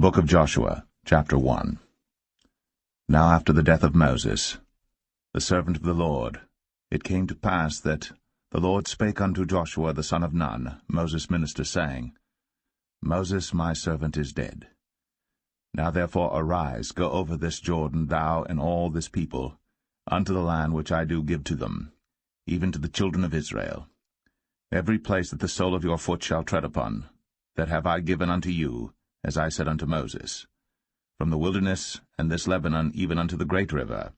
book of Joshua, chapter 1. Now after the death of Moses, the servant of the Lord, it came to pass that the Lord spake unto Joshua the son of Nun, Moses' minister, saying, Moses my servant is dead. Now therefore arise, go over this Jordan, thou and all this people, unto the land which I do give to them, even to the children of Israel. Every place that the sole of your foot shall tread upon, that have I given unto you, as I said unto Moses, from the wilderness and this Lebanon even unto the great river,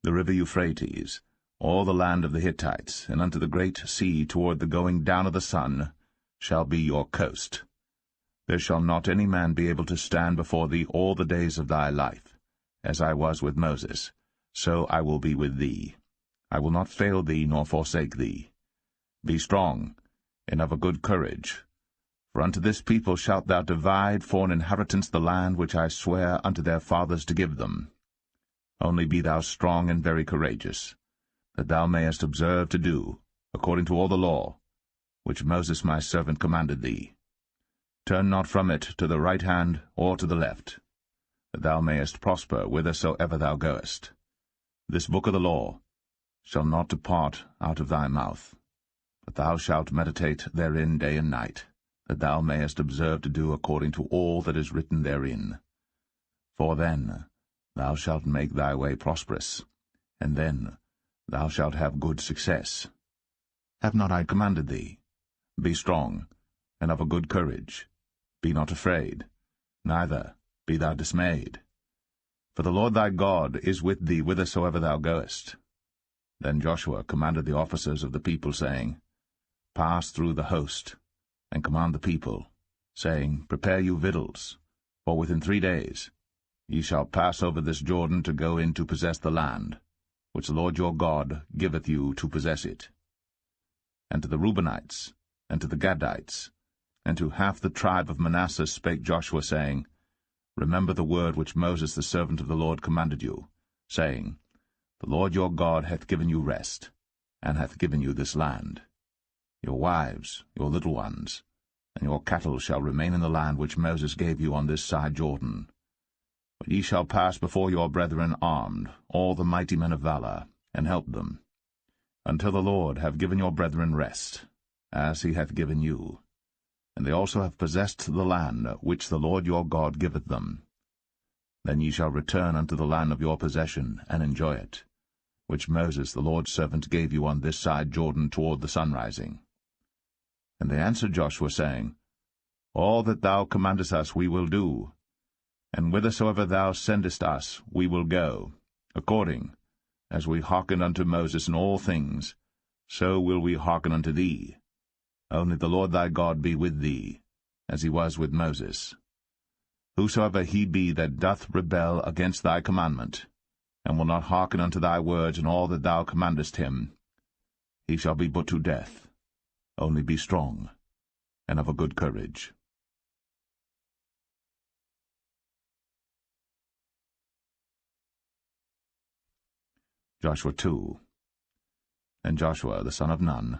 the river Euphrates, all the land of the Hittites, and unto the great sea toward the going down of the sun, shall be your coast. There shall not any man be able to stand before thee all the days of thy life. As I was with Moses, so I will be with thee. I will not fail thee nor forsake thee. Be strong, and of a good courage. For unto this people shalt thou divide for an inheritance the land which I swear unto their fathers to give them. Only be thou strong and very courageous, that thou mayest observe to do, according to all the law, which Moses my servant commanded thee. Turn not from it to the right hand or to the left, that thou mayest prosper whithersoever thou goest. This book of the law shall not depart out of thy mouth, but thou shalt meditate therein day and night, that thou mayest observe to do according to all that is written therein. For then thou shalt make thy way prosperous, and then thou shalt have good success. Have not I commanded thee? Be strong, and of a good courage. Be not afraid, neither be thou dismayed. For the Lord thy God is with thee whithersoever thou goest. Then Joshua commanded the officers of the people, saying, Pass through the host, and command the people, saying, Prepare you victuals, for within 3 days ye shall pass over this Jordan to go in to possess the land, which the Lord your God giveth you to possess it. And to the Reubenites, and to the Gadites, and to half the tribe of Manasseh spake Joshua, saying, Remember the word which Moses the servant of the Lord commanded you, saying, The Lord your God hath given you rest, and hath given you this land. Your wives, your little ones, and your cattle shall remain in the land which Moses gave you on this side Jordan. But ye shall pass before your brethren armed, all the mighty men of valor, and help them, until the Lord have given your brethren rest, as he hath given you. And they also have possessed the land which the Lord your God giveth them. Then ye shall return unto the land of your possession, and enjoy it, which Moses the Lord's servant gave you on this side Jordan toward the sunrising. And they answered Joshua, saying, All that thou commandest us we will do, and whithersoever thou sendest us we will go, according as we hearkened unto Moses in all things, so will we hearken unto thee. Only the Lord thy God be with thee, as he was with Moses. Whosoever he be that doth rebel against thy commandment, and will not hearken unto thy words in all that thou commandest him, he shall be put to death. Only be strong, and of a good courage. Joshua 2. And Joshua the son of Nun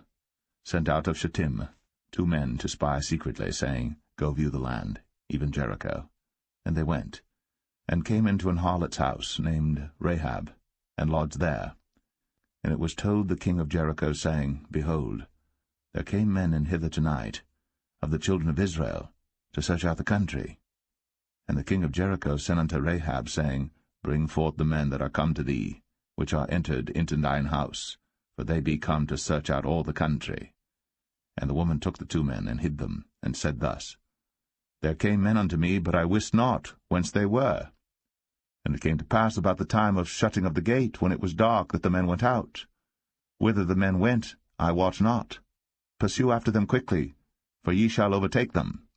sent out of Shittim 2 men to spy secretly, saying, Go view the land, even Jericho. And they went, and came into an harlot's house, named Rahab, and lodged there. And it was told the king of Jericho, saying, Behold, there came men in hither tonight, of the children of Israel, to search out the country. And the king of Jericho sent unto Rahab, saying, Bring forth the men that are come to thee, which are entered into thine house, for they be come to search out all the country. And the woman took the 2 men, and hid them, and said thus, There came men unto me, but I wist not whence they were. And it came to pass about the time of shutting of the gate, when it was dark, that the men went out. Whither the men went, I wot not. Pursue after them quickly, for ye shall overtake them.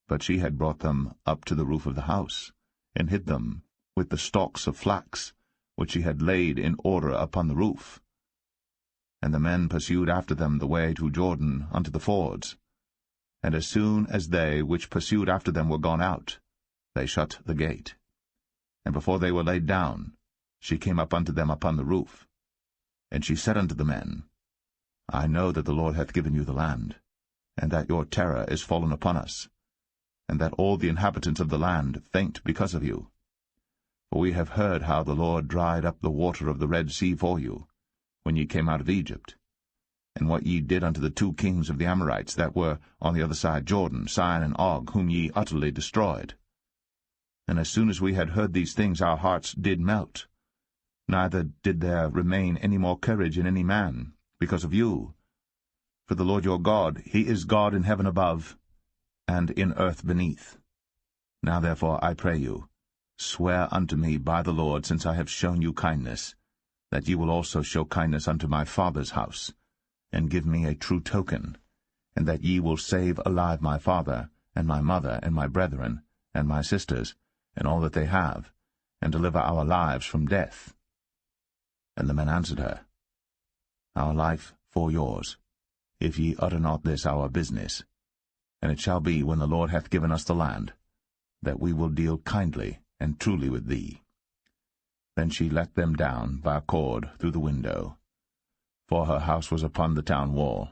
But she had brought them up to the roof of the house, and hid them with the stalks of flax, which she had laid in order upon the roof. And the men pursued after them the way to Jordan unto the fords. And as soon as they which pursued after them were gone out, they shut the gate. And before they were laid down, she came up unto them upon the roof. And she said unto the men, I know that the Lord hath given you the land, and that your terror is fallen upon us. and that all the inhabitants of the land faint because of you. For we have heard how the Lord dried up the water of the Red Sea for you, when ye came out of Egypt, and what ye did unto the 2 kings of the Amorites that were on the other side Jordan, Sihon and Og, whom ye utterly destroyed. And as soon as we had heard these things, our hearts did melt. Neither did there remain any more courage in any man, because of you. For the Lord your God, he is God in heaven above, and in earth beneath. Now therefore, I pray you, swear unto me by the Lord, since I have shown you kindness, that ye will also show kindness unto my father's house, and give me a true token, and that ye will save alive my father, and my mother, and my brethren, and my sisters, and all that they have, and deliver our lives from death. And the men answered her, Our life for yours, if ye utter not this our business. And it shall be, when the Lord hath given us the land, that we will deal kindly and truly with thee. Then she let them down by a cord through the window, for her house was upon the town wall,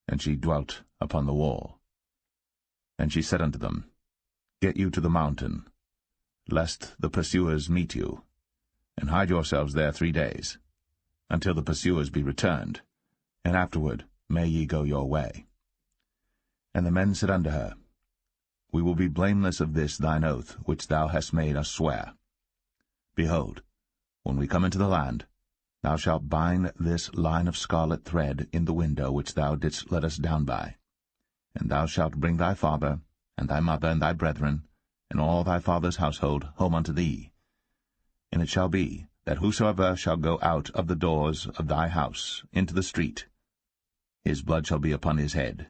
and she dwelt upon the wall. And she said unto them, Get you to the mountain, lest the pursuers meet you, and hide yourselves there 3 days, until the pursuers be returned, and afterward may ye go your way. And the men said unto her, We will be blameless of this thine oath, which thou hast made us swear. Behold, when we come into the land, thou shalt bind this line of scarlet thread in the window which thou didst let us down by, and thou shalt bring thy father, and thy mother, and thy brethren, and all thy father's household home unto thee. And it shall be, that whosoever shall go out of the doors of thy house into the street, his blood shall be upon his head,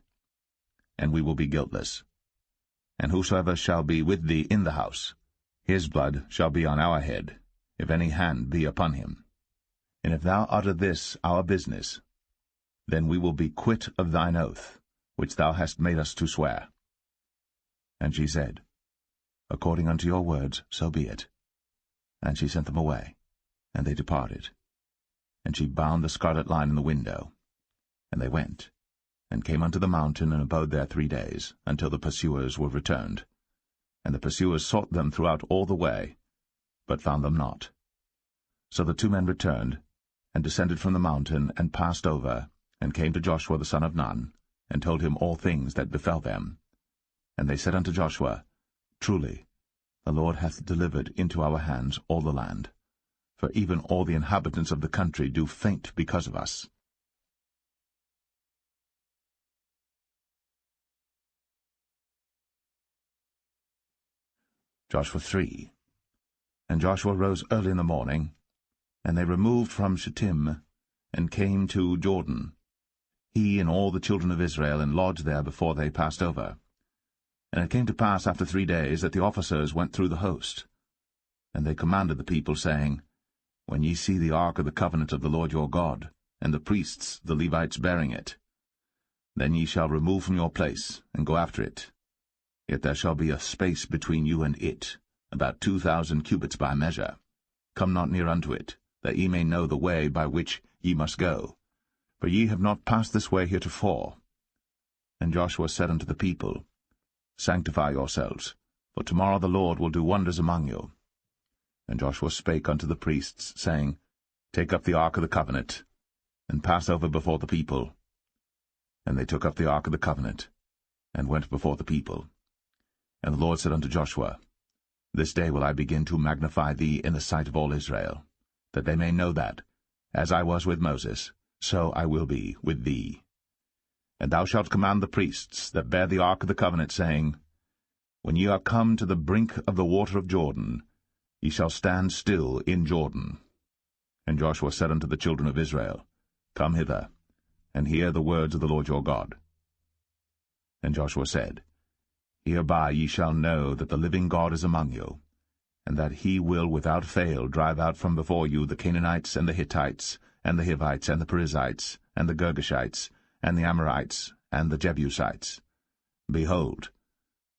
and we will be guiltless. And whosoever shall be with thee in the house, his blood shall be on our head, if any hand be upon him. And if thou utter this our business, then we will be quit of thine oath, which thou hast made us to swear. And she said, According unto your words, so be it. And she sent them away, and they departed. And she bound the scarlet line in the window. And they went, and came unto the mountain, and abode there 3 days, until the pursuers were returned. And the pursuers sought them throughout all the way, but found them not. So the 2 men returned, and descended from the mountain, and passed over, and came to Joshua the son of Nun, and told him all things that befell them. And they said unto Joshua, Truly, the Lord hath delivered into our hands all the land, for even all the inhabitants of the country do faint because of us. Joshua 3. And Joshua rose early in the morning, and they removed from Shittim, and came to Jordan, he and all the children of Israel, and lodged there before they passed over. And it came to pass after 3 days that the officers went through the host. And they commanded the people, saying, When ye see the ark of the covenant of the Lord your God, and the priests, the Levites, bearing it, then ye shall remove from your place, and go after it. Yet there shall be a space between you and it, about 2,000 cubits by measure. Come not near unto it, that ye may know the way by which ye must go. For ye have not passed this way heretofore. And Joshua said unto the people, Sanctify yourselves, for tomorrow the Lord will do wonders among you. And Joshua spake unto the priests, saying, Take up the ark of the covenant, and pass over before the people. And they took up the ark of the covenant, and went before the people. And the Lord said unto Joshua, This day will I begin to magnify thee in the sight of all Israel, that they may know that, as I was with Moses, so I will be with thee. And thou shalt command the priests that bear the ark of the covenant, saying, When ye are come to the brink of the water of Jordan, ye shall stand still in Jordan. And Joshua said unto the children of Israel, Come hither, and hear the words of the Lord your God. And Joshua said, Hereby ye shall know that the living God is among you, and that he will without fail drive out from before you the Canaanites, and the Hittites, and the Hivites, and the Perizzites, and the Girgashites, and the Amorites, and the Jebusites. Behold,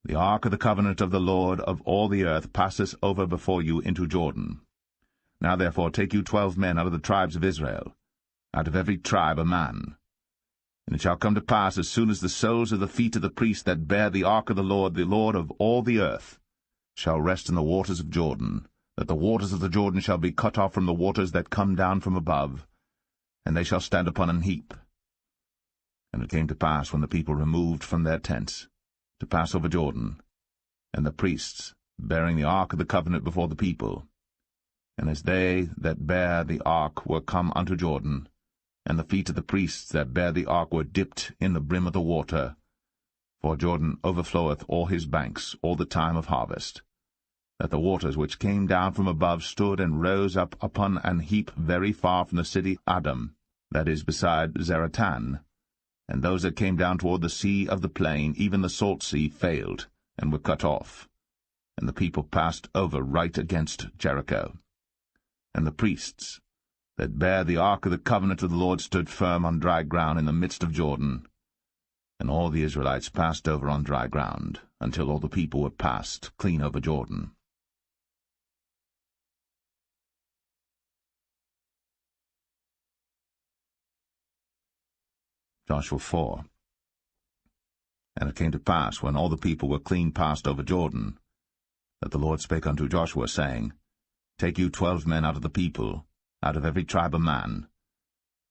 the ark of the covenant of the Lord of all the earth passeth over before you into Jordan. Now therefore take you 12 men out of the tribes of Israel, out of every tribe a man. And it shall come to pass, as soon as the soles of the feet of the priests that bear the ark of the Lord of all the earth, shall rest in the waters of Jordan, that the waters of the Jordan shall be cut off from the waters that come down from above, and they shall stand upon an heap. And it came to pass, when the people removed from their tents, to pass over Jordan, and the priests, bearing the ark of the covenant before the people, and as they that bear the ark were come unto Jordan, and the feet of the priests that bear the ark were dipped in the brim of the water, for Jordan overfloweth all his banks all the time of harvest, that the waters which came down from above stood and rose up upon an heap very far from the city Adam, that is beside Zaratan, and those that came down toward the sea of the plain, even the salt sea, failed, and were cut off, and the people passed over right against Jericho. And the priests that bear the ark of the covenant of the Lord stood firm on dry ground in the midst of Jordan, and all the Israelites passed over on dry ground, until all the people were passed clean over Jordan. Joshua 4. And it came to pass, when all the people were clean passed over Jordan, that the Lord spake unto Joshua, saying, Take you 12 men out of the people, out of every tribe a man,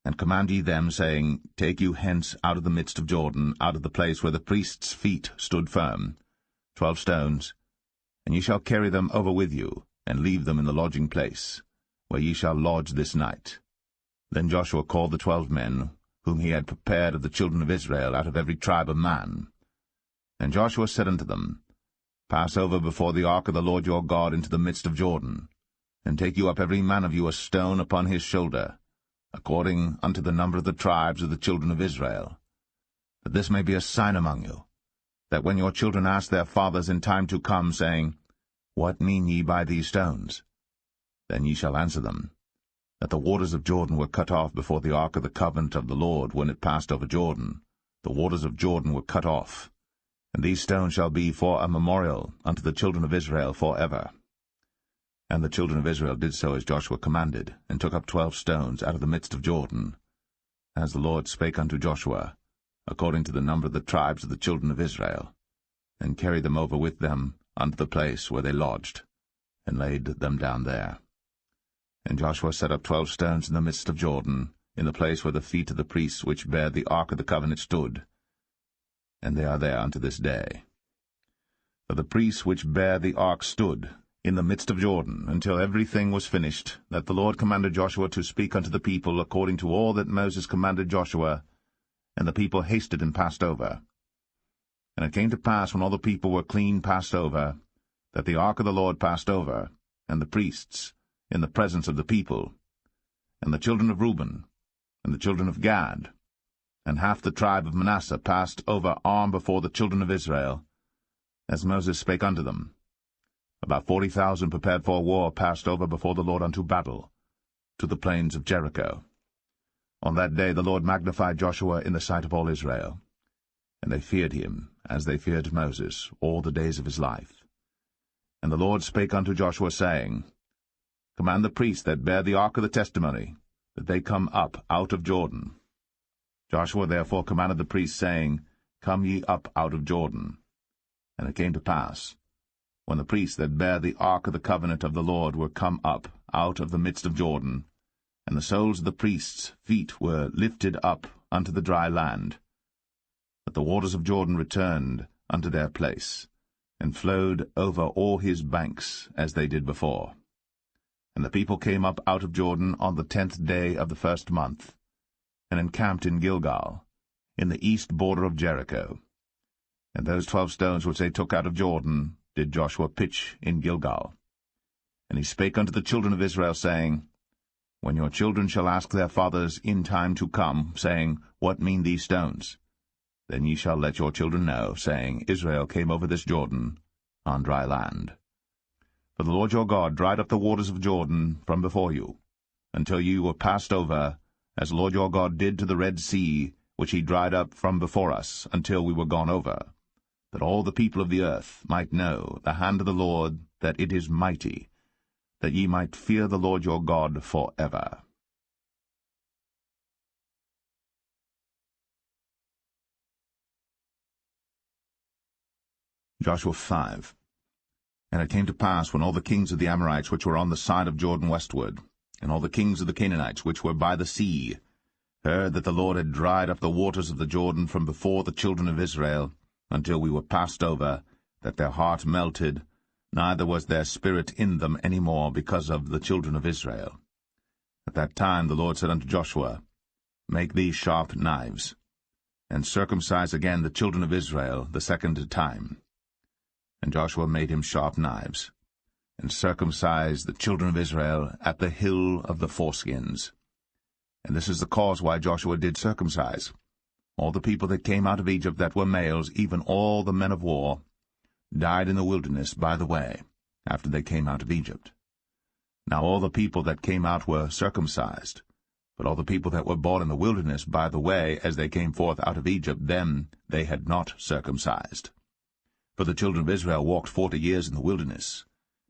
and command ye them, saying, Take you hence out of the midst of Jordan, out of the place where the priests' feet stood firm, 12 stones, and ye shall carry them over with you, and leave them in the lodging place, where ye shall lodge this night. Then Joshua called the 12 men, whom he had prepared of the children of Israel, out of every tribe a man. And Joshua said unto them, Pass over before the ark of the Lord your God into the midst of Jordan, and take you up every man of you a stone upon his shoulder, according unto the number of the tribes of the children of Israel, that this may be a sign among you, that when your children ask their fathers in time to come, saying, What mean ye by these stones? Then ye shall answer them, that the waters of Jordan were cut off before the ark of the covenant of the Lord when it passed over Jordan. The waters of Jordan were cut off, and these stones shall be for a memorial unto the children of Israel forever. And the children of Israel did so as Joshua commanded, and took up 12 stones out of the midst of Jordan, as the Lord spake unto Joshua, according to the number of the tribes of the children of Israel, and carried them over with them unto the place where they lodged, and laid them down there. And Joshua set up 12 stones in the midst of Jordan, in the place where the feet of the priests which bare the ark of the covenant stood, and they are there unto this day. For the priests which bare the ark stood in the midst of Jordan, until everything was finished, that the Lord commanded Joshua to speak unto the people according to all that Moses commanded Joshua, and the people hasted and passed over. And it came to pass, when all the people were clean passed over, that the ark of the Lord passed over, and the priests, in the presence of the people, and the children of Reuben, and the children of Gad, and half the tribe of Manasseh passed over armed before the children of Israel, as Moses spake unto them. About 40,000 prepared for war passed over before the Lord unto battle, to the plains of Jericho. On that day the Lord magnified Joshua in the sight of all Israel, and they feared him, as they feared Moses, all the days of his life. And the Lord spake unto Joshua, saying, Command the priests that bear the ark of the testimony, that they come up out of Jordan. Joshua therefore commanded the priests, saying, Come ye up out of Jordan. And it came to pass, when the priests that bear the ark of the covenant of the Lord were come up out of the midst of Jordan, and the soles of the priests' feet were lifted up unto the dry land, that the waters of Jordan returned unto their place, and flowed over all his banks as they did before. And the people came up out of Jordan on the 10th day of the 1st month, and encamped in Gilgal, in the east border of Jericho. And those 12 stones which they took out of Jordan did Joshua pitch in Gilgal. And he spake unto the children of Israel, saying, When your children shall ask their fathers in time to come, saying, What mean these stones? Then ye shall let your children know, saying, Israel came over this Jordan on dry land. For the Lord your God dried up the waters of Jordan from before you, until ye were passed over, as the Lord your God did to the Red Sea, which he dried up from before us, until we were gone over, that all the people of the earth might know the hand of the Lord, that it is mighty, that ye might fear the Lord your God forever. Joshua 5. And it came to pass, when all the kings of the Amorites which were on the side of Jordan westward, and all the kings of the Canaanites which were by the sea, heard that the Lord had dried up the waters of the Jordan from before the children of Israel, until we were passed over, that their heart melted, neither was their spirit in them any more because of the children of Israel. At that time the Lord said unto Joshua, Make thee sharp knives, and circumcise again the children of Israel the second time. And Joshua made him sharp knives, and circumcised the children of Israel at the hill of the foreskins. And this is the cause why Joshua did circumcise all the people that came out of Egypt that were males, even all the men of war, died in the wilderness by the way, after they came out of Egypt. Now all the people that came out were circumcised, but all the people that were born in the wilderness by the way, as they came forth out of Egypt, them they had not circumcised. For the children of Israel walked 40 years in the wilderness,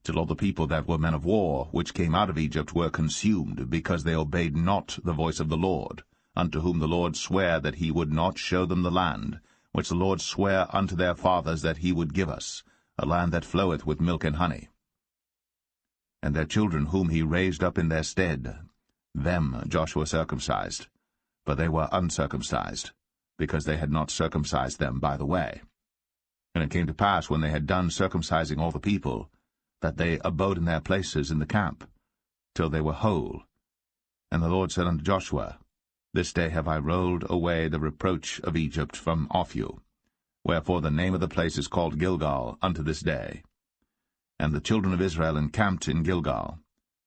till all the people that were men of war, which came out of Egypt, were consumed, because they obeyed not the voice of the Lord, unto whom the Lord sware that he would not show them the land, which the Lord sware unto their fathers that he would give us, a land that floweth with milk and honey. And their children whom he raised up in their stead, them Joshua circumcised, but they were uncircumcised, because they had not circumcised them by the way. And it came to pass, when they had done circumcising all the people, that they abode in their places in the camp, till they were whole. And the Lord said unto Joshua, This day have I rolled away the reproach of Egypt from off you. Wherefore the name of the place is called Gilgal unto this day. And the children of Israel encamped in Gilgal,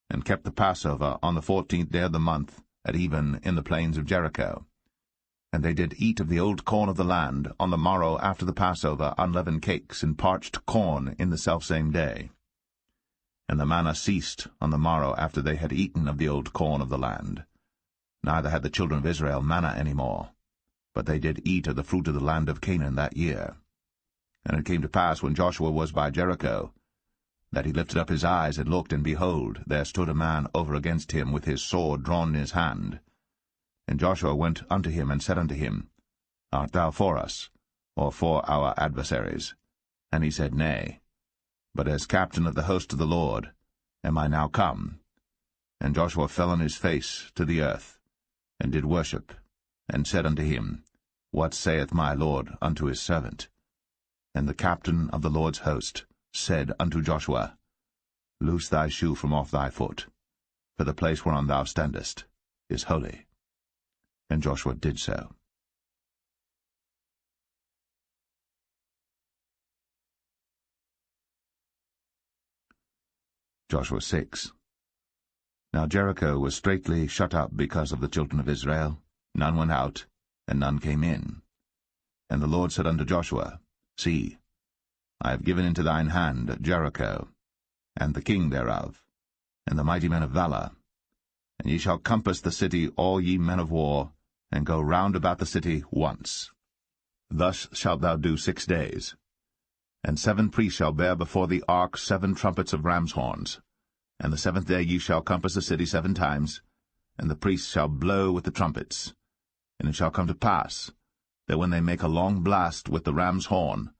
and kept the Passover on the 14th day of the month, at even in the plains of Jericho. And they did eat of the old corn of the land on the morrow after the Passover, unleavened cakes and parched corn in the selfsame day. And the manna ceased on the morrow after they had eaten of the old corn of the land. Neither had the children of Israel manna any more, but they did eat of the fruit of the land of Canaan that year. And it came to pass, when Joshua was by Jericho, that he lifted up his eyes and looked, and behold, there stood a man over against him with his sword drawn in his hand. And Joshua went unto him, and said unto him, Art thou for us, or for our adversaries? And he said, Nay, but as captain of the host of the Lord am I now come. And Joshua fell on his face to the earth, and did worship, and said unto him, What saith my Lord unto his servant? And the captain of the Lord's host said unto Joshua, Loose thy shoe from off thy foot, for the place whereon thou standest is holy. And Joshua did so. Joshua 6. Now Jericho was straitly shut up because of the children of Israel. None went out, and none came in. And the Lord said unto Joshua, See, I have given into thine hand Jericho, and the king thereof, and the mighty men of valor. And ye shall compass the city, all ye men of war, and go round about the city once. Thus shalt thou do 6 days. And 7 priests shall bear before the ark 7 trumpets of ram's horns. And the 7th day ye shall compass the city 7 times, and the priests shall blow with the trumpets. And it shall come to pass, that when they make a long blast with the ram's horn,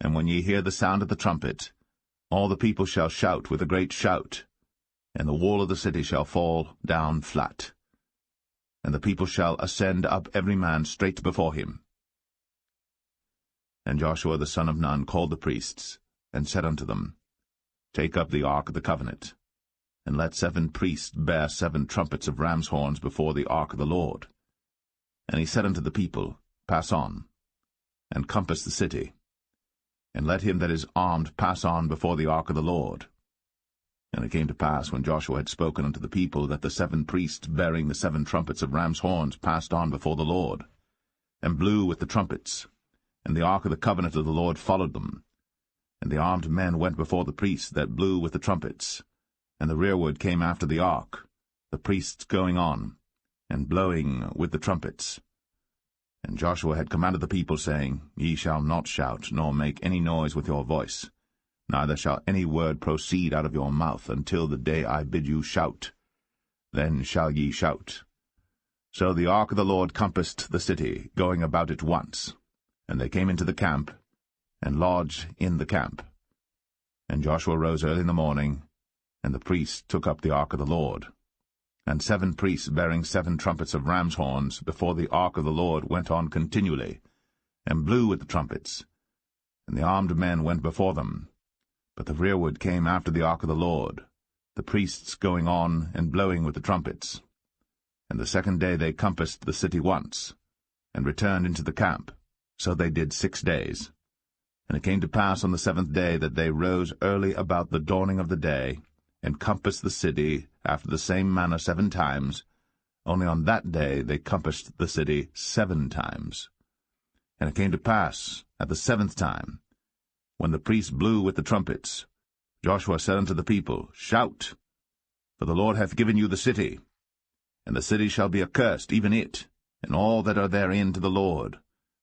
and when ye hear the sound of the trumpet, all the people shall shout with a great shout, and the wall of the city shall fall down flat. And the people shall ascend up every man straight before him. And Joshua the son of Nun called the priests, and said unto them, Take up the ark of the covenant, and let 7 priests bear 7 trumpets of ram's horns before the ark of the Lord. And he said unto the people, Pass on, and compass the city, and let him that is armed pass on before the ark of the Lord. And it came to pass, when Joshua had spoken unto the people, that the 7 priests bearing the 7 trumpets of ram's horns passed on before the Lord, and blew with the trumpets, and the ark of the covenant of the Lord followed them. And the armed men went before the priests that blew with the trumpets, and the rearward came after the ark, the priests going on, and blowing with the trumpets. And Joshua had commanded the people, saying, Ye shall not shout, nor make any noise with your voice, neither shall any word proceed out of your mouth until the day I bid you shout. Then shall ye shout. So the ark of the Lord compassed the city, going about it once. And they came into the camp, and lodged in the camp. And Joshua rose early in the morning, and the priests took up the ark of the Lord. And 7 priests bearing 7 trumpets of ram's horns before the ark of the Lord went on continually, and blew with the trumpets. And the armed men went before them. But the rearward came after the ark of the Lord, the priests going on and blowing with the trumpets. And the second day they compassed the city once, and returned into the camp. So they did 6 days. And it came to pass on the 7th day that they rose early about the dawning of the day, and compassed the city after the same manner 7 times. Only on that day they compassed the city 7 times. And it came to pass at the 7th time, when the priests blew with the trumpets, Joshua said unto the people, Shout, for the Lord hath given you the city. And the city shall be accursed, even it, and all that are therein to the Lord.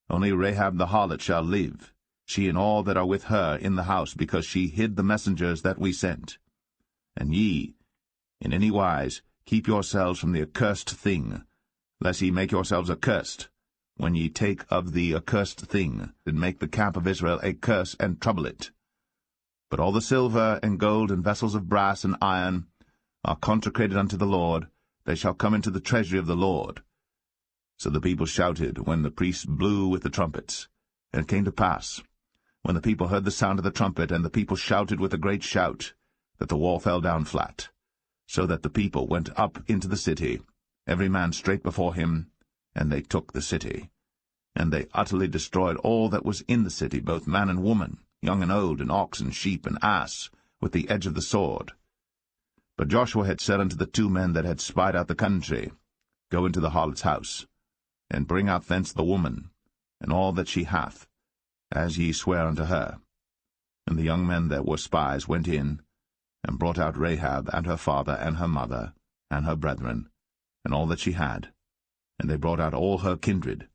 Only Rahab the harlot shall live, she and all that are with her in the house, because she hid the messengers that we sent. And ye, in any wise, keep yourselves from the accursed thing, lest ye make yourselves accursed, when ye take of the accursed thing, and make the camp of Israel a curse, and trouble it. But all the silver and gold and vessels of brass and iron are consecrated unto the Lord, they shall come into the treasury of the Lord. So the people shouted when the priests blew with the trumpets. And it came to pass, when the people heard the sound of the trumpet, and the people shouted with a great shout, that the wall fell down flat, so that the people went up into the city, every man straight before him, and they took the city. And they utterly destroyed all that was in the city, both man and woman, young and old, and ox and sheep and ass, with the edge of the sword. But Joshua had said unto the 2 men that had spied out the country, Go into the harlot's house, and bring out thence the woman, and all that she hath, as ye swear unto her. And the young men that were spies went in, and brought out Rahab, and her father, and her mother, and her brethren, and all that she had. And they brought out all her kindred,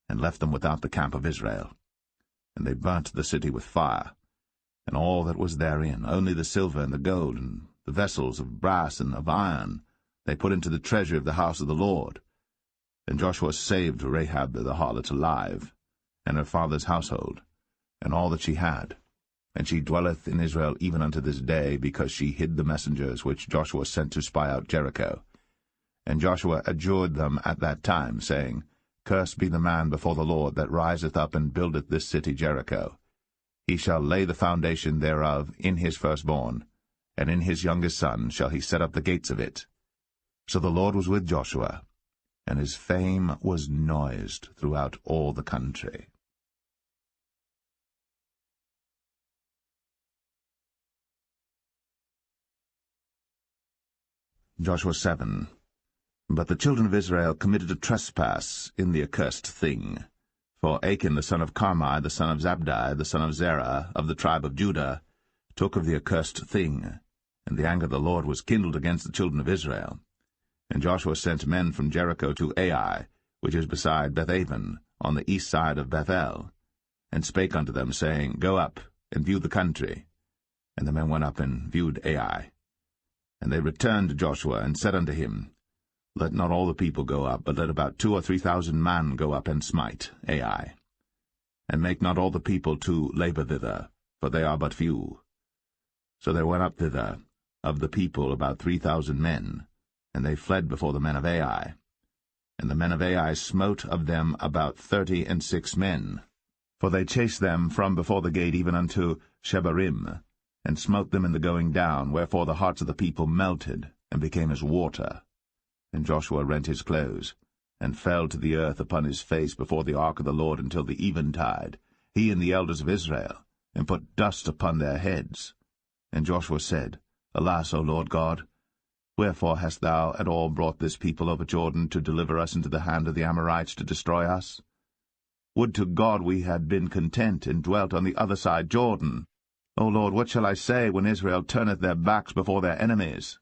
and left them without the camp of Israel. And they burnt the city with fire, and all that was therein, only the silver and the gold, and the vessels of brass and of iron, they put into the treasury of the house of the Lord. And Joshua saved Rahab the harlot alive, and her father's household, and all that she had. And she dwelleth in Israel even unto this day, because she hid the messengers which Joshua sent to spy out Jericho. And Joshua adjured them at that time, saying, Cursed be the man before the Lord that riseth up and buildeth this city Jericho. He shall lay the foundation thereof in his firstborn, and in his youngest son shall he set up the gates of it. So the Lord was with Joshua, and his fame was noised throughout all the country. Joshua 7. But the children of Israel committed a trespass in the accursed thing. For Achan the son of Carmi, the son of Zabdi, the son of Zerah, of the tribe of Judah, took of the accursed thing, and the anger of the Lord was kindled against the children of Israel. And Joshua sent men from Jericho to Ai, which is beside Bethaven, on the east side of Bethel, and spake unto them, saying, Go up, and view the country. And the men went up and viewed Ai. And they returned to Joshua, and said unto him, Let not all the people go up, but let about 2,000 or 3,000 men go up and smite Ai. And make not all the people to labor thither, for they are but few. So there went up thither, of the people about 3,000 men, and they fled before the men of Ai. And the men of Ai smote of them about 36 men. For they chased them from before the gate even unto Shebarim, and smote them in the going down, wherefore the hearts of the people melted, and became as water. And Joshua rent his clothes, and fell to the earth upon his face before the ark of the Lord until the eventide, he and the elders of Israel, and put dust upon their heads. And Joshua said, Alas, O Lord God, wherefore hast thou at all brought this people over Jordan to deliver us into the hand of the Amorites to destroy us? Would to God we had been content and dwelt on the other side Jordan. O Lord, what shall I say when Israel turneth their backs before their enemies?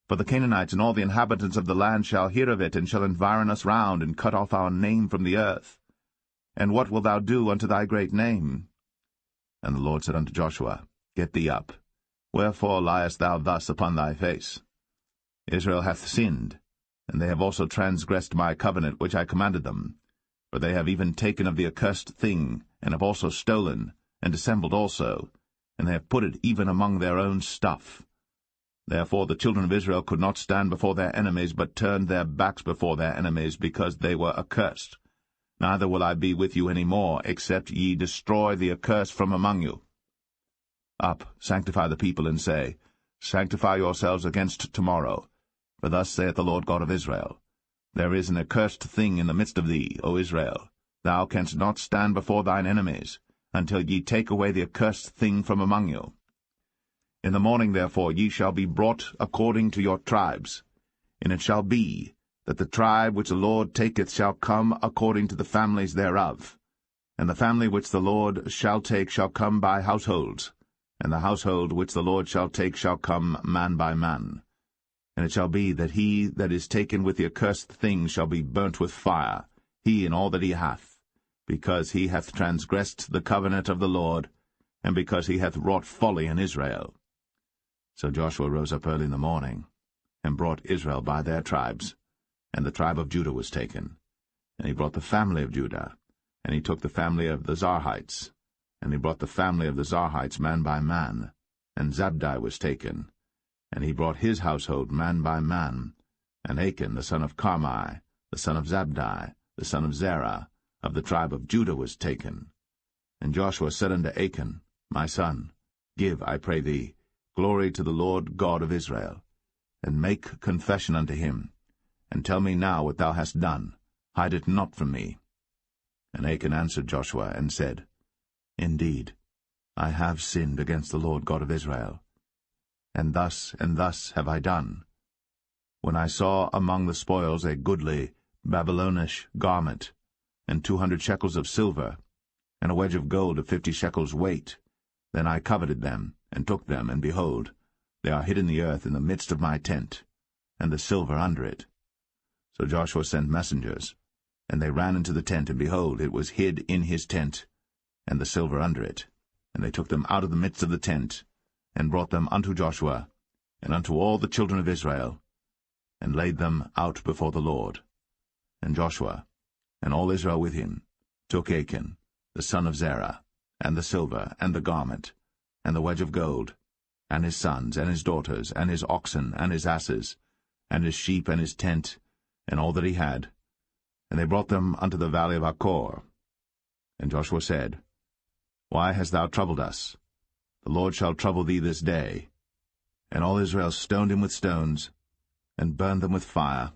For the Canaanites and all the inhabitants of the land shall hear of it, and shall environ us round, and cut off our name from the earth. And what wilt thou do unto thy great name? And the Lord said unto Joshua, Get thee up. Wherefore liest thou thus upon thy face? Israel hath sinned, and they have also transgressed my covenant which I commanded them. For they have even taken of the accursed thing, and have also stolen, and dissembled also, and they have put it even among their own stuff. Therefore the children of Israel could not stand before their enemies, but turned their backs before their enemies, because they were accursed. Neither will I be with you any more, except ye destroy the accursed from among you. Up, sanctify the people, and say, Sanctify yourselves against tomorrow. For thus saith the Lord God of Israel, There is an accursed thing in the midst of thee, O Israel. Thou canst not stand before thine enemies, until ye take away the accursed thing from among you. In the morning therefore ye shall be brought according to your tribes. And it shall be, that the tribe which the Lord taketh shall come according to the families thereof. And the family which the Lord shall take shall come by households, and the household which the Lord shall take shall come man by man. And it shall be that he that is taken with the accursed thing shall be burnt with fire, he and all that he hath, because he hath transgressed the covenant of the Lord, and because he hath wrought folly in Israel. So Joshua rose up early in the morning, and brought Israel by their tribes, and the tribe of Judah was taken. And he brought the family of Judah, and he took the family of the Zarhites, and he brought the family of the Zarhites man by man, and Zabdi was taken, and he brought his household man by man, and Achan the son of Carmi, the son of Zabdi, the son of Zerah, of the tribe of Judah was taken. And Joshua said unto Achan, My son, give, I pray thee, glory to the Lord God of Israel, and make confession unto him, and tell me now what thou hast done, hide it not from me. And Achan answered Joshua, and said, Indeed, I have sinned against the Lord God of Israel, and thus have I done. When I saw among the spoils a goodly Babylonish garment, and 200 shekels of silver, and a wedge of gold of 50 shekels weight, then I coveted them, and took them, and behold, they are hid in the earth in the midst of my tent, and the silver under it. So Joshua sent messengers, and they ran into the tent, and behold, it was hid in his tent, and the silver under it. And they took them out of the midst of the tent, and brought them unto Joshua, and unto all the children of Israel, and laid them out before the Lord. And Joshua, and all Israel with him, took Achan, the son of Zerah, and the silver, and the garment, and the wedge of gold, and his sons, and his daughters, and his oxen, and his asses, and his sheep, and his tent, and all that he had, and they brought them unto the valley of Achor. And Joshua said, Why hast thou troubled us? The Lord shall trouble thee this day. And all Israel stoned him with stones, and burned them with fire,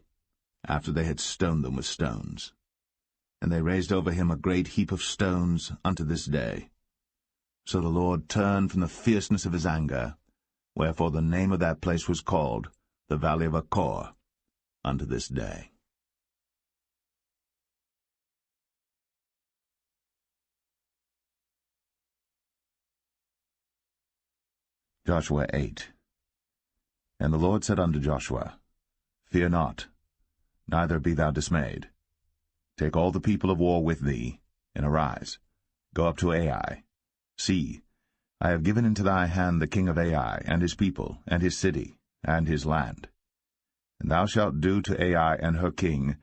after they had stoned them with stones. And they raised over him a great heap of stones unto this day. So the Lord turned from the fierceness of his anger, wherefore the name of that place was called the Valley of Achor unto this day. Joshua 8. And the Lord said unto Joshua, Fear not, neither be thou dismayed. Take all the people of war with thee, and arise, go up to Ai. See, I have given into thy hand the king of Ai, and his people, and his city, and his land. And thou shalt do to Ai and her king,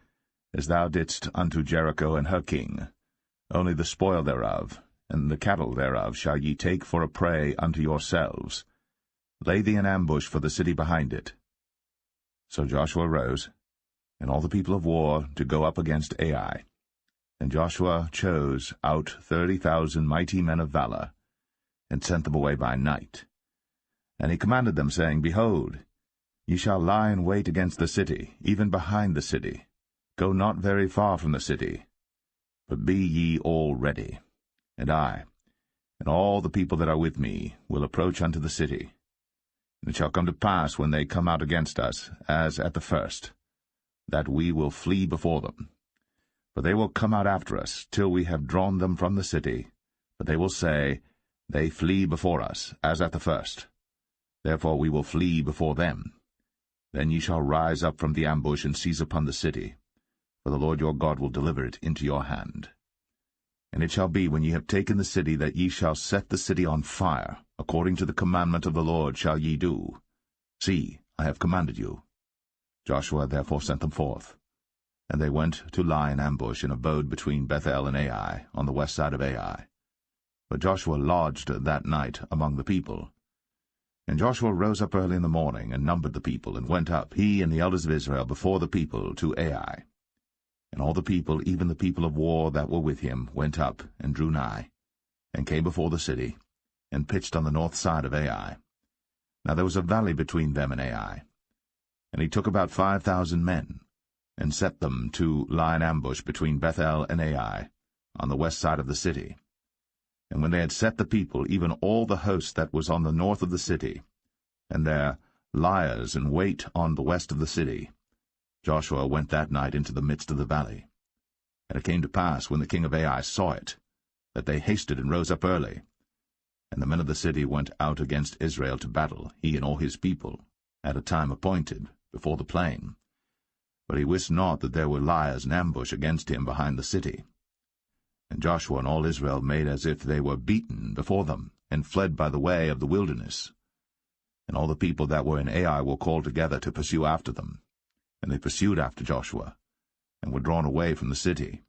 as thou didst unto Jericho and her king. Only the spoil thereof, and the cattle thereof shall ye take for a prey unto yourselves. Lay thee an ambush for the city behind it. So Joshua rose, and all the people of war, to go up against Ai. And Joshua chose out 30,000 mighty men of valor, and sent them away by night. And he commanded them, saying, Behold, ye shall lie in wait against the city, even behind the city. Go not very far from the city, but be ye all ready. And I, and all the people that are with me, will approach unto the city. And it shall come to pass, when they come out against us, as at the first, that we will flee before them. For they will come out after us, till we have drawn them from the city. But they will say, They flee before us, as at the first. Therefore we will flee before them. Then ye shall rise up from the ambush, and seize upon the city, for the Lord your God will deliver it into your hand. And it shall be, when ye have taken the city, that ye shall set the city on fire, according to the commandment of the Lord shall ye do. See, I have commanded you. Joshua therefore sent them forth. And they went to lie in ambush, and abode between Bethel and Ai, on the west side of Ai. But Joshua lodged that night among the people. And Joshua rose up early in the morning, and numbered the people, and went up, he and the elders of Israel, before the people to Ai. And all the people, even the people of war that were with him, went up, and drew nigh, and came before the city, and pitched on the north side of Ai. Now there was a valley between them and Ai. And he took about 5,000 men, and set them to lie in ambush between Bethel and Ai, on the west side of the city. And when they had set the people, even all the host that was on the north of the city, and their liers in wait on the west of the city, Joshua went that night into the midst of the valley. And it came to pass, when the king of Ai saw it, that they hasted and rose up early. And the men of the city went out against Israel to battle, he and all his people, at a time appointed, before the plain. But he wist not that there were liers in ambush against him behind the city. And Joshua and all Israel made as if they were beaten before them, and fled by the way of the wilderness. And all the people that were in Ai were called together to pursue after them. And they pursued after Joshua, and were drawn away from the city.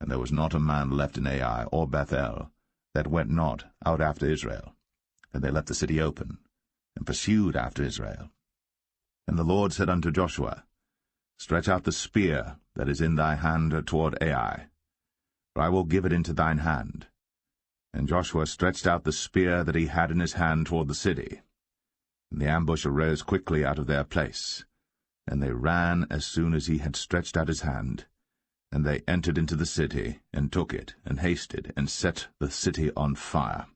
And there was not a man left in Ai or Bethel that went not out after Israel. And they left the city open, and pursued after Israel. And the Lord said unto Joshua, Stretch out the spear that is in thy hand toward Ai, for I will give it into thine hand. And Joshua stretched out the spear that he had in his hand toward the city. And the ambush arose quickly out of their place. And they ran as soon as he had stretched out his hand. And they entered into the city, and took it, and hasted, and set the city on fire.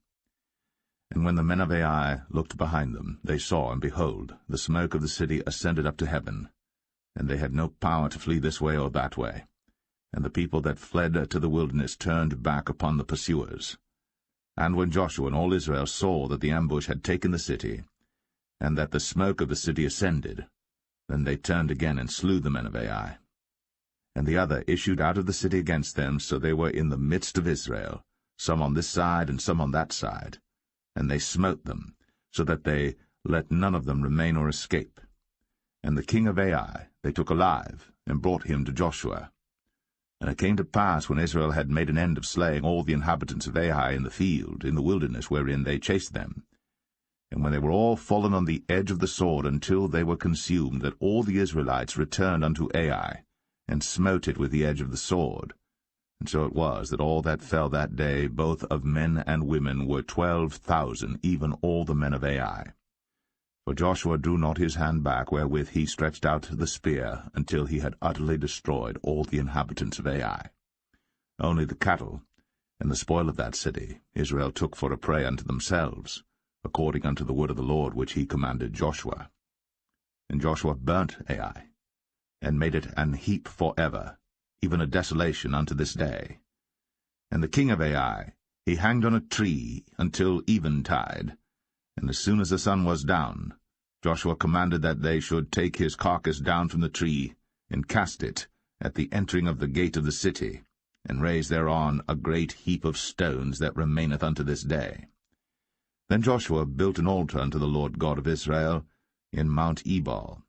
And when the men of Ai looked behind them, they saw, and behold, the smoke of the city ascended up to heaven. And they had no power to flee this way or that way. And the people that fled to the wilderness turned back upon the pursuers. And when Joshua and all Israel saw that the ambush had taken the city, and that the smoke of the city ascended, then they turned again and slew the men of Ai. And the other issued out of the city against them, so they were in the midst of Israel, some on this side and some on that side. And they smote them, so that they let none of them remain or escape. And the king of Ai they took alive, and brought him to Joshua. And it came to pass, when Israel had made an end of slaying all the inhabitants of Ai in the field, in the wilderness wherein they chased them, and when they were all fallen on the edge of the sword until they were consumed, that all the Israelites returned unto Ai, and smote it with the edge of the sword. And so it was that all that fell that day, both of men and women, were 12,000, even all the men of Ai. For Joshua drew not his hand back wherewith he stretched out the spear, until he had utterly destroyed all the inhabitants of Ai. Only the cattle and the spoil of that city Israel took for a prey unto themselves, according unto the word of the Lord which he commanded Joshua. And Joshua burnt Ai, and made it an heap for ever, even a desolation unto this day. And the king of Ai he hanged on a tree until eventide. And as soon as the sun was down, Joshua commanded that they should take his carcass down from the tree, and cast it at the entering of the gate of the city, and raise thereon a great heap of stones that remaineth unto this day. Then Joshua built an altar unto the Lord God of Israel in Mount Ebal,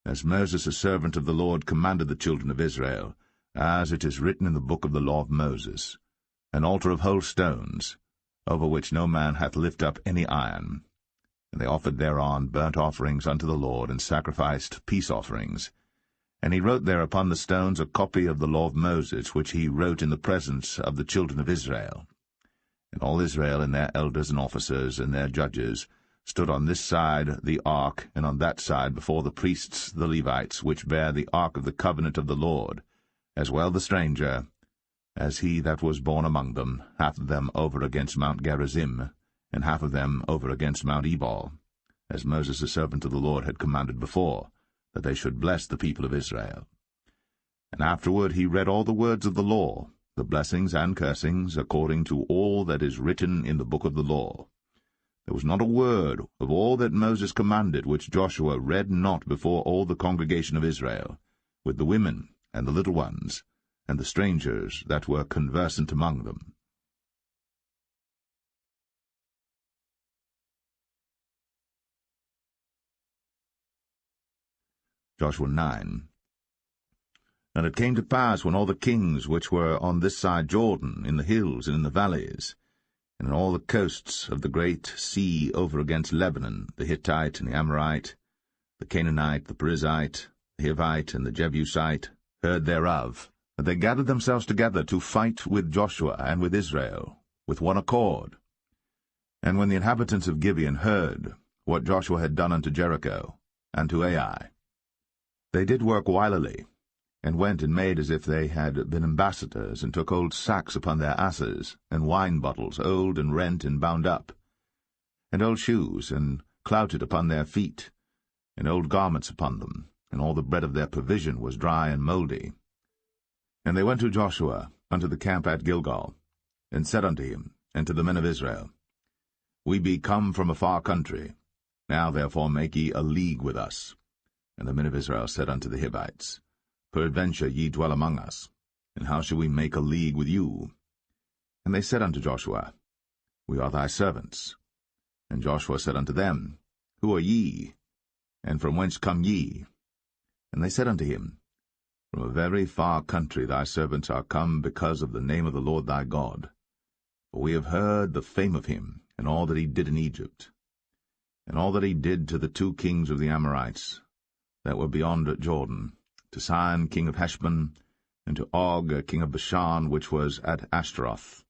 as Moses a servant of the Lord commanded the children of Israel, as it is written in the book of the law of Moses, an altar of whole stones, over which no man hath lifted up any iron. And they offered thereon burnt offerings unto the Lord, and sacrificed peace offerings. And he wrote there upon the stones a copy of the law of Moses, which he wrote in the presence of the children of Israel. And all Israel, and their elders and officers, and their judges, stood on this side the ark, and on that side before the priests the Levites, which bear the ark of the covenant of the Lord, as well the stranger, as he that was born among them, half of them over against Mount Gerizim, and half of them over against Mount Ebal, as Moses the servant of the Lord had commanded before, that they should bless the people of Israel. And afterward he read all the words of the law, the blessings and cursings, according to all that is written in the book of the law. There was not a word of all that Moses commanded which Joshua read not before all the congregation of Israel, with the women and the little ones, and the strangers that were conversant among them. Joshua 9. And it came to pass, when all the kings which were on this side Jordan, in the hills and in the valleys, and in all the coasts of the great sea over against Lebanon, the Hittite and the Amorite, the Canaanite, the Perizzite, the Hivite, and the Jebusite heard thereof, that they gathered themselves together to fight with Joshua and with Israel, with one accord. And when the inhabitants of Gibeon heard what Joshua had done unto Jericho and to Ai, they did work wilily, and went and made as if they had been ambassadors, and took old sacks upon their asses, and wine bottles old and rent and bound up, and old shoes, and clouted upon their feet, and old garments upon them, and all the bread of their provision was dry and mouldy. And they went to Joshua unto the camp at Gilgal, and said unto him, and to the men of Israel, We be come from a far country. Now therefore make ye a league with us. And the men of Israel said unto the Hivites, Peradventure ye dwell among us, and how shall we make a league with you? And they said unto Joshua, We are thy servants. And Joshua said unto them, Who are ye? And from whence come ye? And they said unto him, From a very far country thy servants are come because of the name of the Lord thy God. For we have heard the fame of him, and all that he did in Egypt, and all that he did to the 2 kings of the Amorites that were beyond Jordan, to Sihon king of Heshbon, and to Og king of Bashan, which was at Ashtaroth.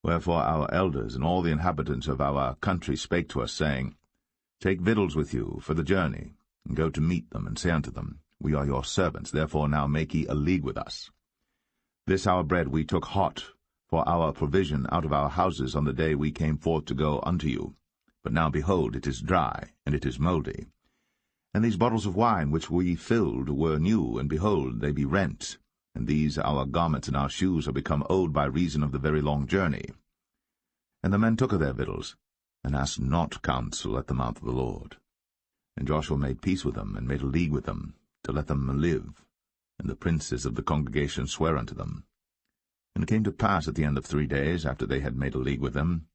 Wherefore our elders and all the inhabitants of our country spake to us, saying, Take victuals with you for the journey, and go to meet them, and say unto them, We are your servants, therefore now make ye a league with us. This our bread we took hot for our provision out of our houses on the day we came forth to go unto you. But now, behold, it is dry, and it is mouldy. And these bottles of wine which we filled were new, and behold, they be rent. And these our garments and our shoes are become old by reason of the very long journey. And the men took of their victuals, and asked not counsel at the mouth of the Lord. And Joshua made peace with them, and made a league with them, to let them live. And the princes of the congregation sware unto them. And it came to pass at the end of 3 days, after they had made a league with them,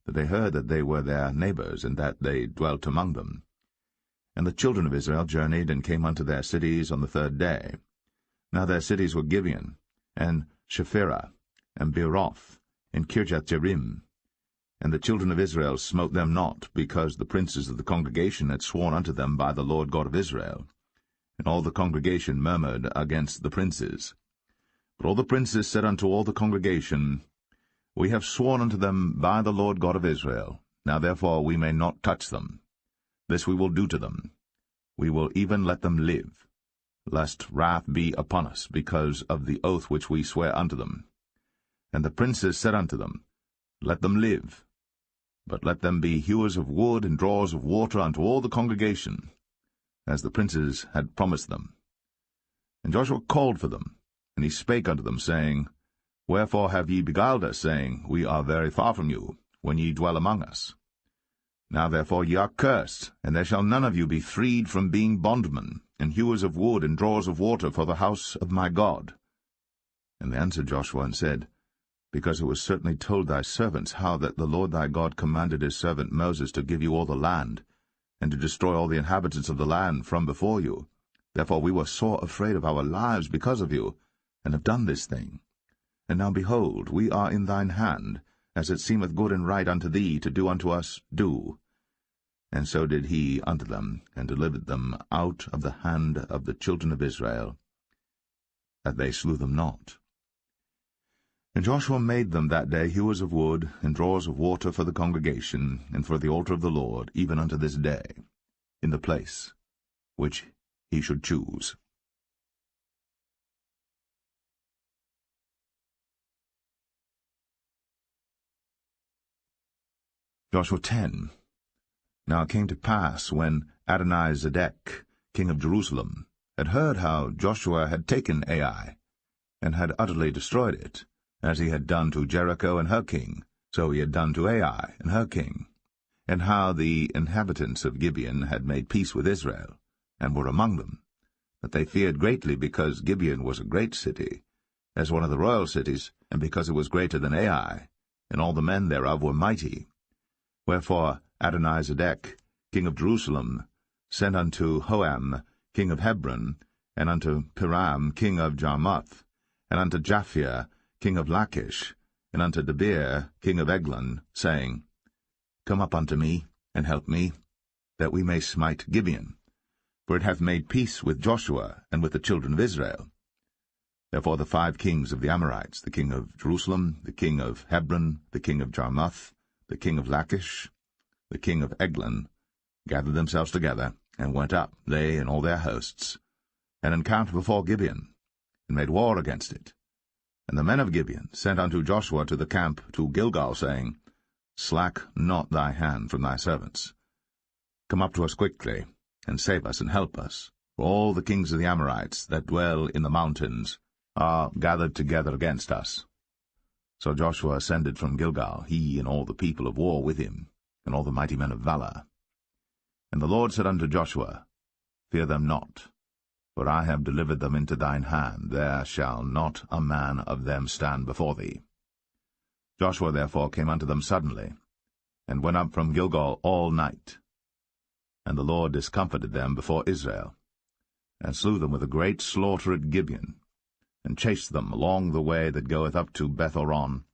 that they heard that they were their neighbors, and that they dwelt among them. And the children of Israel journeyed, and came unto their cities on the 3rd day. Now their cities were Gibeon, and Shephirah, and Beeroth, and Kirjath-jearim. And the children of Israel smote them not, because the princes of the congregation had sworn unto them by the Lord God of Israel. And all the congregation murmured against the princes. But all the princes said unto all the congregation, We have sworn unto them by the Lord God of Israel. Now therefore we may not touch them. This we will do to them. We will even let them live, lest wrath be upon us, because of the oath which we swear unto them. And the princes said unto them, Let them live, but let them be hewers of wood and drawers of water unto all the congregation, as the princes had promised them. And Joshua called for them, and he spake unto them, saying, Wherefore have ye beguiled us, saying, We are very far from you, when ye dwell among us? Now therefore ye are cursed, and there shall none of you be freed from being bondmen, and hewers of wood and drawers of water for the house of my God. And they answered Joshua and said, Because it was certainly told thy servants how that the Lord thy God commanded his servant Moses to give you all the land, and to destroy all the inhabitants of the land from before you. Therefore we were sore afraid of our lives because of you, and have done this thing. And now behold, we are in thine hand, as it seemeth good and right unto thee to do unto us, do. And so did he unto them, and delivered them out of the hand of the children of Israel, that they slew them not. And Joshua made them that day hewers of wood, and drawers of water for the congregation, and for the altar of the Lord, even unto this day, in the place which he should choose. Joshua 10. Now it came to pass, when Adonizedek, king of Jerusalem, had heard how Joshua had taken Ai, and had utterly destroyed it, as he had done to Jericho and her king, so he had done to Ai and her king, and how the inhabitants of Gibeon had made peace with Israel, and were among them, that they feared greatly, because Gibeon was a great city, as one of the royal cities, and because it was greater than Ai, and all the men thereof were mighty. Wherefore Adonizedek, king of Jerusalem, sent unto Hoam, king of Hebron, and unto Piram, king of Jarmuth, and unto Japhia, king of Lachish, and unto Debir, king of Eglon, saying, Come up unto me, and help me, that we may smite Gibeon, for it hath made peace with Joshua and with the children of Israel. Therefore the 5 kings of the Amorites, the king of Jerusalem, the king of Hebron, the king of Jarmuth, the king of Lachish, the king of Eglon, gathered themselves together, and went up, they and all their hosts, and encamped before Gibeon, and made war against it. And the men of Gibeon sent unto Joshua to the camp to Gilgal, saying, Slack not thy hand from thy servants. Come up to us quickly, and save us and help us, for all the kings of the Amorites that dwell in the mountains are gathered together against us. So Joshua ascended from Gilgal, he and all the people of war with him, and all the mighty men of valor. And the Lord said unto Joshua, Fear them not, for I have delivered them into thine hand. There shall not a man of them stand before thee. Joshua therefore came unto them suddenly, and went up from Gilgal all night. And the Lord discomfited them before Israel, and slew them with a great slaughter at Gibeon, and chased them along the way that goeth up to Beth-horon,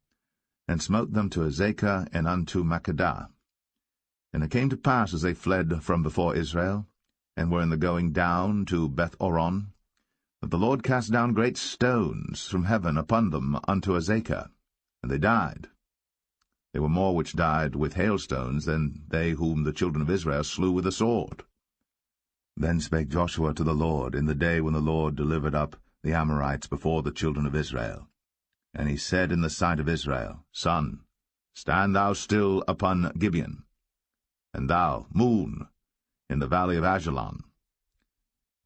and smote them to Azekah and unto Makkedah. And it came to pass, as they fled from before Israel, and were in the going down to Beth-horon, that the Lord cast down great stones from heaven upon them unto Azekah, and they died. There were more which died with hailstones than they whom the children of Israel slew with the sword. Then spake Joshua to the Lord in the day when the Lord delivered up the Amorites before the children of Israel. And he said in the sight of Israel, Sun, stand thou still upon Gibeon, and thou, moon, in the valley of Ajalon.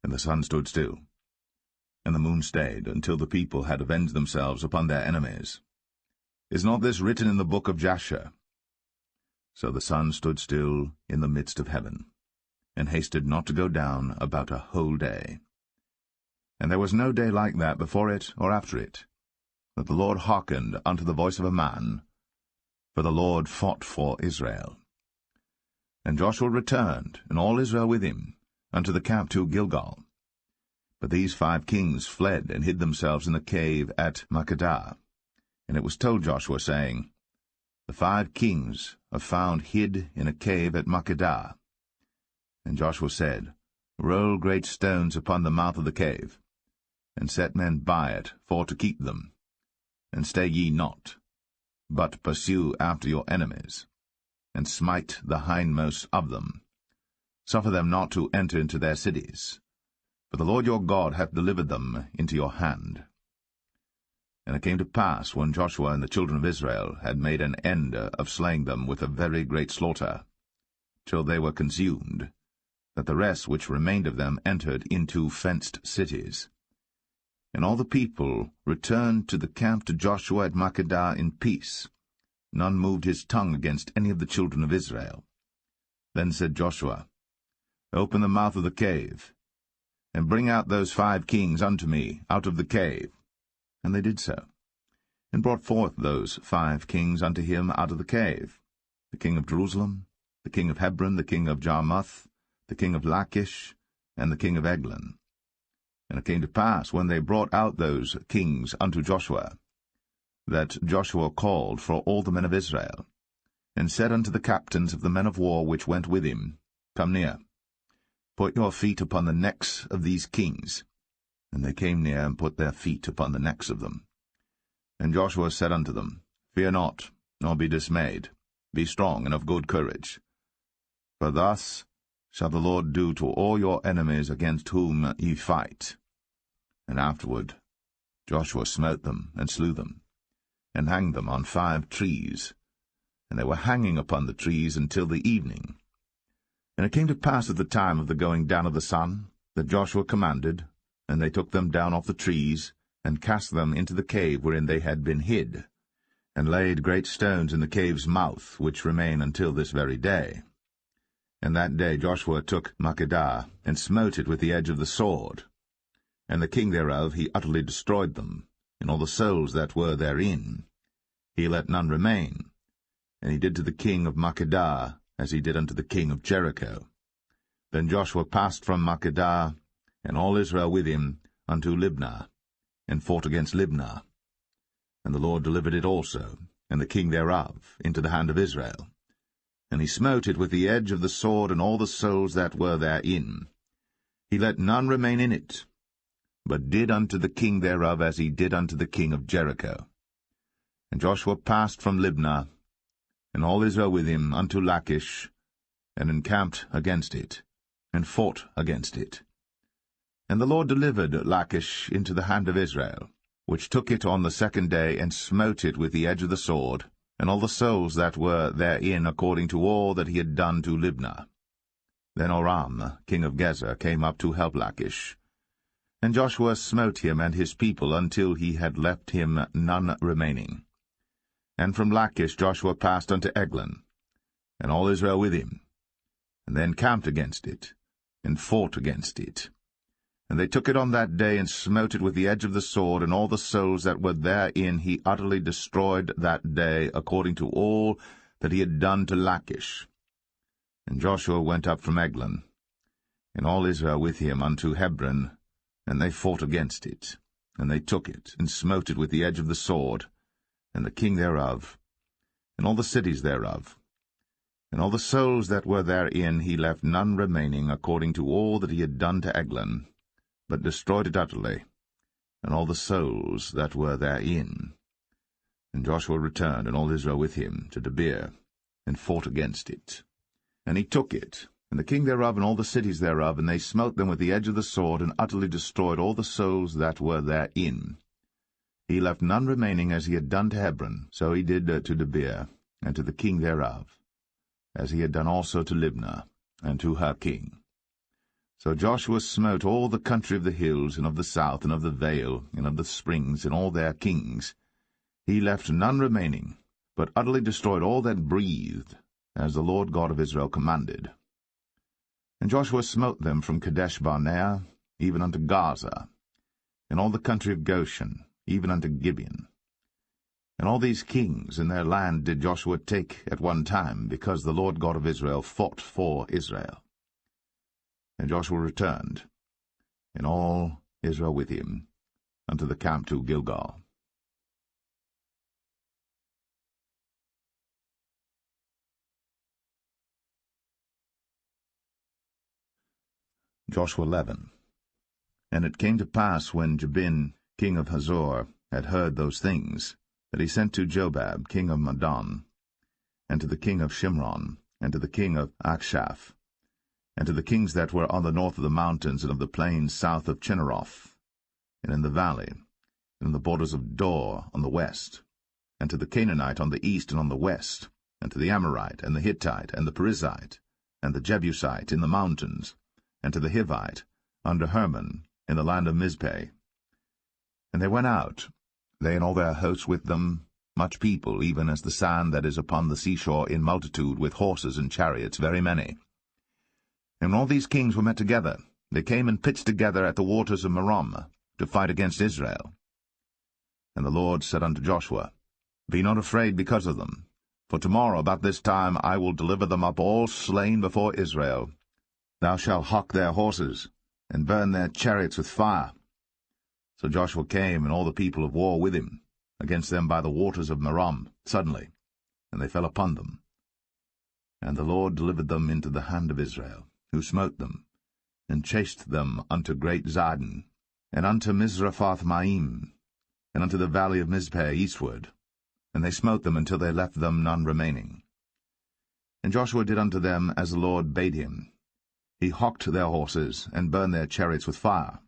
And the sun stood still, and the moon stayed, until the people had avenged themselves upon their enemies. Is not this written in the book of Jasher? So the sun stood still in the midst of heaven, and hasted not to go down about a whole day. And there was no day like that before it or after it, that the Lord hearkened unto the voice of a man, for the Lord fought for Israel. And Joshua returned, and all Israel with him, unto the camp to Gilgal. But these 5 kings fled, and hid themselves in the cave at Makkedah. And it was told Joshua, saying, The 5 kings are found hid in a cave at Makkedah. And Joshua said, Roll great stones upon the mouth of the cave, and set men by it for to keep them. And stay ye not, but pursue after your enemies, and smite the hindmost of them. Suffer them not to enter into their cities, for the Lord your God hath delivered them into your hand. And it came to pass, when Joshua and the children of Israel had made an end of slaying them with a very great slaughter, till they were consumed, that the rest which remained of them entered into fenced cities. And all the people returned to the camp to Joshua at Makkedah in peace. None moved his tongue against any of the children of Israel. Then said Joshua, Open the mouth of the cave, and bring out those 5 kings unto me out of the cave. And they did so, and brought forth those 5 kings unto him out of the cave, the king of Jerusalem, the king of Hebron, the king of Jarmuth, the king of Lachish, and the king of Eglon. And it came to pass, when they brought out those kings unto Joshua, that Joshua called for all the men of Israel, and said unto the captains of the men of war which went with him, Come near, put your feet upon the necks of these kings. And they came near, and put their feet upon the necks of them. And Joshua said unto them, Fear not, nor be dismayed. Be strong and of good courage. For thus shall the Lord do to all your enemies against whom ye fight. And afterward Joshua smote them, and slew them, and hanged them on 5 trees. And they were hanging upon the trees until the evening. And it came to pass at the time of the going down of the sun, that Joshua commanded, and they took them down off the trees, and cast them into the cave wherein they had been hid, and laid great stones in the cave's mouth, which remain until this very day. And that day Joshua took Makkedah, and smote it with the edge of the sword. And the king thereof he utterly destroyed them, and all the souls that were therein. He let none remain. And he did to the king of Makkedah as he did unto the king of Jericho. Then Joshua passed from Makkedah, and all Israel with him, unto Libnah, and fought against Libnah. And the Lord delivered it also, and the king thereof, into the hand of Israel. And he smote it with the edge of the sword, and all the souls that were therein. He let none remain in it, but did unto the king thereof as he did unto the king of Jericho. And Joshua passed from Libnah, and all Israel with him, unto Lachish, and encamped against it, and fought against it. And the Lord delivered Lachish into the hand of Israel, which took it on the second day, and smote it with the edge of the sword, and all the souls that were therein, according to all that he had done to Libnah. Then Oram, king of Gezer, came up to help Lachish. And Joshua smote him and his people until he had left him none remaining. And from Lachish Joshua passed unto Eglon, and all Israel with him, and they encamped against it, and fought against it. And they took it on that day, and smote it with the edge of the sword, and all the souls that were therein he utterly destroyed that day, according to all that he had done to Lachish. And Joshua went up from Eglon, and all Israel with him, unto Hebron, and they fought against it. And they took it, and smote it with the edge of the sword, and the king thereof, and all the cities thereof. And all the souls that were therein he left none remaining, according to all that he had done to Eglon, but destroyed it utterly, and all the souls that were therein. And Joshua returned, and all Israel with him, to Debir, and fought against it. And he took it, and the king thereof, and all the cities thereof, and they smote them with the edge of the sword, and utterly destroyed all the souls that were therein. He left none remaining, as he had done to Hebron, so he did to Debir, and to the king thereof, as he had done also to Libnah, and to her king. So Joshua smote all the country of the hills, and of the south, and of the vale, and of the springs, and all their kings. He left none remaining, but utterly destroyed all that breathed, as the Lord God of Israel commanded. And Joshua smote them from Kadesh-barnea, even unto Gaza, and all the country of Goshen, even unto Gibeon. And all these kings in their land did Joshua take at one time, because the Lord God of Israel fought for Israel. And Joshua returned, and all Israel with him, unto the camp to Gilgal. Joshua 11. And it came to pass, when Jabin, king of Hazor, had heard those things, that he sent to Jobab, king of Madon, and to the king of Shimron, and to the king of Achshaph, and to the kings that were on the north of the mountains, and of the plains south of Chinneroth, and in the valley, and in the borders of Dor on the west, and to the Canaanite on the east and on the west, and to the Amorite, and the Hittite, and the Perizzite, and the Jebusite in the mountains, and to the Hivite, under Hermon, in the land of Mizpeh. And they went out, they and all their hosts with them, much people, even as the sand that is upon the seashore in multitude, with horses and chariots, very many. And when all these kings were met together, they came and pitched together at the waters of Merom, to fight against Israel. And the Lord said unto Joshua, Be not afraid because of them, for tomorrow about this time I will deliver them up all slain before Israel. Thou shalt hock their horses, and burn their chariots with fire. So Joshua came, and all the people of war with him, against them by the waters of Merom, suddenly, and they fell upon them. And the Lord delivered them into the hand of Israel, who smote them, and chased them unto great Zidon, and unto Mizraphoth-maim, and unto the valley of Mizpeh eastward, and they smote them until they left them none remaining. And Joshua did unto them as the Lord bade him. He hocked their horses, and burned their chariots with fire.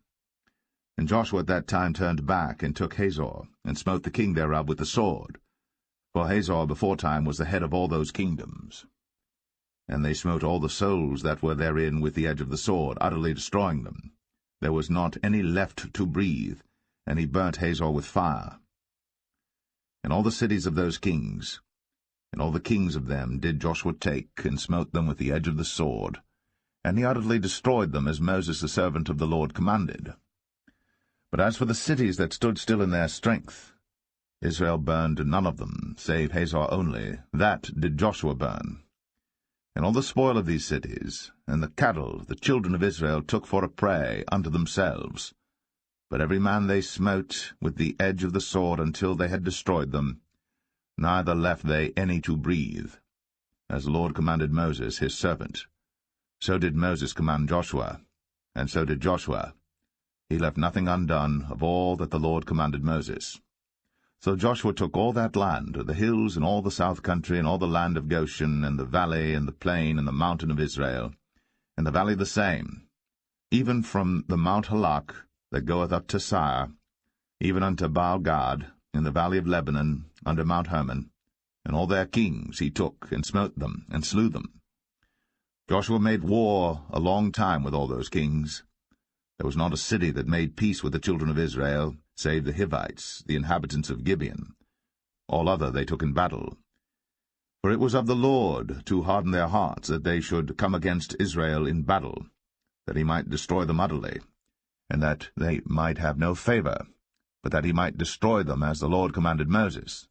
And Joshua at that time turned back, and took Hazor, and smote the king thereof with the sword. For Hazor beforetime was the head of all those kingdoms. And they smote all the souls that were therein with the edge of the sword, utterly destroying them. There was not any left to breathe, and he burnt Hazor with fire. And all the cities of those kings, and all the kings of them, did Joshua take, and smote them with the edge of the sword, and he utterly destroyed them, as Moses the servant of the Lord commanded. But as for the cities that stood still in their strength, Israel burned none of them, save Hazor only. That did Joshua burn. And all the spoil of these cities, and the cattle, the children of Israel took for a prey unto themselves. But every man they smote with the edge of the sword until they had destroyed them, neither left they any to breathe. As the Lord commanded Moses his servant, so did Moses command Joshua, and so did Joshua. He left nothing undone of all that the Lord commanded Moses. So Joshua took all that land, the hills, and all the south country, and all the land of Goshen, and the valley, and the plain, and the mountain of Israel, and the valley the same, even from the Mount Halak that goeth up to Sire, even unto Baal-Gad, in the valley of Lebanon, under Mount Hermon, and all their kings he took, and smote them, and slew them. Joshua made war a long time with all those kings. There was not a city that made peace with the children of Israel, save the Hivites, the inhabitants of Gibeon. All other they took in battle. For it was of the Lord to harden their hearts, that they should come against Israel in battle, that he might destroy them utterly, and that they might have no favor, but that he might destroy them as the Lord commanded Moses.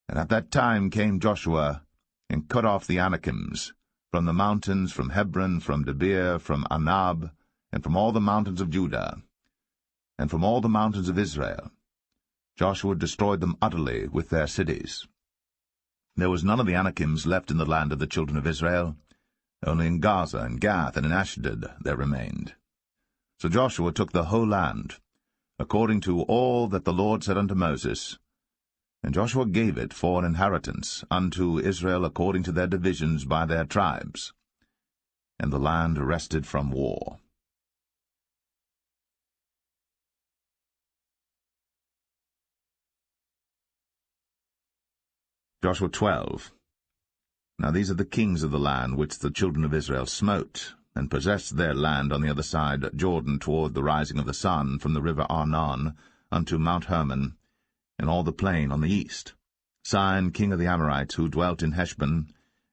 And at that time came Joshua, and cut off the Anakims, from the mountains, from Hebron, from Debir, from Anab, and from all the mountains of Judah, and from all the mountains of Israel. Joshua destroyed them utterly with their cities. There was none of the Anakims left in the land of the children of Israel. Only in Gaza and Gath and in Ashdod there remained. So Joshua took the whole land, according to all that the Lord said unto Moses, and Joshua gave it for an inheritance unto Israel according to their divisions by their tribes. And the land rested from war. Joshua 12. Now these are the kings of the land which the children of Israel smote, and possessed their land on the other side Jordan toward the rising of the sun, from the river Arnon unto Mount Hermon, and all the plain on the east. Sihon king of the Amorites, who dwelt in Heshbon,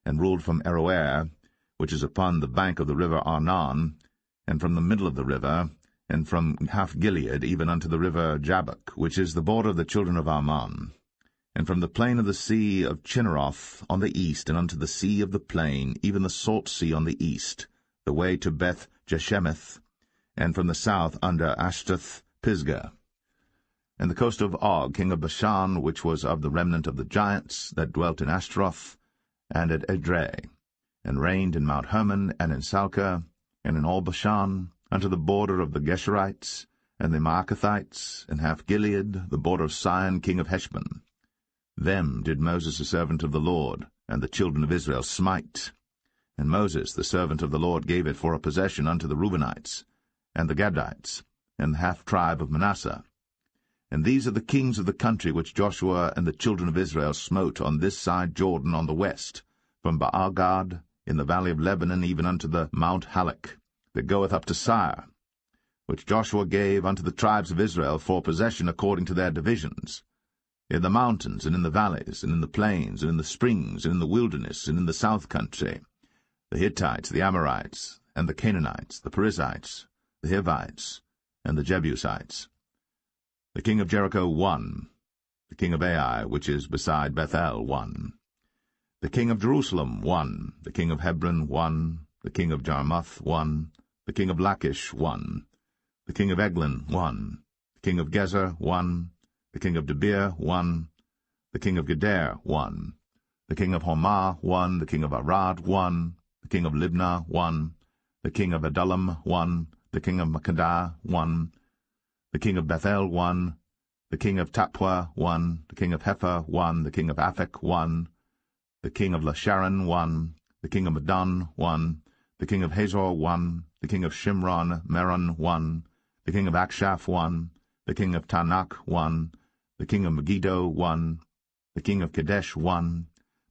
and ruled from Aroer, which is upon the bank of the river Arnon, and from the middle of the river, and from half Gilead even unto the river Jabbok, which is the border of the children of Ammon, and from the plain of the sea of Chinneroth on the east, and unto the sea of the plain, even the salt sea on the east, the way to Beth Jeshemeth, and from the south under Ashtath Pisgah, and the coast of Og king of Bashan, which was of the remnant of the giants that dwelt in Ashtaroth, and at Edrei, and reigned in Mount Hermon, and in Salcah, and in all Bashan, unto the border of the Geshurites, and the Maacathites, and half Gilead, the border of Sihon king of Heshbon. Them did Moses the servant of the Lord, and the children of Israel smite. And Moses the servant of the Lord gave it for a possession unto the Reubenites, and the Gadites, and the half-tribe of Manasseh. And these are the kings of the country which Joshua and the children of Israel smote on this side Jordan on the west, from Baal-Gad in the valley of Lebanon even unto the Mount Halak, that goeth up to Sire, which Joshua gave unto the tribes of Israel for possession according to their divisions, in the mountains, and in the valleys, and in the plains, and in the springs, and in the wilderness, and in the south country, the Hittites, the Amorites, and the Canaanites, the Perizzites, the Hivites, and the Jebusites. The king of Jericho won. The king of Ai, which is beside Bethel, won. The king of Jerusalem won. The king of Hebron won. The king of Jarmuth won. The king of Lachish won. The king of Eglon won. The king of Gezer won. The king of Debir won. The king of Geder won. The king of Hormah won. The king of Arad won. The king of Libnah won. The king of Adullam won. The king of Makkedah won. The king of Bethel won. The king of Tappuah won. The king of Hepher won. The king of Aphek won. The king of Lasharon won. The king of Madon won. The king of Hazor won. The king of Shimron Meron won. The king of Akshaph won. The king of Tanakh won. The king of Megiddo won. The king of Kadesh won.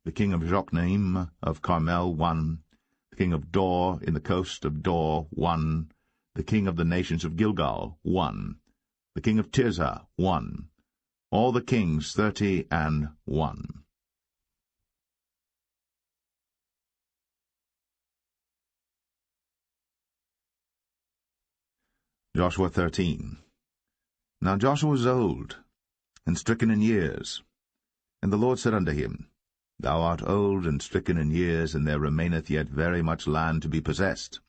The king of Jokneam of Carmel won. The king of Dor in the coast of Dor won. The king of the nations of Gilgal won. The king of Tirzah won. All the kings 30 and 1. Joshua 13. Now Joshua was old, and stricken in years. And the Lord said unto him, Thou art old and stricken in years, and there remaineth yet very much land to be possessed.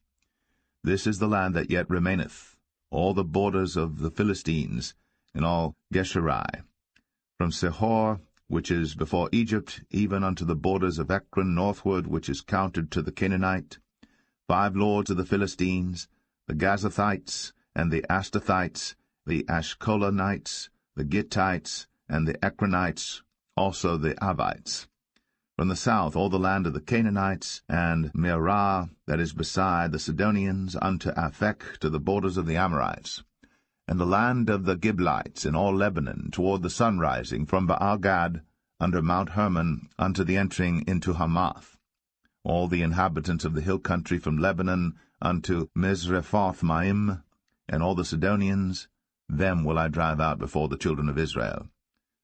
This is the land that yet remaineth, all the borders of the Philistines, and all Geshuri, from Sihor, which is before Egypt, even unto the borders of Ekron northward, which is counted to the Canaanite, 5 lords of the Philistines, the Gazathites, and the Astathites, the Ashkolanites, the Gittites, and the Ekronites, also the Avites. From the south all the land of the Canaanites, and Mearah, that is beside the Sidonians, unto Aphek, to the borders of the Amorites, and the land of the Giblites, in all Lebanon, toward the sunrising, from Baal-Gad, under Mount Hermon, unto the entering into Hamath. All the inhabitants of the hill country from Lebanon unto Misrephoth-Maim, and all the Sidonians, them will I drive out before the children of Israel.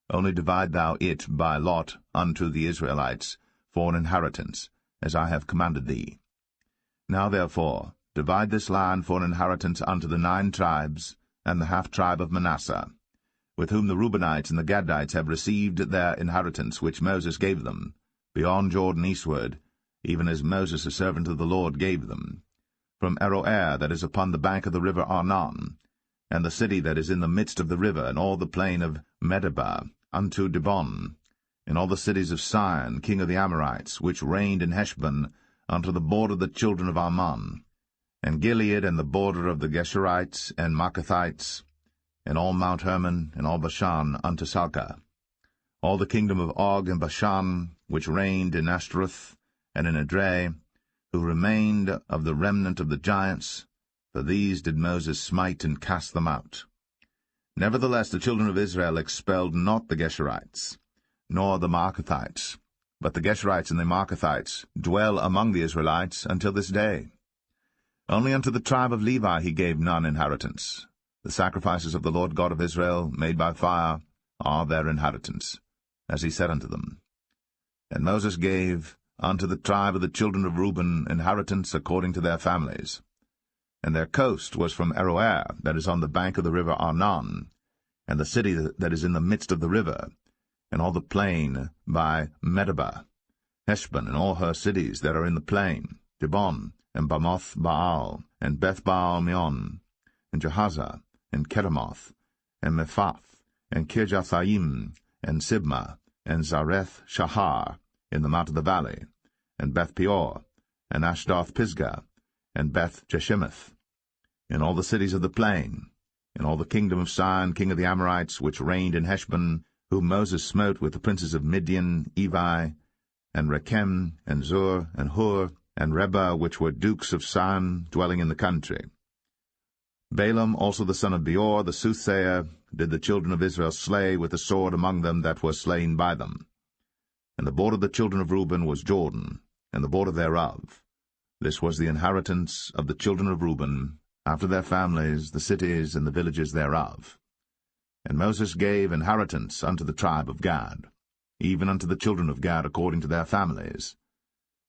Only divide thou it by lot unto the Israelites for an inheritance, as I have commanded thee. Now therefore divide this land for an inheritance unto the 9 tribes, and the half-tribe of Manasseh, with whom the Reubenites and the Gadites have received their inheritance which Moses gave them, beyond Jordan eastward, even as Moses the servant of the Lord gave them, from Aroer that is upon the bank of the river Arnon, and the city that is in the midst of the river, and all the plain of Medeba, unto Dibon, and all the cities of Sihon, king of the Amorites, which reigned in Heshbon, unto the border of the children of Ammon, and Gilead, and the border of the Geshurites and Maacathites, and all Mount Hermon, and all Bashan, unto Salcah, all the kingdom of Og and Bashan, which reigned in Ashtaroth and in Edrei, who remained of the remnant of the giants, for these did Moses smite and cast them out. Nevertheless the children of Israel expelled not the Geshurites, nor the Maacathites, but the Geshurites and the Maacathites dwell among the Israelites until this day. Only unto the tribe of Levi he gave none inheritance. The sacrifices of the Lord God of Israel, made by fire, are their inheritance, as he said unto them. And Moses gave unto the tribe of the children of Reuben inheritance according to their families. And their coast was from Aroer, that is on the bank of the river Arnon, and the city that is in the midst of the river, and all the plain by Medeba, Heshbon, and all her cities that are in the plain, Dibon, and Bamoth Baal, and Beth-Baal-meon, and Jahaza, and Kedemoth, and Mephath, and Kirjathaim, and Sibmah, and Zareth Shahar, in the mount of the valley, and Beth-peor, and Ashdoth-Pisgah, and Beth-Jeshimoth, in all the cities of the plain, in all the kingdom of Sihon, king of the Amorites, which reigned in Heshbon, whom Moses smote with the princes of Midian, Evi, and Rechem, and Zur, and Hur, and Reba, which were dukes of Sihon, dwelling in the country. Balaam also the son of Beor, the soothsayer, did the children of Israel slay with the sword among them that were slain by them. And the border of the children of Reuben was Jordan, and the border thereof. This was the inheritance of the children of Reuben, after their families, the cities and the villages thereof. And Moses gave inheritance unto the tribe of Gad, even unto the children of Gad according to their families.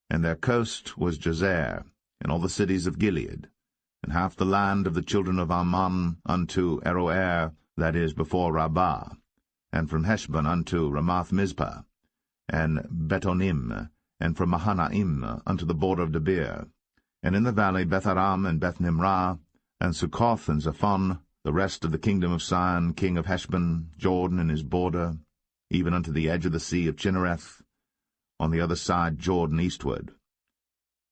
And their coast was Jazer, and all the cities of Gilead, and half the land of the children of Ammon unto Aroer, that is before Rabbah, and from Heshbon unto Ramath-Mizpah, and Betonim, and from Mahanaim unto the border of Debir, and in the valley Beth-aram and Beth-nimrah, and Succoth and Zaphon, the rest of the kingdom of Sihon, king of Heshbon, Jordan and his border, even unto the edge of the sea of Chinnereth, on the other side Jordan eastward.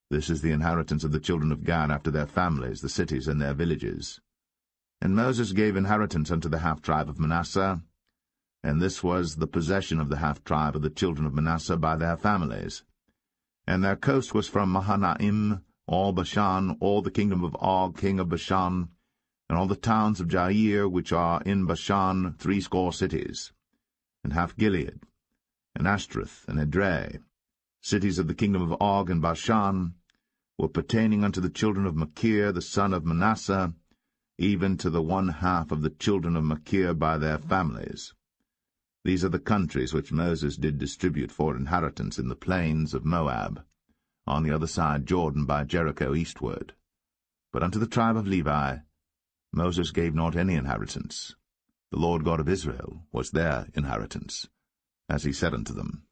This is the inheritance of the children of Gad after their families, the cities and their villages. And Moses gave inheritance unto the half-tribe of Manasseh, and this was the possession of the half-tribe of the children of Manasseh by their families. And their coast was from Mahanaim, all Bashan, all the kingdom of Og, king of Bashan, and all the towns of Jair, which are in Bashan, 80 cities, and half Gilead, and Ashtaroth, and Edrei, cities of the kingdom of Og and Bashan, were pertaining unto the children of Machir, the son of Manasseh, even to the 1/2 of the children of Machir by their families. These are the countries which Moses did distribute for inheritance in the plains of Moab, on the other side Jordan by Jericho eastward. But unto the tribe of Levi Moses gave not any inheritance. The Lord God of Israel was their inheritance, as he said unto them.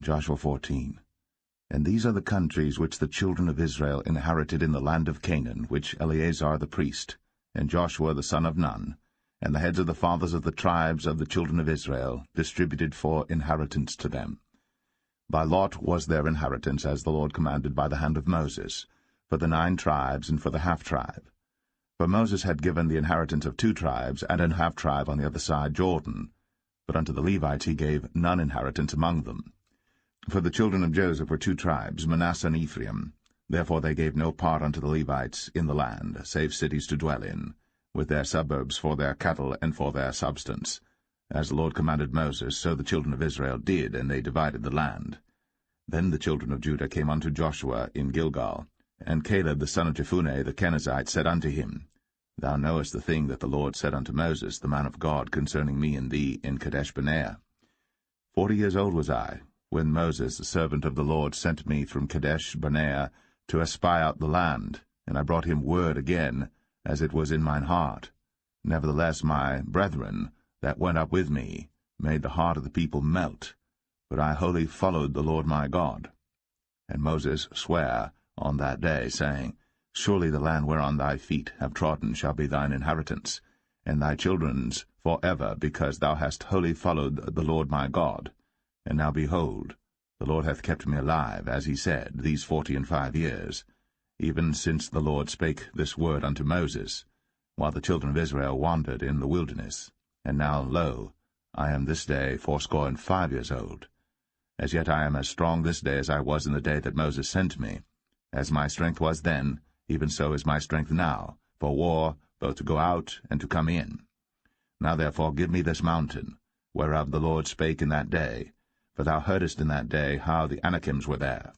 Joshua 14. And these are the countries which the children of Israel inherited in the land of Canaan, which Eleazar the priest, and Joshua the son of Nun, and the heads of the fathers of the tribes of the children of Israel, distributed for inheritance to them. By lot was their inheritance, as the Lord commanded by the hand of Moses, for the 9 tribes and for the half-tribe. For Moses had given the inheritance of 2 tribes and an half-tribe on the other side Jordan, but unto the Levites he gave none inheritance among them. For the children of Joseph were 2 tribes, Manasseh and Ephraim. Therefore they gave no part unto the Levites in the land, save cities to dwell in, with their suburbs for their cattle and for their substance. As the Lord commanded Moses, so the children of Israel did, and they divided the land. Then the children of Judah came unto Joshua in Gilgal, and Caleb the son of Jephunneh the Kenizzite said unto him, Thou knowest the thing that the Lord said unto Moses, the man of God, concerning me and thee in Kadesh-barnea. 40 years old was I, when Moses, the servant of the Lord, sent me from Kadesh-barnea to espy out the land, and I brought him word again, as it was in mine heart. Nevertheless my brethren, that went up with me, made the heart of the people melt, but I wholly followed the Lord my God. And Moses sware on that day, saying, Surely the land whereon thy feet have trodden shall be thine inheritance, and thy children's for ever, because thou hast wholly followed the Lord my God. And now behold, the Lord hath kept me alive, as he said, these 45 years, even since the Lord spake this word unto Moses, while the children of Israel wandered in the wilderness. And now, lo, I am this day 85 years old. As yet I am as strong this day as I was in the day that Moses sent me. As my strength was then, even so is my strength now, for war, both to go out and to come in. Now therefore give me this mountain, whereof the Lord spake in that day, for thou heardest in that day how the Anakims were there,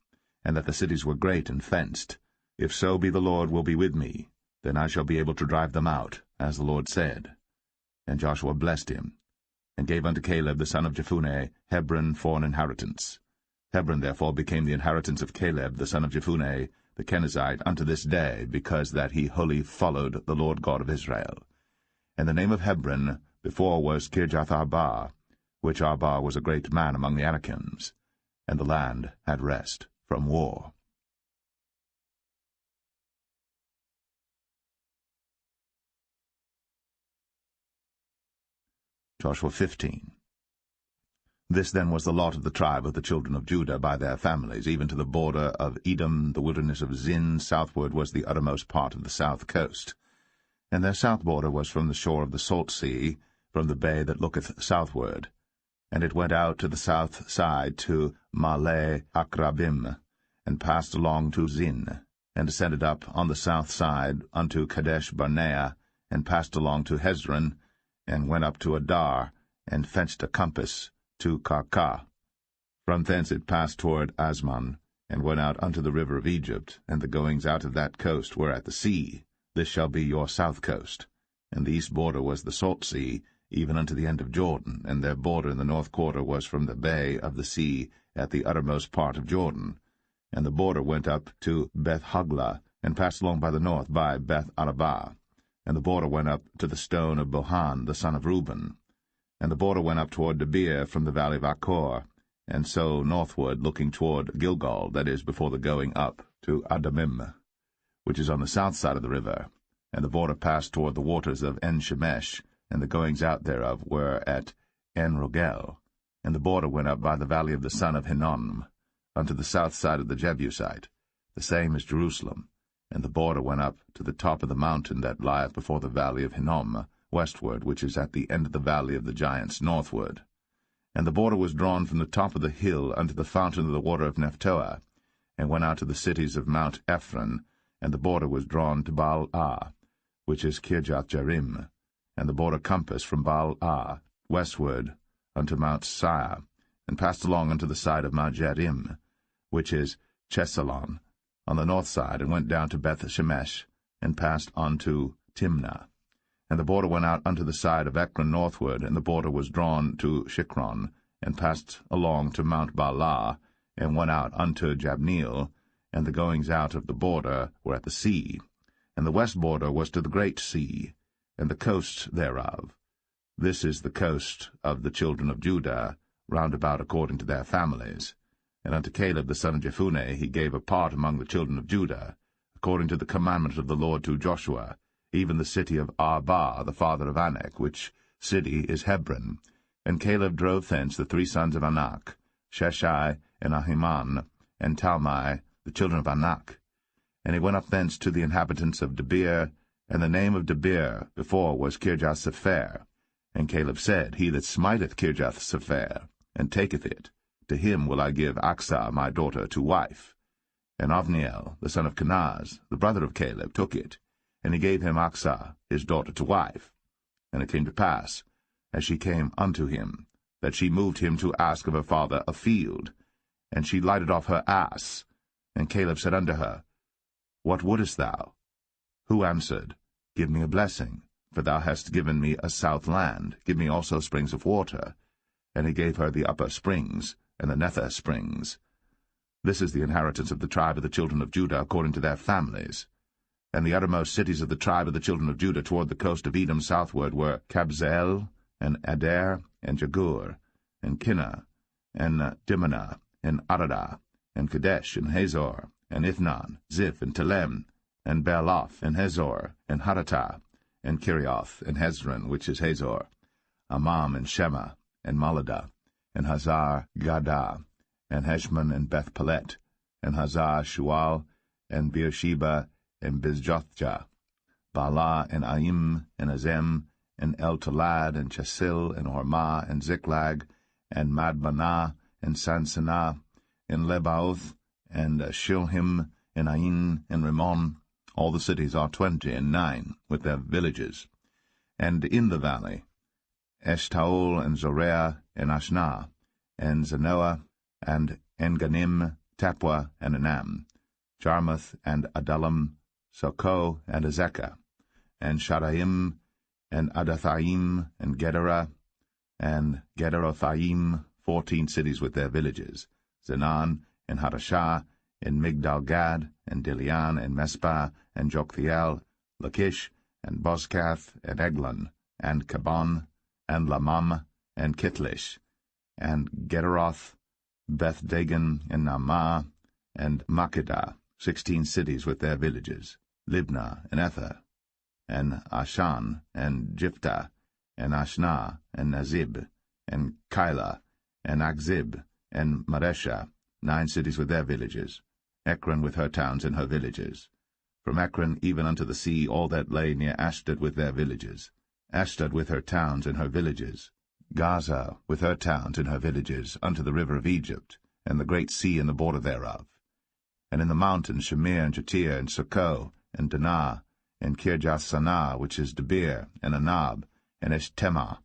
and that the cities were great and fenced. If so be the Lord will be with me, then I shall be able to drive them out, as the Lord said. And Joshua blessed him, and gave unto Caleb the son of Jephunneh Hebron for an inheritance. Hebron therefore became the inheritance of Caleb the son of Jephunneh the Kenizzite unto this day, because that he wholly followed the Lord God of Israel. And the name of Hebron before was Kirjath-Arba, which Arba was a great man among the Anakims, and the land had rest from war. Joshua 15. This then was the lot of the tribe of the children of Judah by their families, even to the border of Edom, the wilderness of Zin. Southward was the uttermost part of the south coast. And their south border was from the shore of the salt sea, from the bay that looketh southward. And it went out to the south side to Male Akrabim, and passed along to Zin, and ascended up on the south side unto Kadesh-barnea, and passed along to Hezron, and went up to Adar, and fenced a compass to Karkah. From thence it passed toward Asmon, and went out unto the river of Egypt, and the goings out of that coast were at the sea. This shall be your south coast. And the east border was the salt sea, even unto the end of Jordan, and their border in the north quarter was from the bay of the sea at the uttermost part of Jordan. And the border went up to Beth-hoglah, and passed along by the north by Beth-arabah. And the border went up to the stone of Bohan the son of Reuben. And the border went up toward Debir from the valley of Achor, and so northward, looking toward Gilgal, that is, before the going up to Adamim, which is on the south side of the river. And the border passed toward the waters of En-shemesh, and the goings out thereof were at En-rogel. And the border went up by the valley of the son of Hinnom, unto the south side of the Jebusite, the same as Jerusalem. And the border went up to the top of the mountain that lieth before the valley of Hinnom, westward, which is at the end of the valley of the giants, northward. And the border was drawn from the top of the hill unto the fountain of the water of Nephtoah, and went out to the cities of Mount Ephron, and the border was drawn to Baal-ah, which is Kirjath-jearim, and the border compassed from Baal-ah westward unto Mount Seir, and passed along unto the side of Mount Jearim, which is Chesalon, on the north side, and went down to Beth-shemesh, and passed on to Timnah. And the border went out unto the side of Ekron northward, and the border was drawn to Shikron, and passed along to Mount Baalah, and went out unto Jabneel, and the goings out of the border were at the sea. And the west border was to the great sea, and the coast thereof. This is the coast of the children of Judah, round about according to their families. And unto Caleb the son of Jephunneh he gave a part among the children of Judah, according to the commandment of the Lord to Joshua, even the city of Arba, the father of Anak, which city is Hebron. And Caleb drove thence the 3 sons of Anak, Sheshai, and Ahiman, and Talmai, the children of Anak. And he went up thence to the inhabitants of Debir, and the name of Debir before was Kirjath-sepher. And Caleb said, He that smiteth Kirjath-sepher, and taketh it, to him will I give Achsah my daughter to wife. And Othniel, the son of Kenaz, the brother of Caleb, took it, and he gave him Achsah his daughter to wife. And it came to pass, as she came unto him, that she moved him to ask of her father a field. And she lighted off her ass. And Caleb said unto her, What wouldest thou? Who answered, Give me a blessing, for thou hast given me a south land, give me also springs of water. And he gave her the upper springs, and the nether springs. This is the inheritance of the tribe of the children of Judah according to their families. And the uttermost cities of the tribe of the children of Judah toward the coast of Edom southward were Kabzeel, and Adair, and Jagur, and Kinnah, and Dimnah, and Aradah, and Kadesh, and Hazor, and Ithnan, Ziph, and Telem, and Bealoth, and Hazor, and Haratah, and Kirioth, and Hezron, which is Hazor, Amam, and Shema, and Maladah, and Hazar Gadah, and Heshmon, and Beth Paulett, and Hazar Shual, and Beersheba, and Bizjothjah, Baalah, and Aim, and Azem, and El-Tolad, and Chesil, and Hormah, and Ziklag, and Madmanah, and Sansannah, and Lebaoth, and Shilhim, and Ain, and Rimmon. All the cities are 29, with their villages. And in the valley, Eshtaol, and Zoreah, and Ashnah, and Zanoah, and Enganim, Tapua, and Anam, Jarmuth, and Adullam, Sokoh, and Azekah, and Shadaim, and Adathaim, and Gederah, and Gederothaim, 14 cities with their villages, Zenan, and Hadashah, and Migdal-Gad, and Dilian, and Mespah, and Joktheel, Lachish, and Bozkath, and Eglon, and Kabon, and Lamam, and Kitlish, and Gederoth, Beth-Dagon, and Naamah, and Makkedah, 16 cities with their villages, Libnah, and Ether, and Ashan, and Jiphthah, and Ashnah, and Nazib, and Keilah, and Akzib, and Maresha, 9 cities with their villages, Ekron with her towns and her villages. From Ekron even unto the sea all that lay near Ashdod with their villages, Ashdod with her towns and her villages, Gaza with her towns and her villages, unto the river of Egypt, and the great sea and the border thereof. And in the mountains Shamir, and Jatir, and Sokoh, and Danah, and Kirjath-sanah, which is Debir, and Anab, and Eshtema,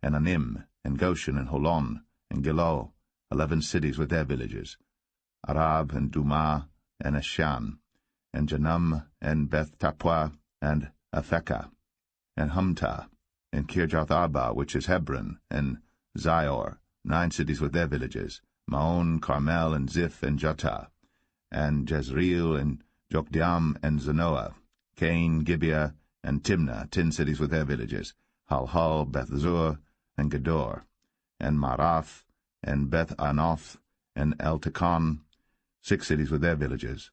and Anim, and Goshen, and Holon, and Gilo, 11 cities with their villages, Arab, and Dumah, and Eshan, and Janum, and Beth-Tapua, and Aphekah, and Humtah, and Kirjath-arba, which is Hebron, and Zior, 9 cities with their villages, Maon, Carmel, and Ziph, and Juttah, and Jezreel, and Jokdeam, and Zanoah, Cain, Gibeah, and Timnah, 10 cities with their villages, Halhal, Bethzur, and Gedor, and Marath, and Beth-Anoth, and Eltekon, 6 cities with their villages,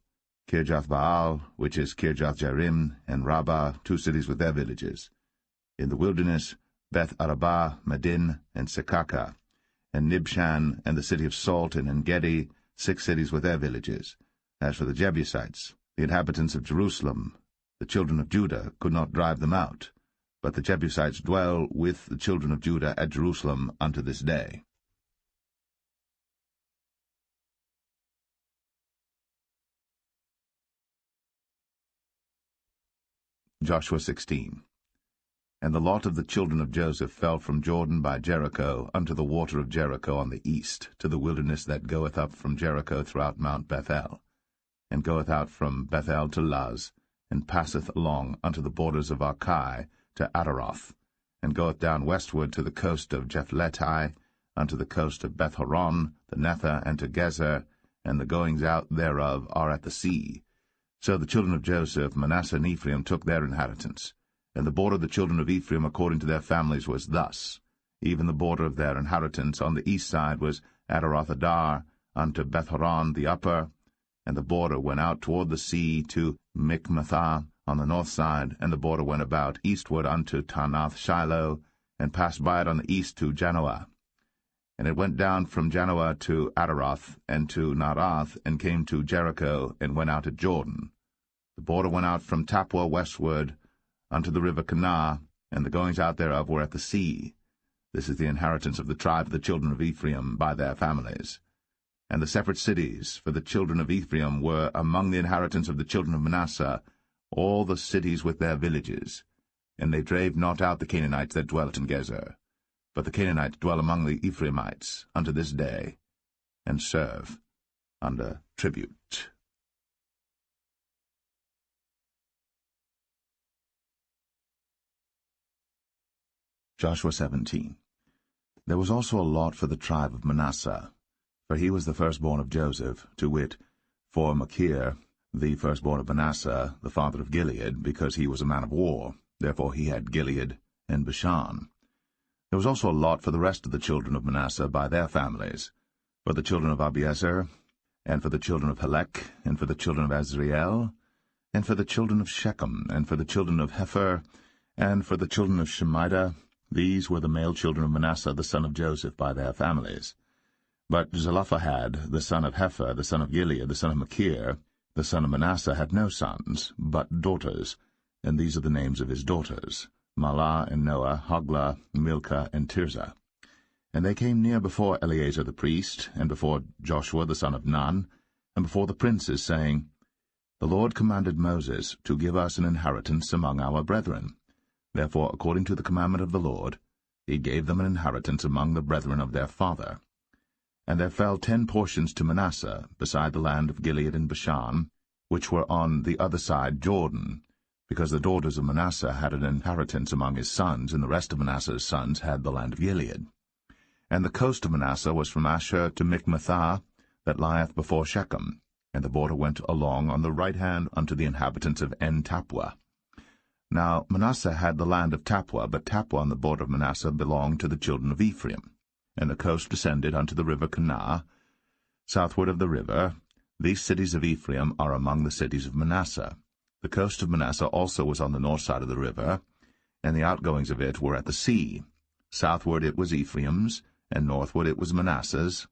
Kirjath-Baal, which is Kirjath-Jearim, and Rabbah, 2 cities with their villages. In the wilderness, Beth-Arabah, Medin, and Sekaka, and Nibshan, and the city of Salt, and En-Gedi, 6 cities with their villages. As for the Jebusites, the inhabitants of Jerusalem, the children of Judah could not drive them out, but the Jebusites dwell with the children of Judah at Jerusalem unto this day. Joshua 16. And the lot of the children of Joseph fell from Jordan by Jericho unto the water of Jericho on the east, to the wilderness that goeth up from Jericho throughout Mount Bethel, and goeth out from Bethel to Luz, and passeth along unto the borders of Archai to Ataroth, and goeth down westward to the coast of Jephletai, unto the coast of Beth-horon, the Nether, and to Gezer, and the goings out thereof are at the sea. So the children of Joseph, Manasseh, and Ephraim took their inheritance. And the border of the children of Ephraim according to their families was thus. Even the border of their inheritance on the east side was Ataroth-adar, unto Beth-horon the upper, and the border went out toward the sea to Michmethah on the north side, and the border went about eastward unto Taanath-Shiloh, and passed by it on the east to Janoah. And it went down from Janoah to Adaroth, and to Naarath, and came to Jericho, and went out at Jordan. The border went out from Tappuah westward unto the river Kanah, and the goings out thereof were at the sea. This is the inheritance of the tribe of the children of Ephraim by their families. And the separate cities for the children of Ephraim were among the inheritance of the children of Manasseh, all the cities with their villages. And they drave not out the Canaanites that dwelt in Gezer. But the Canaanites dwell among the Ephraimites unto this day, and serve under tribute. Joshua 17. There was also a lot for the tribe of Manasseh, for he was the firstborn of Joseph, to wit, for Machir, the firstborn of Manasseh, the father of Gilead, because he was a man of war. Therefore he had Gilead and Bashan. There was also a lot for the rest of the children of Manasseh by their families, for the children of Abiezer, and for the children of Helek, and for the children of Azriel, and for the children of Shechem, and for the children of Hepher, and for the children of Shemida. These were the male children of Manasseh the son of Joseph by their families. But Zelophehad, the son of Hepher, the son of Gilead, the son of Machir, the son of Manasseh, had no sons, but daughters, and these are the names of his daughters, Mahlah and Noah, Hoglah, Milcah, and Tirzah. And they came near before Eleazar the priest, and before Joshua the son of Nun, and before the princes, saying, The Lord commanded Moses to give us an inheritance among our brethren. Therefore, according to the commandment of the Lord, he gave them an inheritance among the brethren of their father. And there fell 10 portions to Manasseh, beside the land of Gilead and Bashan, which were on the other side Jordan, because the daughters of Manasseh had an inheritance among his sons, and the rest of Manasseh's sons had the land of Gilead. And the coast of Manasseh was from Asher to Michmethah, that lieth before Shechem, and the border went along on the right hand unto the inhabitants of En-Tappuah. Now Manasseh had the land of Tappuah, but Tappuah on the border of Manasseh belonged to the children of Ephraim. And the coast descended unto the river Kanah, southward of the river. These cities of Ephraim are among the cities of Manasseh. The coast of Manasseh also was on the north side of the river, and the outgoings of it were at the sea. Southward it was Ephraim's, and northward it was Manasseh's,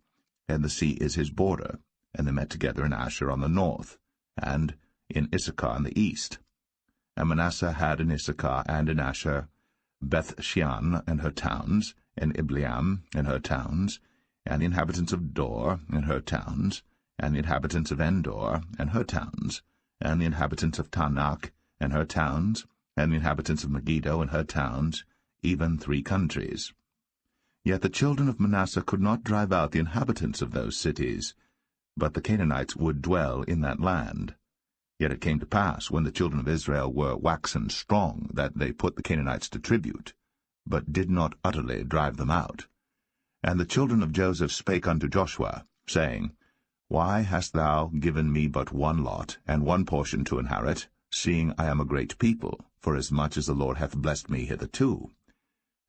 and the sea is his border. And they met together in Asher on the north, and in Issachar on the east. And Manasseh had in Issachar and in Asher Beth-shean and her towns, and Ibleam and her towns, and the inhabitants of Dor and her towns, and the inhabitants of Endor and her towns, and the inhabitants of Taanach and her towns, and the inhabitants of Megiddo and her towns, even 3 countries. Yet the children of Manasseh could not drive out the inhabitants of those cities, but the Canaanites would dwell in that land. Yet it came to pass, when the children of Israel were waxen strong, that they put the Canaanites to tribute, but did not utterly drive them out. And the children of Joseph spake unto Joshua, saying, Why hast thou given me but one lot, and one portion to inherit, seeing I am a great people, forasmuch as the Lord hath blessed me hitherto?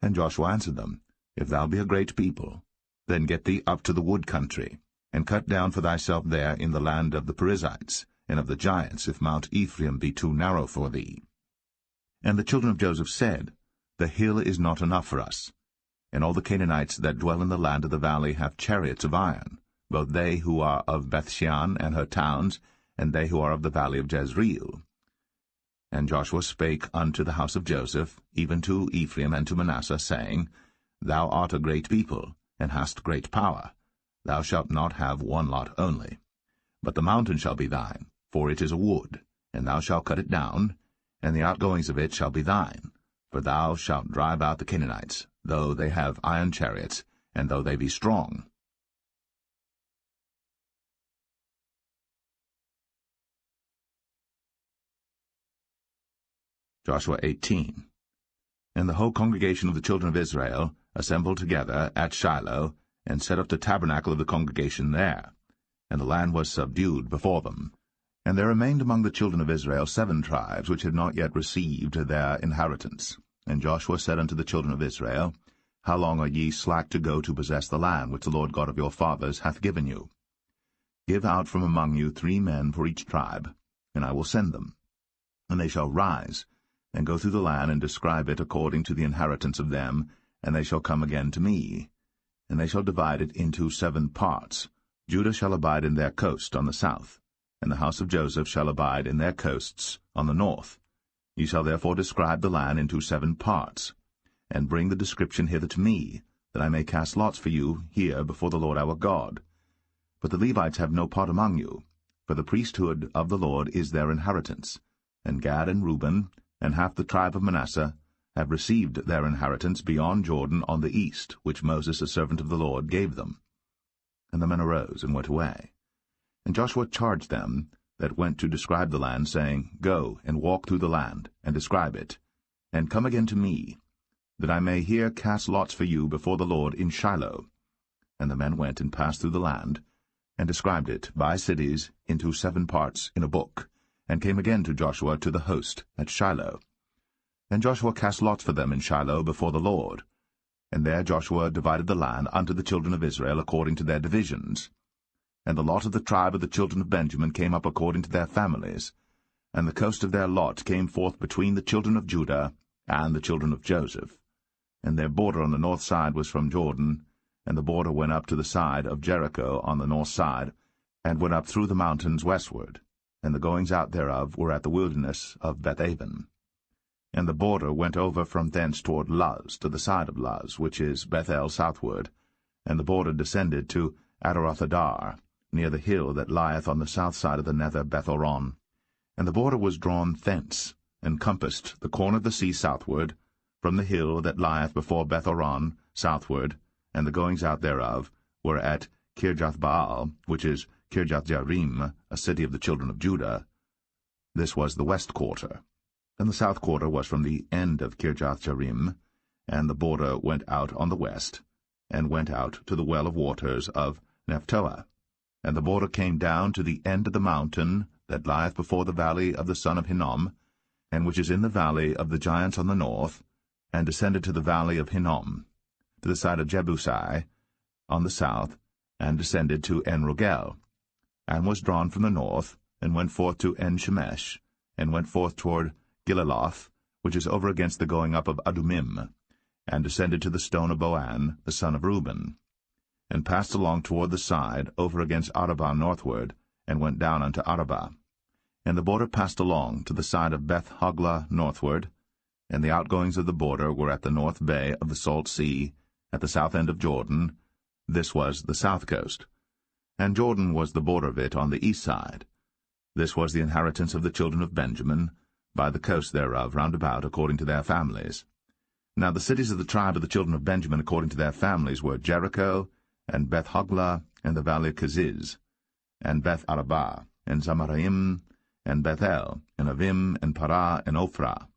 And Joshua answered them, If thou be a great people, then get thee up to the wood country, and cut down for thyself there in the land of the Perizzites, and of the giants, if Mount Ephraim be too narrow for thee. And the children of Joseph said, The hill is not enough for us. And all the Canaanites that dwell in the land of the valley have chariots of iron, both they who are of Beth-shean and her towns, and they who are of the valley of Jezreel. And Joshua spake unto the house of Joseph, even to Ephraim and to Manasseh, saying, Thou art a great people, and hast great power. Thou shalt not have one lot only. But the mountain shall be thine, for it is a wood, and thou shalt cut it down, and the outgoings of it shall be thine. For thou shalt drive out the Canaanites, though they have iron chariots, and though they be strong. Joshua 18. And the whole congregation of the children of Israel assembled together at Shiloh, and set up the tabernacle of the congregation there. And the land was subdued before them. And there remained among the children of Israel 7 tribes, which had not yet received their inheritance. And Joshua said unto the children of Israel, How long are ye slack to go to possess the land which the Lord God of your fathers hath given you? Give out from among you 3 men for each tribe, and I will send them. And they shall rise, and go through the land, and describe it according to the inheritance of them, and they shall come again to me. And they shall divide it into 7 parts. Judah shall abide in their coast on the south, and the house of Joseph shall abide in their coasts on the north. Ye shall therefore describe the land into 7 parts, and bring the description hither to me, that I may cast lots for you here before the Lord our God. But the Levites have no part among you, for the priesthood of the Lord is their inheritance. And Gad and Reuben, and half the tribe of Manasseh, have received their inheritance beyond Jordan on the east, which Moses the servant of the Lord gave them. And the men arose and went away. And Joshua charged them that went to describe the land, saying, Go and walk through the land, and describe it, and come again to me, that I may here cast lots for you before the Lord in Shiloh. And the men went and passed through the land, and described it by cities into 7 parts in a book, and came again to Joshua to the host at Shiloh. Then Joshua cast lots for them in Shiloh before the Lord. And there Joshua divided the land unto the children of Israel according to their divisions. And the lot of the tribe of the children of Benjamin came up according to their families, and the coast of their lot came forth between the children of Judah and the children of Joseph. And their border on the north side was from Jordan, and the border went up to the side of Jericho on the north side, and went up through the mountains westward, and the goings out thereof were at the wilderness of Bethaven. And the border went over from thence toward Luz, to the side of Luz, which is Bethel southward, and the border descended to Adarothadar, near the hill that lieth on the south side of the nether Bethoron. And the border was drawn thence, and compassed the corner of the sea southward, from the hill that lieth before Bethoron southward, and the goings out thereof were at Kirjathbaal, which is Kirjathjearim, a city of the children of Judah. This was the west quarter. And the south quarter was from the end of Kirjathjearim, and the border went out on the west, and went out to the well of waters of Nephtoah. And the border came down to the end of the mountain that lieth before the valley of the son of Hinnom, and which is in the valley of the giants on the north, and descended to the valley of Hinnom, to the side of Jebusai on the south, and descended to En-Rogel, and was drawn from the north, and went forth to En-Shemesh, and went forth toward Gilaloth, which is over against the going up of Adumim, and descended to the stone of Boan, the son of Reuben, and passed along toward the side, over against Arabah northward, and went down unto Arabah. And the border passed along to the side of Beth-Hoglah northward, and the outgoings of the border were at the north bay of the salt sea, at the south end of Jordan. This was the south coast. And Jordan was the border of it on the east side. This was the inheritance of the children of Benjamin, by the coast thereof round about, according to their families. Now the cities of the tribe of the children of Benjamin according to their families were Jericho, and Beth-Hoglah, and the valley of Keziz, and Beth-Arabah, and Zamaraim, and Bethel, and Avim, and Parah, and Ophrah,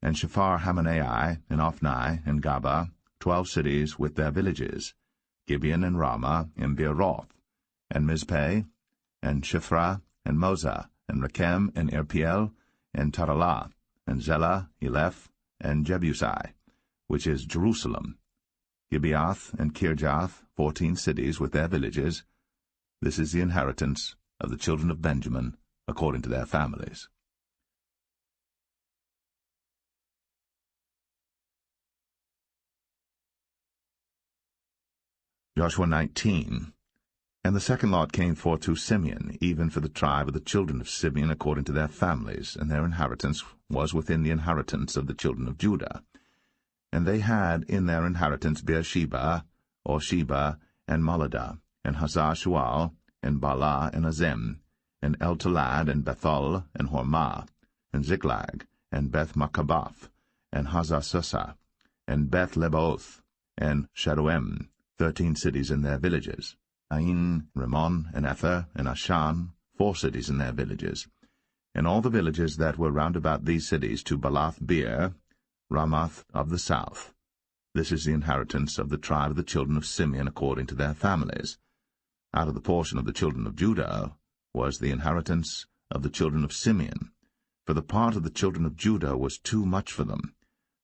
and Shephar-Hamanai, and Ophni, and Gaba, 12 cities with their villages, Gibeon, and Ramah, and Beeroth, and Mizpeh, and Shiphrah, and Moza, and Rechem, and Irpiel, and Taralah, and Zelah, Eleph, and Jebusai, which is Jerusalem, Gibeath, and Kirjath, 14 cities with their villages. This is the inheritance of the children of Benjamin, according to their families. Joshua 19. And the second lot came forth to Simeon, even for the tribe of the children of Simeon according to their families, and their inheritance was within the inheritance of the children of Judah. And they had in their inheritance Beersheba, or Sheba, and Moladah, and Hazar-Shual, and Baalah, and Azem, and El-Talad, and Bethul, and Hormah, and Ziklag, and Beth-Makabath, and Hazar-Susah, and Beth-Lebaoth, and Sharuim, 13 cities in their villages. Ain, Rimmon, and Ether, and Ashan, 4 cities in their villages, and all the villages that were round about these cities to Balath-beer, Ramath of the south. This is the inheritance of the tribe of the children of Simeon according to their families. Out of the portion of the children of Judah was the inheritance of the children of Simeon, for the part of the children of Judah was too much for them.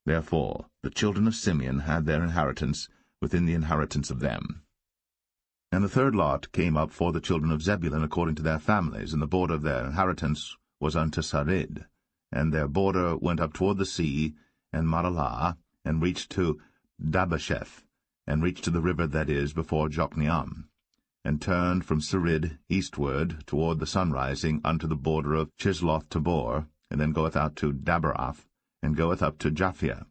Therefore the children of Simeon had their inheritance within the inheritance of them. And the third lot came up for the children of Zebulun according to their families, and the border of their inheritance was unto Sarid. And their border went up toward the sea, and Maralah, and reached to Dabasheth, and reached to the river that is before Jokneam, and turned from Sarid eastward toward the sunrising unto the border of Chisloth-Tabor, and then goeth out to Daberath, and goeth up to Japhia,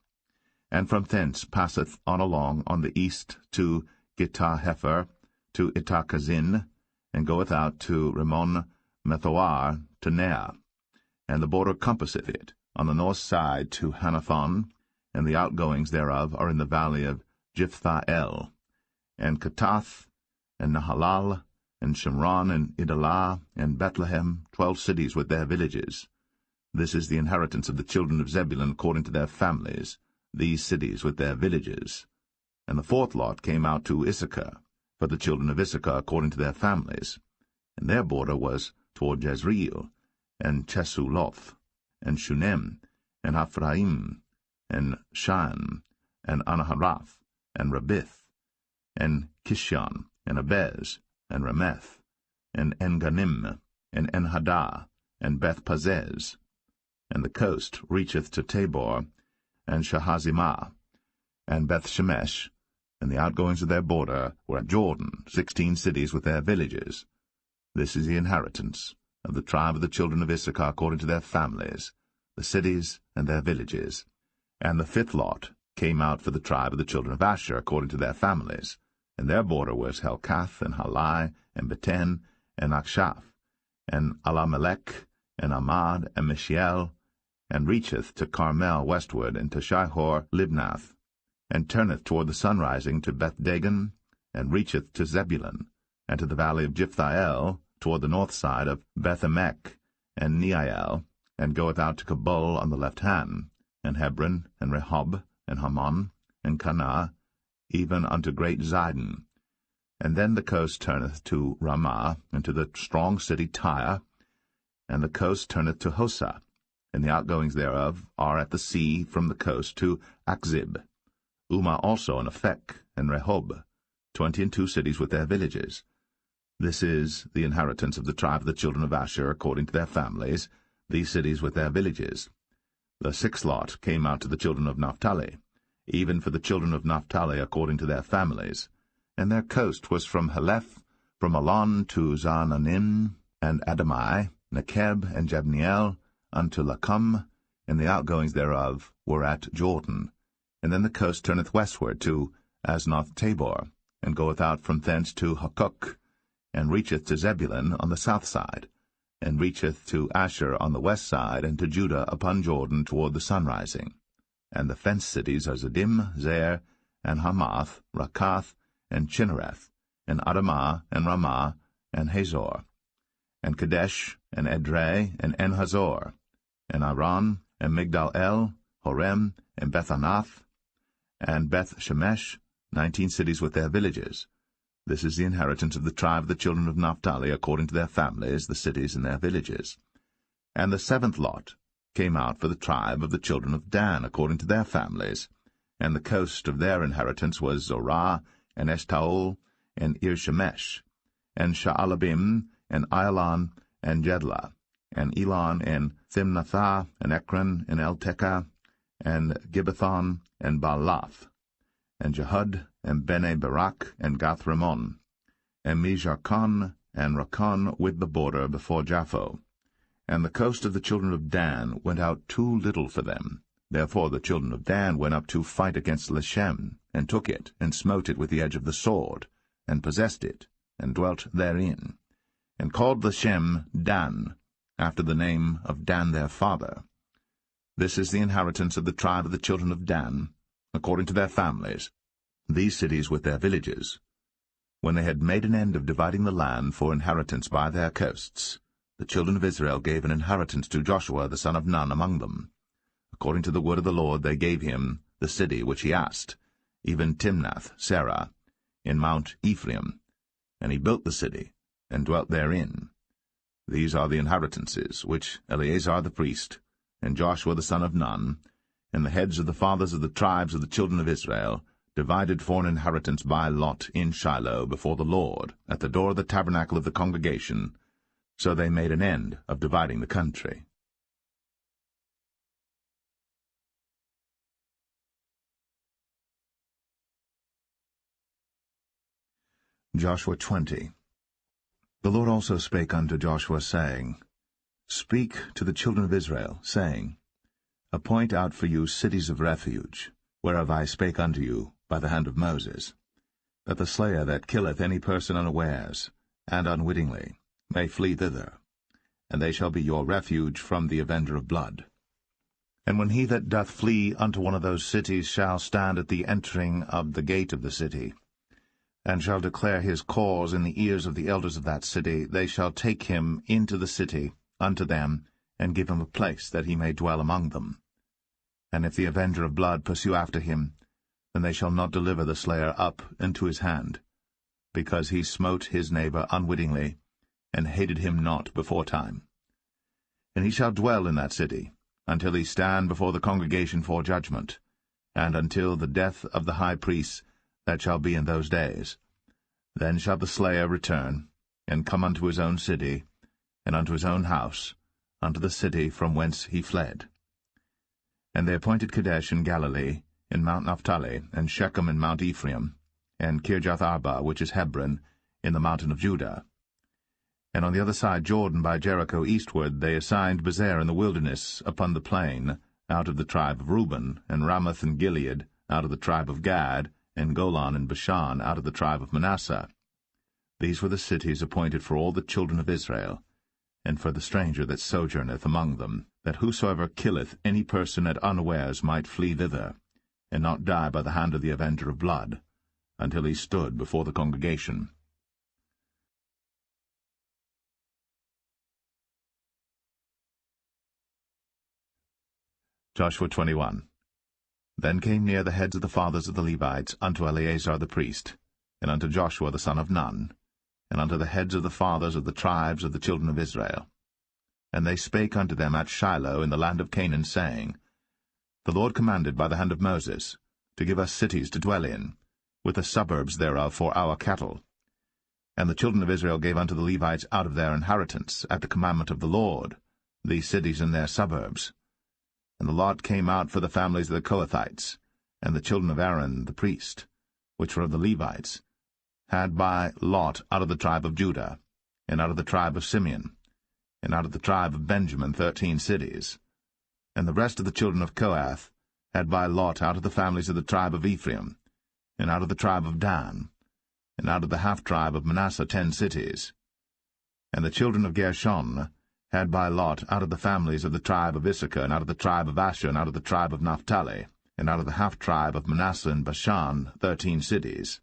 and from thence passeth on along on the east to Gittah-Hefer, to Ittah-Kazin, and goeth out to Rimmon Methoar to Nea, and the border compasseth it on the north side to Hanathon, and the outgoings thereof are in the valley of Jiphthah-El, and Katath, and Nahalal, and Shimron, and Idalah, and Bethlehem, 12 cities with their villages. This is the inheritance of the children of Zebulun according to their families, these cities with their villages. And the fourth lot came out to Issachar, for the children of Issachar according to their families, and their border was toward Jezreel, and Chesuloth, and Shunem, and Ephraim, and Shan, and Anaharath, and Rabith, and Kishon, and Abez, and Rameth, and Enganim, and Enhadah, and Beth-Pazez. And the coast reacheth to Tabor, and Shahazimah, and Beth-Shemesh, and the outgoings of their border were at Jordan, 16 cities with their villages. This is the inheritance of the tribe of the children of Issachar according to their families, the cities and their villages. And the fifth lot came out for the tribe of the children of Asher according to their families, and their border was Helkath, and Halai, and Beten, and Akshaph, and Alamelech, and Amad, and Mishiel, and reacheth to Carmel westward, and to Shihor-Libnath, and turneth toward the sunrising to Beth-Dagon, and reacheth to Zebulun, and to the valley of Jiphthah-El, toward the north side of Beth-Emek, and Neiel, and goeth out to Kabul on the left hand, and Hebron, and Rehob, and Hammon, and Cana, even unto great Zidon. And then the coast turneth to Ramah, and to the strong city Tyre, and the coast turneth to Hosa, and the outgoings thereof are at the sea from the coast to Akzib. Umah also, and Aphek, and Rehob, 22 cities with their villages. This is the inheritance of the tribe of the children of Asher according to their families, these cities with their villages. The sixth lot came out to the children of Naphtali, even for the children of Naphtali according to their families, and their coast was from Heleph, from Alon to Zaananim, and Adamai, Nekeb, and Jabneel, unto Lacum, and the outgoings thereof were at Jordan. And then the coast turneth westward to Aznoth-Tabor, and goeth out from thence to Hukok, and reacheth to Zebulun on the south side, and reacheth to Asher on the west side, and to Judah upon Jordan toward the sunrising. And the fenced cities are Ziddim, Zer, and Hamath, Rakath, and Chinnereth, and Adamah, and Ramah, and Hazor, and Kadesh, and Edrei, and En-Hazor, and Aran, and Migdal-El, Horem, and Bethanath, and Beth-Shemesh, 19 cities with their villages. This is the inheritance of the tribe of the children of Naphtali according to their families, the cities and their villages. And the seventh lot came out for the tribe of the children of Dan according to their families, and the coast of their inheritance was Zorah, and Eshtaol, and Ir-Shemesh, and Sha'alabim, and Ailan, and Jedlah, and Elon, and Thimnathah, and Ekron, and Eltekah, and Gibbethon, and Baalath, and Jehud, and Bene Barak, and Gath-Rimmon, and Mijarkon, and Rakon with the border before Japho. And the coast of the children of Dan went out too little for them. Therefore the children of Dan went up to fight against Leshem, and took it, and smote it with the edge of the sword, and possessed it, and dwelt therein, and called Leshem Dan, after the name of Dan their father. This is the inheritance of the tribe of the children of Dan, according to their families, these cities with their villages. When they had made an end of dividing the land for inheritance by their coasts, the children of Israel gave an inheritance to Joshua the son of Nun among them. According to the word of the Lord they gave him the city which he asked, even Timnath-Serah, in Mount Ephraim, and he built the city, and dwelt therein. These are the inheritances which Eleazar the priest, and Joshua the son of Nun, and the heads of the fathers of the tribes of the children of Israel, divided for an inheritance by lot in Shiloh before the Lord, at the door of the tabernacle of the congregation. So they made an end of dividing the country. Joshua 20. The Lord also spake unto Joshua, saying, Speak to the children of Israel, saying, Appoint out for you cities of refuge, whereof I spake unto you by the hand of Moses, that the slayer that killeth any person unawares, and unwittingly, may flee thither, and they shall be your refuge from the avenger of blood. And when he that doth flee unto one of those cities shall stand at the entering of the gate of the city, and shall declare his cause in the ears of the elders of that city, they shall take him into the city unto them, and give him a place that he may dwell among them. And if the avenger of blood pursue after him, then they shall not deliver the slayer up into his hand, because he smote his neighbor unwittingly, and hated him not beforetime. And he shall dwell in that city, until he stand before the congregation for judgment, and until the death of the high priest that shall be in those days. Then shall the slayer return, and come unto his own city, and unto his own house, unto the city from whence he fled. And they appointed Kadesh in Galilee, in Mount Naphtali, and Shechem in Mount Ephraim, and Kirjath-Arba, which is Hebron, in the mountain of Judah. And on the other side Jordan by Jericho eastward they assigned Bezer in the wilderness upon the plain, out of the tribe of Reuben, and Ramoth and Gilead, out of the tribe of Gad, and Golan and Bashan, out of the tribe of Manasseh. These were the cities appointed for all the children of Israel, and for the stranger that sojourneth among them, that whosoever killeth any person at unawares might flee thither, and not die by the hand of the avenger of blood, until he stood before the congregation. Joshua 21. Then came near the heads of the fathers of the Levites unto Eleazar the priest, and unto Joshua the son of Nun, and unto the heads of the fathers of the tribes of the children of Israel. And they spake unto them at Shiloh in the land of Canaan, saying, The Lord commanded by the hand of Moses to give us cities to dwell in, with the suburbs thereof for our cattle. And the children of Israel gave unto the Levites out of their inheritance, at the commandment of the Lord, these cities and their suburbs. And the lot came out for the families of the Kohathites, and the children of Aaron the priest, which were of the Levites, had by lot out of the tribe of Judah, and out of the tribe of Simeon, and out of the tribe of Benjamin 13 cities. And the rest of the children of Kohath had by lot out of the families of the tribe of Ephraim, and out of the tribe of Dan, and out of the half-tribe of Manasseh 10 cities. And the children of Gershon had by lot out of the families of the tribe of Issachar, and out of the tribe of Asher, and out of the tribe of Naphtali, and out of the half-tribe of Manasseh and Bashan 13 cities.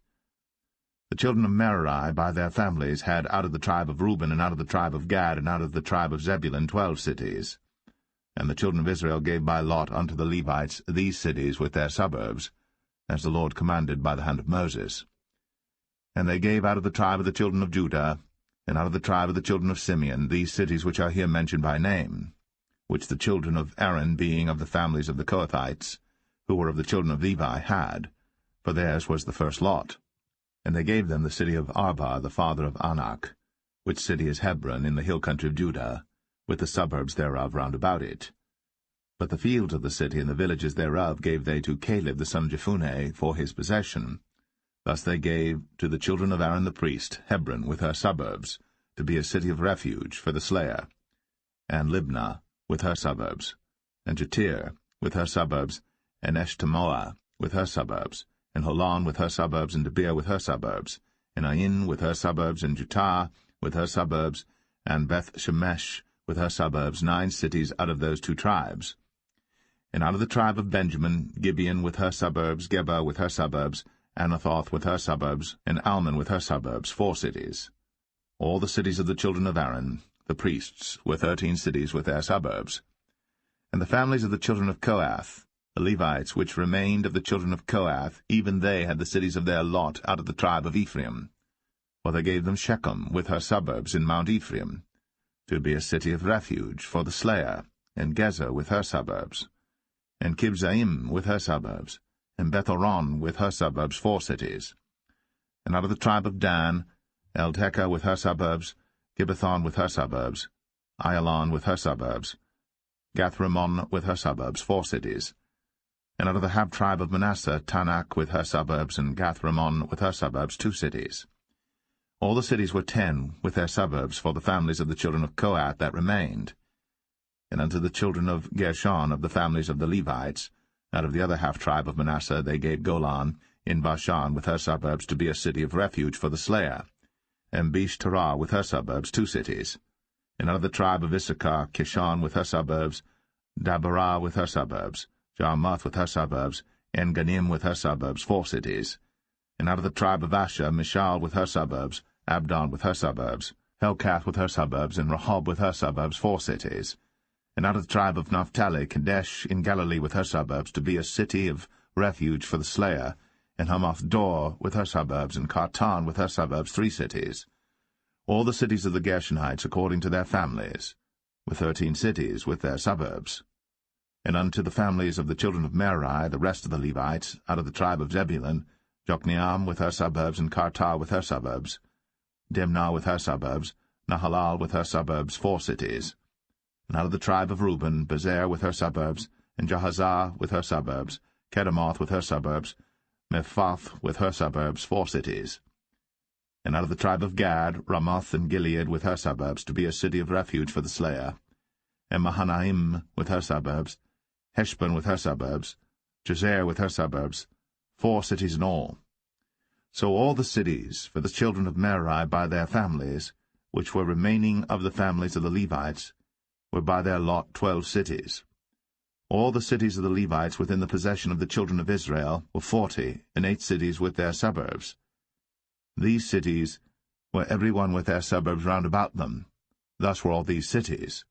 The children of Merari by their families had out of the tribe of Reuben, and out of the tribe of Gad, and out of the tribe of Zebulun 12 cities. And the children of Israel gave by lot unto the Levites these cities with their suburbs, as the Lord commanded by the hand of Moses. And they gave out of the tribe of the children of Judah, and out of the tribe of the children of Simeon, these cities which are here mentioned by name, which the children of Aaron, being of the families of the Kohathites, who were of the children of Levi, had, for theirs was the first lot. And they gave them the city of Arba, the father of Anak, which city is Hebron, in the hill country of Judah, with the suburbs thereof round about it. But the fields of the city and the villages thereof gave they to Caleb the son of Jephunneh for his possession. Thus they gave to the children of Aaron the priest Hebron with her suburbs, to be a city of refuge for the slayer, and Libnah with her suburbs, and Jatir with her suburbs, and Eshtemoa with her suburbs, and Holon with her suburbs, and Debir with her suburbs, and Ain with her suburbs, and Jutah with her suburbs, and Beth-Shemesh with her suburbs, 9 cities out of those 2 tribes. And out of the tribe of Benjamin, Gibeon with her suburbs, Geba with her suburbs, Anathoth with her suburbs, and Almon with her suburbs, 4 cities. All the cities of the children of Aaron, the priests, were 13 cities with their suburbs. And the families of the children of Kohath, the Levites which remained of the children of Kohath, even they had the cities of their lot out of the tribe of Ephraim. For they gave them Shechem with her suburbs in Mount Ephraim, to be a city of refuge for the slayer, and Gezer with her suburbs, and Kibzaim with her suburbs, and Beth-horon with her suburbs, 4 cities. And out of the tribe of Dan, Eltekeh with her suburbs, Gibbethon with her suburbs, Ayalon with her suburbs, Gath-rimmon with her suburbs, 4 cities. And out of the half-tribe of Manasseh, Tanakh with her suburbs, and Gath-rimmon with her suburbs, 2 cities. All the cities were 10 with their suburbs for the families of the children of Kohath that remained. And unto the children of Gershon of the families of the Levites, out of the other half-tribe of Manasseh, they gave Golan in Bashan with her suburbs to be a city of refuge for the slayer, and Beeshterah with her suburbs, 2 cities. And out of the tribe of Issachar, Kishon with her suburbs, Dabarah with her suburbs, Jarmuth with her suburbs, En-gannim with her suburbs, 4 cities. And out of the tribe of Asher, Mishal with her suburbs, Abdon with her suburbs, Helkath with her suburbs, and Rehob with her suburbs, 4 cities. And out of the tribe of Naphtali, Kadesh in Galilee with her suburbs, to be a city of refuge for the slayer, and Hamath-dor with her suburbs, and Kartan with her suburbs, 3 cities. All the cities of the Gershonites according to their families, with 13 cities with their suburbs. And unto the families of the children of Merari, the rest of the Levites, out of the tribe of Zebulun, Jokneam with her suburbs, and Kartar with her suburbs, Dimnah with her suburbs, Nahalal with her suburbs, 4 cities. And out of the tribe of Reuben, Bezer with her suburbs, and Jahazah with her suburbs, Kedemoth with her suburbs, Mephath with her suburbs, 4 cities. And out of the tribe of Gad, Ramoth and Gilead with her suburbs, to be a city of refuge for the slayer, and Mahanaim with her suburbs, Heshbon with her suburbs, Jazer with her suburbs, 4 cities in all. So all the cities for the children of Merari by their families, which were remaining of the families of the Levites, were by their lot 12 cities. All the cities of the Levites within the possession of the children of Israel were 40, and 8 cities with their suburbs. These cities were every one with their suburbs round about them. Thus were all these cities.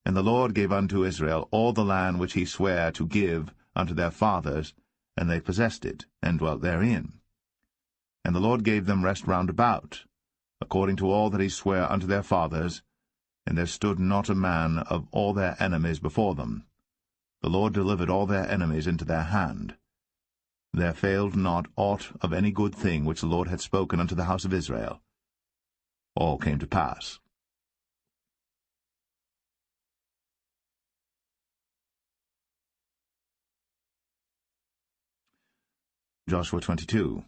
And the Lord gave unto Israel all the land which he sware to give unto their fathers, and they possessed it, and dwelt therein. And the Lord gave them rest round about, according to all that he sware unto their fathers, and there stood not a man of all their enemies before them. The Lord delivered all their enemies into their hand. There failed not aught of any good thing which the Lord had spoken unto the house of Israel. All came to pass. Joshua 22.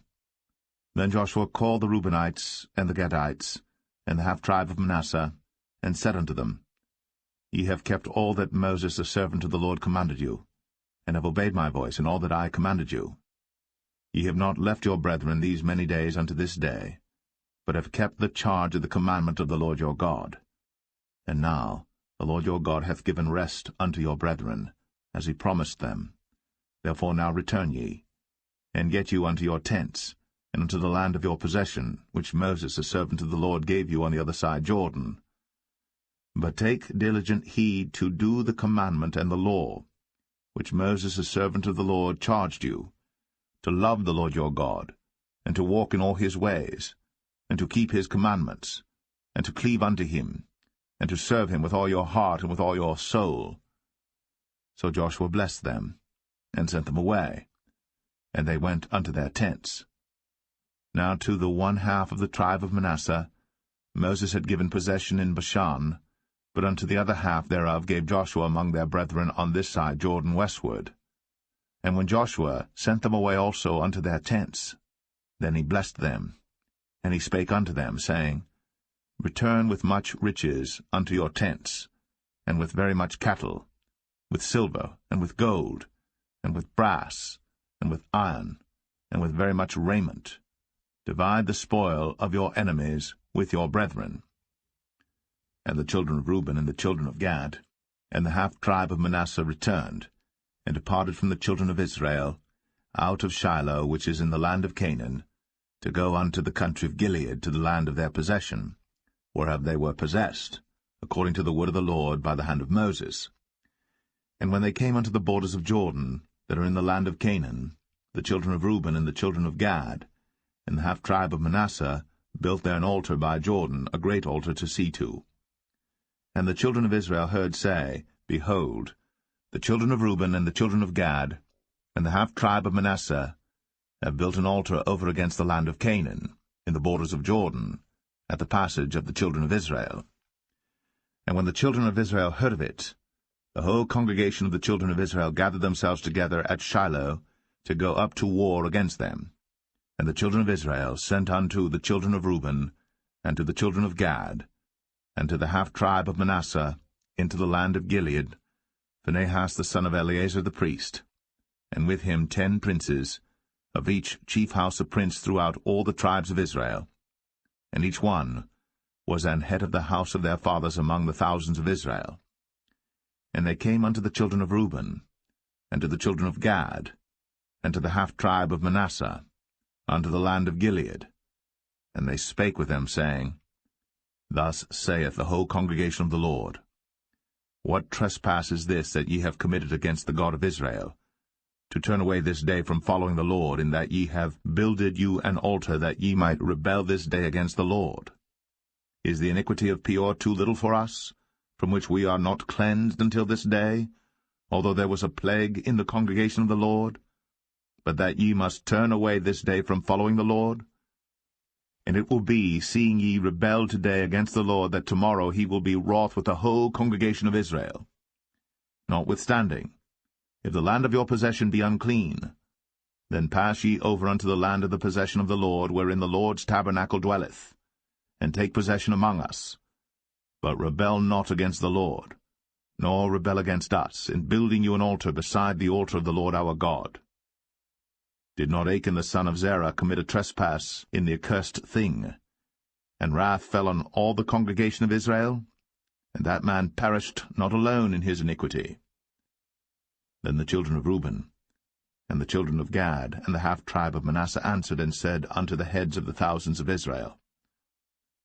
Then Joshua called the Reubenites, and the Gadites, and the half-tribe of Manasseh, and said unto them, Ye have kept all that Moses the servant of the Lord commanded you, and have obeyed my voice in all that I commanded you. Ye have not left your brethren these many days unto this day, but have kept the charge of the commandment of the Lord your God. And now the Lord your God hath given rest unto your brethren, as he promised them. Therefore now return ye, and get you unto your tents, and unto the land of your possession, which Moses the servant of the Lord gave you on the other side Jordan. But take diligent heed to do the commandment and the law, which Moses the servant of the Lord charged you, to love the Lord your God, and to walk in all his ways, and to keep his commandments, and to cleave unto him, and to serve him with all your heart and with all your soul. So Joshua blessed them, and sent them away, and they went unto their tents. Now to the 1/2 of the tribe of Manasseh Moses had given possession in Bashan, but unto the other half thereof gave Joshua among their brethren on this side Jordan westward. And when Joshua sent them away also unto their tents, then he blessed them, and he spake unto them, saying, Return with much riches unto your tents, and with very much cattle, with silver, and with gold, and with brass, and with iron, and with very much raiment. Divide the spoil of your enemies with your brethren. And the children of Reuben and the children of Gad, and the half-tribe of Manasseh returned, and departed from the children of Israel, out of Shiloh, which is in the land of Canaan, to go unto the country of Gilead, to the land of their possession, whereof they were possessed, according to the word of the Lord by the hand of Moses. And when they came unto the borders of Jordan, that are in the land of Canaan, the children of Reuben and the children of Gad, and the half-tribe of Manasseh, built there an altar by Jordan, a great altar to see to. And the children of Israel heard say, Behold, the children of Reuben and the children of Gad, and the half-tribe of Manasseh have built an altar over against the land of Canaan, in the borders of Jordan, at the passage of the children of Israel. And when the children of Israel heard of it, the whole congregation of the children of Israel gathered themselves together at Shiloh to go up to war against them. And the children of Israel sent unto the children of Reuben, and to the children of Gad, and to the half-tribe of Manasseh, into the land of Gilead, Phinehas the son of Eleazar the priest, and with him 10 princes, of each chief house a prince throughout all the tribes of Israel. And each one was an head of the house of their fathers among the thousands of Israel. And they came unto the children of Reuben, and to the children of Gad, and to the half-tribe of Manasseh, unto the land of Gilead. And they spake with them, saying, Thus saith the whole congregation of the Lord, What trespass is this that ye have committed against the God of Israel, to turn away this day from following the Lord, in that ye have builded you an altar, that ye might rebel this day against the Lord? Is the iniquity of Peor too little for us, from which we are not cleansed until this day, although there was a plague in the congregation of the Lord, but that ye must turn away this day from following the Lord? And it will be, seeing ye rebel today against the Lord, that tomorrow he will be wroth with the whole congregation of Israel. Notwithstanding, if the land of your possession be unclean, then pass ye over unto the land of the possession of the Lord, wherein the Lord's tabernacle dwelleth, and take possession among us. But rebel not against the Lord, nor rebel against us, in building you an altar beside the altar of the Lord our God. Did not Achan the son of Zerah commit a trespass in the accursed thing? And wrath fell on all the congregation of Israel? And that man perished not alone in his iniquity. Then the children of Reuben, and the children of Gad, and the half-tribe of Manasseh answered and said unto the heads of the thousands of Israel,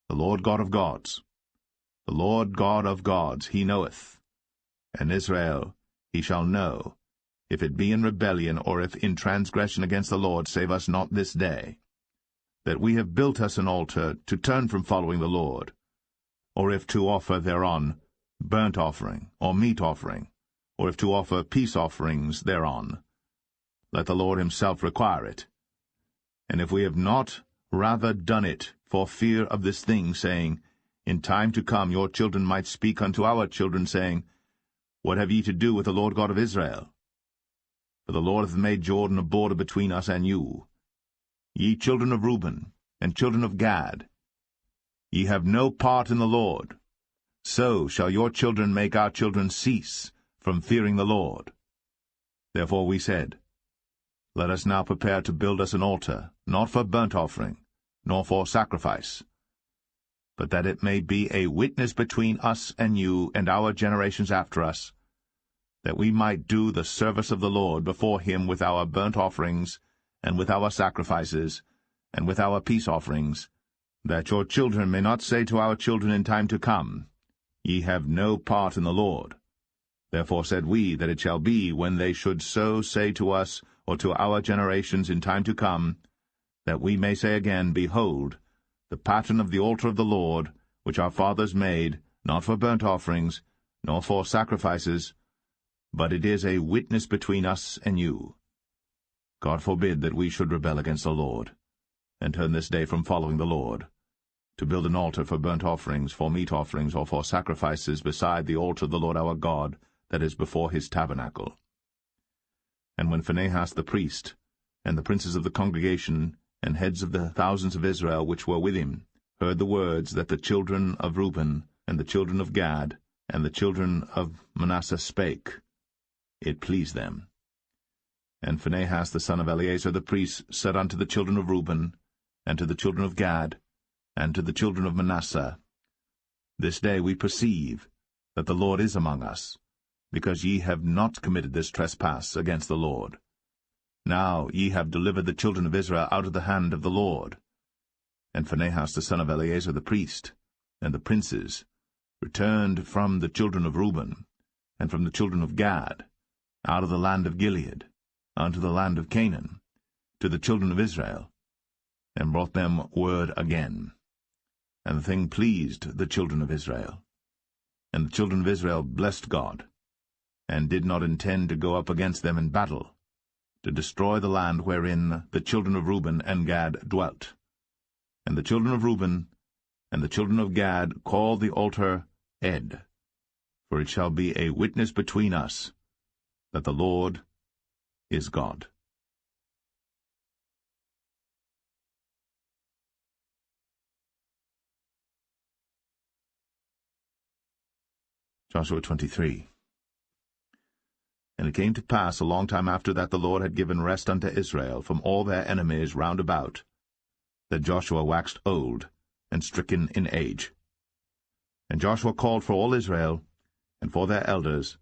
The Lord God of gods, the Lord God of gods, he knoweth, and Israel he shall know, if it be in rebellion, or if in transgression against the Lord, save us not this day, that we have built us an altar to turn from following the Lord, or if to offer thereon burnt offering, or meat offering, or if to offer peace offerings thereon. Let the Lord himself require it. And if we have not rather done it for fear of this thing, saying, In time to come your children might speak unto our children, saying, What have ye to do with the Lord God of Israel? For the Lord hath made Jordan a border between us and you. Ye children of Reuben, and children of Gad, ye have no part in the Lord. So shall your children make our children cease from fearing the Lord. Therefore we said, Let us now prepare to build us an altar, not for burnt offering, nor for sacrifice, but that it may be a witness between us and you and our generations after us, that we might do the service of the Lord before him with our burnt offerings, and with our sacrifices, and with our peace offerings, that your children may not say to our children in time to come, Ye have no part in the Lord. Therefore said we, that it shall be, when they should so say to us, or to our generations in time to come, that we may say again, Behold, the pattern of the altar of the Lord, which our fathers made, not for burnt offerings, nor for sacrifices, but it is a witness between us and you. God forbid that we should rebel against the Lord, and turn this day from following the Lord, to build an altar for burnt offerings, for meat offerings, or for sacrifices beside the altar of the Lord our God, that is before his tabernacle. And when Phinehas the priest, and the princes of the congregation, and heads of the thousands of Israel which were with him, heard the words that the children of Reuben, and the children of Gad, and the children of Manasseh spake, it pleased them. And Phinehas the son of Eleazar the priest said unto the children of Reuben, and to the children of Gad, and to the children of Manasseh, This day we perceive that the Lord is among us, because ye have not committed this trespass against the Lord. Now ye have delivered the children of Israel out of the hand of the Lord. And Phinehas the son of Eleazar the priest, and the princes, returned from the children of Reuben, and from the children of Gad, out of the land of Gilead, unto the land of Canaan, to the children of Israel, and brought them word again. And the thing pleased the children of Israel. And the children of Israel blessed God, and did not intend to go up against them in battle, to destroy the land wherein the children of Reuben and Gad dwelt. And the children of Reuben and the children of Gad called the altar Ed, for it shall be a witness between us that the Lord is God. Joshua 23. And it came to pass a long time after that the Lord had given rest unto Israel from all their enemies round about, that Joshua waxed old and stricken in age. And Joshua called for all Israel, and for their elders,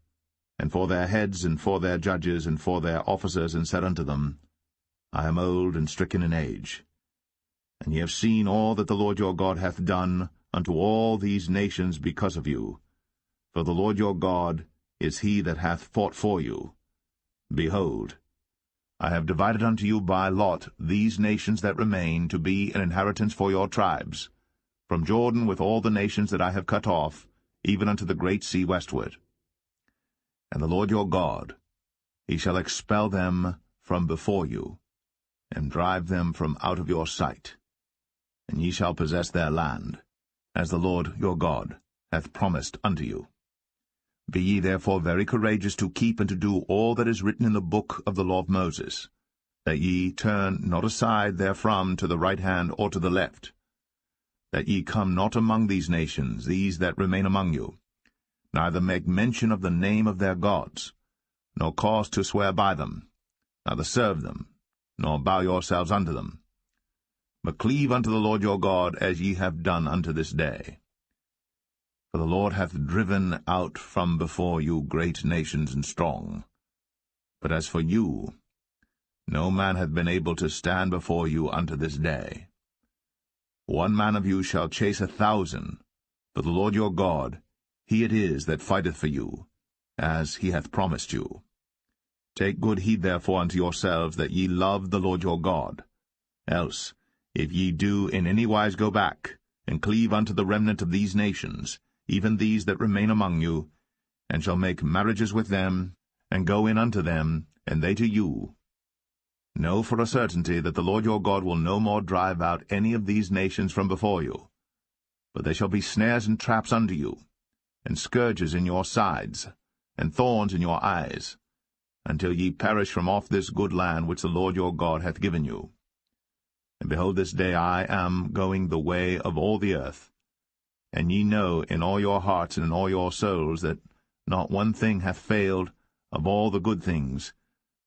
and for their heads, and for their judges, and for their officers, and said unto them, I am old and stricken in age. And ye have seen all that the Lord your God hath done unto all these nations because of you. For the Lord your God is he that hath fought for you. Behold, I have divided unto you by lot these nations that remain, to be an inheritance for your tribes, from Jordan with all the nations that I have cut off, even unto the great sea westward. And the Lord your God, he shall expel them from before you, and drive them from out of your sight. And ye shall possess their land, as the Lord your God hath promised unto you. Be ye therefore very courageous to keep and to do all that is written in the book of the law of Moses, that ye turn not aside therefrom to the right hand or to the left, that ye come not among these nations, these that remain among you, neither make mention of the name of their gods, nor cause to swear by them, neither serve them, nor bow yourselves unto them, but cleave unto the Lord your God, as ye have done unto this day. For the Lord hath driven out from before you great nations and strong. But as for you, no man hath been able to stand before you unto this day. 1 man of you shall chase 1,000, but the Lord your God, he it is that fighteth for you, as he hath promised you. Take good heed therefore unto yourselves, that ye love the Lord your God. Else, if ye do in any wise go back, and cleave unto the remnant of these nations, even these that remain among you, and shall make marriages with them, and go in unto them, and they to you, know for a certainty that the Lord your God will no more drive out any of these nations from before you, but they shall be snares and traps unto you, and scourges in your sides, and thorns in your eyes, until ye perish from off this good land which the Lord your God hath given you. And behold, this day I am going the way of all the earth, and ye know in all your hearts and in all your souls that not one thing hath failed of all the good things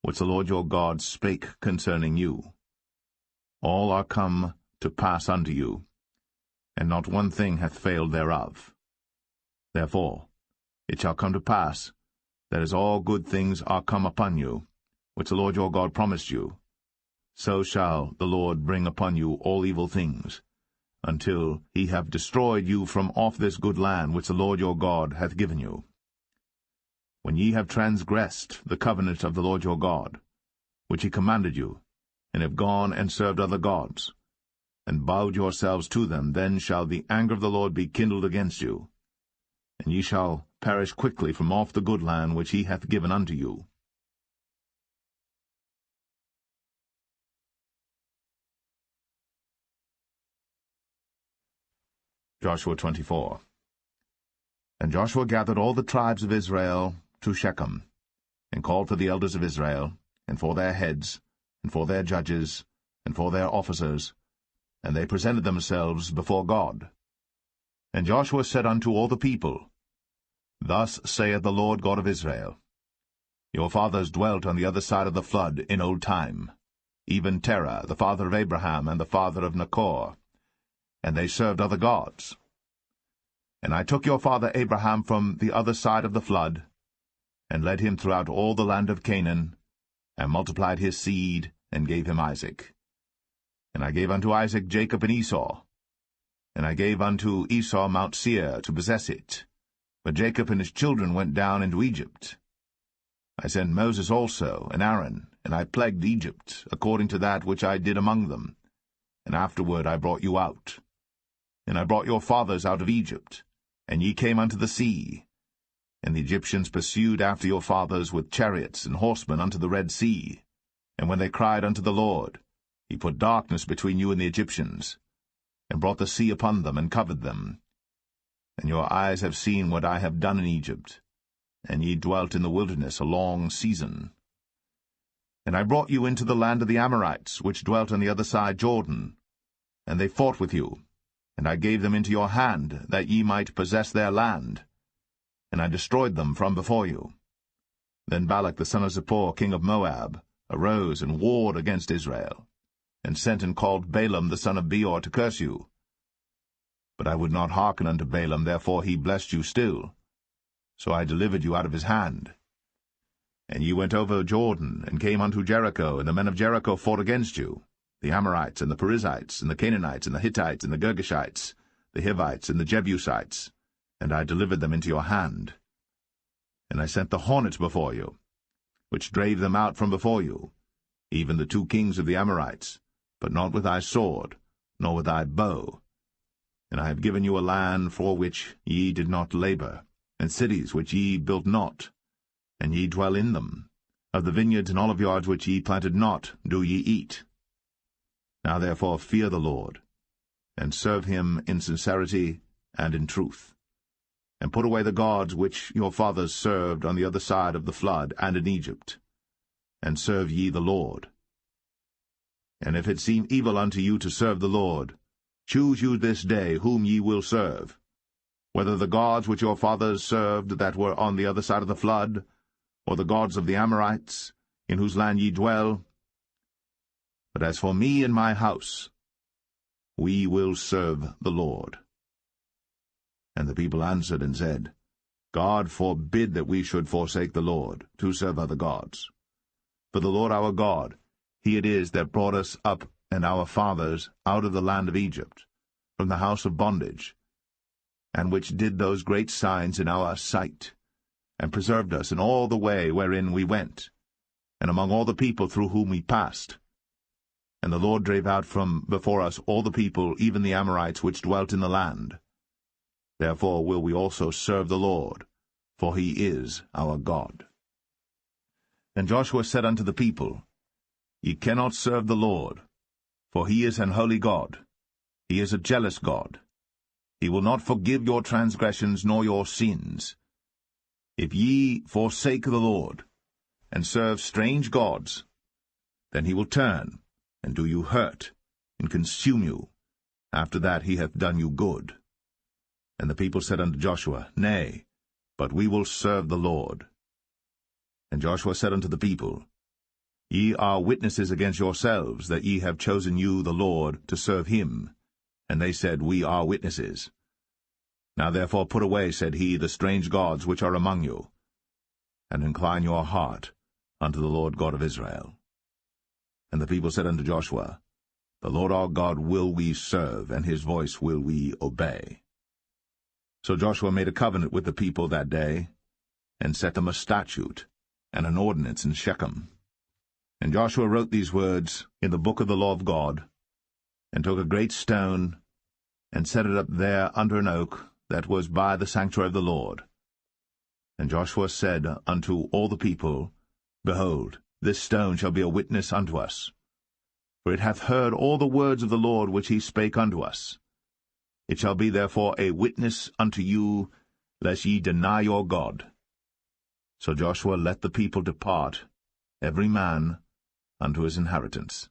which the Lord your God spake concerning you. All are come to pass unto you, and not one thing hath failed thereof. Therefore it shall come to pass, that as all good things are come upon you, which the Lord your God promised you, so shall the Lord bring upon you all evil things, until he have destroyed you from off this good land which the Lord your God hath given you. When ye have transgressed the covenant of the Lord your God, which he commanded you, and have gone and served other gods, and bowed yourselves to them, then shall the anger of the Lord be kindled against you, and ye shall perish quickly from off the good land which he hath given unto you. Joshua 24. And Joshua gathered all the tribes of Israel to Shechem, and called for the elders of Israel, and for their heads, and for their judges, and for their officers, and they presented themselves before God. And Joshua said unto all the people, Thus saith the Lord God of Israel, Your fathers dwelt on the other side of the flood in old time, even Terah, the father of Abraham, and the father of Nachor, and they served other gods. And I took your father Abraham from the other side of the flood, and led him throughout all the land of Canaan, and multiplied his seed, and gave him Isaac. And I gave unto Isaac Jacob and Esau. And I gave unto Esau Mount Seir to possess it. But Jacob and his children went down into Egypt. I sent Moses also, and Aaron, and I plagued Egypt, according to that which I did among them. And afterward I brought you out. And I brought your fathers out of Egypt, and ye came unto the sea. And the Egyptians pursued after your fathers with chariots and horsemen unto the Red Sea. And when they cried unto the Lord, he put darkness between you and the Egyptians, and brought the sea upon them, and covered them. And your eyes have seen what I have done in Egypt, and ye dwelt in the wilderness a long season. And I brought you into the land of the Amorites, which dwelt on the other side Jordan, and they fought with you, and I gave them into your hand, that ye might possess their land, and I destroyed them from before you. Then Balak the son of Zippor, king of Moab, arose and warred against Israel, and sent and called Balaam the son of Beor to curse you. But I would not hearken unto Balaam, therefore he blessed you still. So I delivered you out of his hand. And ye went over Jordan, and came unto Jericho, and the men of Jericho fought against you, the Amorites, and the Perizzites, and the Canaanites, and the Hittites, and the Girgashites, the Hivites, and the Jebusites, and I delivered them into your hand. And I sent the hornet before you, which drave them out from before you, even the 2 kings of the Amorites, but not with thy sword, nor with thy bow. And I have given you a land for which ye did not labor, and cities which ye built not, and ye dwell in them. Of the vineyards and oliveyards which ye planted not do ye eat. Now therefore fear the Lord, and serve him in sincerity and in truth, and put away the gods which your fathers served on the other side of the flood and in Egypt, and serve ye the Lord. And if it seem evil unto you to serve the Lord, choose you this day whom ye will serve, whether the gods which your fathers served that were on the other side of the flood, or the gods of the Amorites, in whose land ye dwell. But as for me and my house, we will serve the Lord. And the people answered and said, God forbid that we should forsake the Lord, to serve other gods. For the Lord our God, he it is that brought us up and our fathers out of the land of Egypt, from the house of bondage, and which did those great signs in our sight, and preserved us in all the way wherein we went, and among all the people through whom we passed. And the Lord drave out from before us all the people, even the Amorites which dwelt in the land. Therefore will we also serve the Lord, for he is our God. And Joshua said unto the people, Ye cannot serve the Lord, for he is an holy God. He is a jealous God. He will not forgive your transgressions nor your sins. If ye forsake the Lord, and serve strange gods, then he will turn, and do you hurt, and consume you. After that he hath done you good. And the people said unto Joshua, Nay, but we will serve the Lord. And Joshua said unto the people, Ye are witnesses against yourselves, that ye have chosen you the Lord to serve him. And they said, We are witnesses. Now therefore put away, said he, the strange gods which are among you, and incline your heart unto the Lord God of Israel. And the people said unto Joshua, The Lord our God will we serve, and his voice will we obey. So Joshua made a covenant with the people that day, and set them a statute and an ordinance in Shechem. And Joshua wrote these words in the book of the law of God, and took a great stone, and set it up there under an oak that was by the sanctuary of the Lord. And Joshua said unto all the people, Behold, this stone shall be a witness unto us, for it hath heard all the words of the Lord which he spake unto us. It shall be therefore a witness unto you, lest ye deny your God. So Joshua let the people depart, every man unto his inheritance.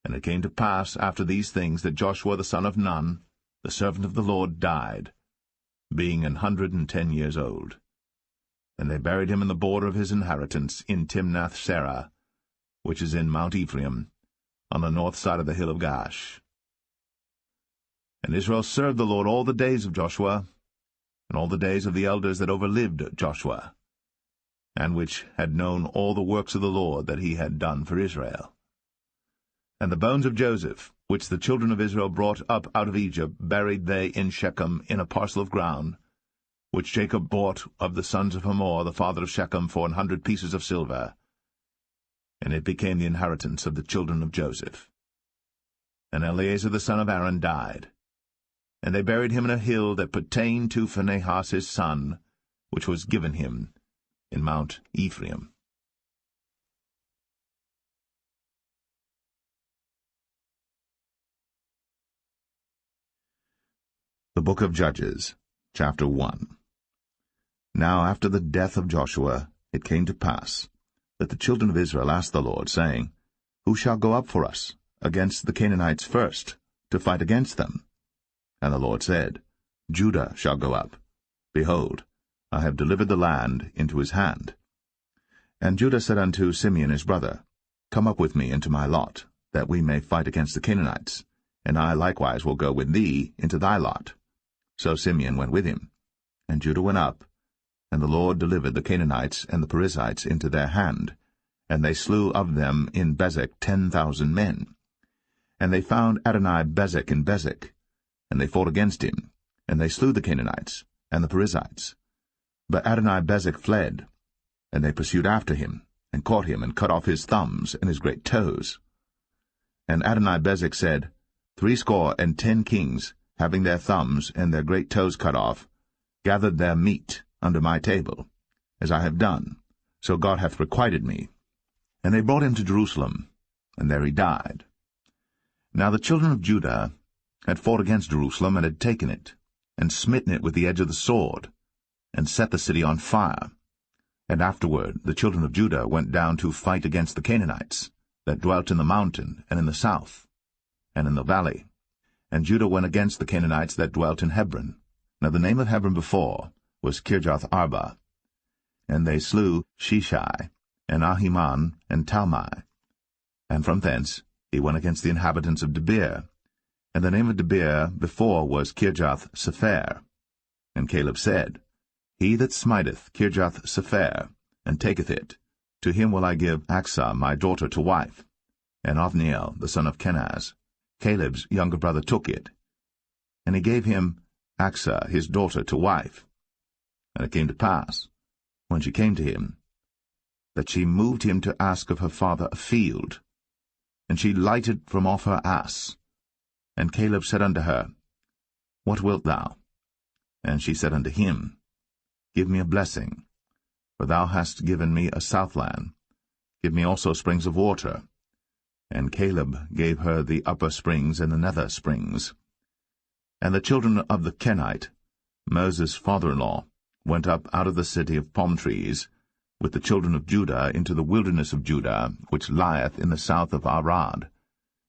And it came to pass after these things that Joshua the son of Nun, the servant of the Lord, died, being 110 years old. And they buried him in the border of his inheritance in Timnath-serah, which is in Mount Ephraim, on the north side of the hill of Gaash. And Israel served the Lord all the days of Joshua, and all the days of the elders that overlived Joshua, and which had known all the works of the Lord that he had done for Israel. And the bones of Joseph, which the children of Israel brought up out of Egypt, buried they in Shechem in a parcel of ground, which Jacob bought of the sons of Hamor, the father of Shechem, for 100 pieces of silver. And it became the inheritance of the children of Joseph. And Eleazar the son of Aaron died. And they buried him in a hill that pertained to Phinehas his son, which was given him in Mount Ephraim. The Book of Judges, chapter 1. Now after the death of Joshua it came to pass that the children of Israel asked the Lord, saying, Who shall go up for us against the Canaanites first, to fight against them? And the Lord said, Judah shall go up. Behold, I have delivered the land into his hand. And Judah said unto Simeon his brother, Come up with me into my lot, that we may fight against the Canaanites, and I likewise will go with thee into thy lot. So Simeon went with him, and Judah went up, and the Lord delivered the Canaanites and the Perizzites into their hand, and they slew of them in Bezek 10,000 men. And they found Adoni-Bezek in Bezek, and they fought against him, and they slew the Canaanites and the Perizzites. But Adoni-Bezek fled, and they pursued after him, and caught him, and cut off his thumbs and his great toes. And Adoni-Bezek said, 70 kings, having their thumbs and their great toes cut off, gathered their meat under my table, as I have done, so God hath requited me. And they brought him to Jerusalem, and there he died. Now the children of Judah had fought against Jerusalem, and had taken it, and smitten it with the edge of the sword, and set the city on fire. And afterward the children of Judah went down to fight against the Canaanites, that dwelt in the mountain, and in the south, and in the valley. And Judah went against the Canaanites that dwelt in Hebron. Now the name of Hebron before was Kirjath-Arba. And they slew Sheshai, and Ahiman, and Talmai. And from thence he went against the inhabitants of Debir. And the name of Debir before was Kirjath-Sepher. And Caleb said, He that smiteth Kirjath-Sepher, and taketh it, to him will I give Achsah my daughter to wife. And Othniel the son of Kenaz, Caleb's younger brother, took it. And he gave him Achsah his daughter to wife. And it came to pass, when she came to him, that she moved him to ask of her father a field. And she lighted from off her ass. And Caleb said unto her, What wilt thou? And she said unto him, Give me a blessing, for thou hast given me a southland. Give me also springs of water. And Caleb gave her the upper springs and the nether springs. And the children of the Kenite, Moses' father-in-law, went up out of the city of palm trees, with the children of Judah into the wilderness of Judah, which lieth in the south of Arad.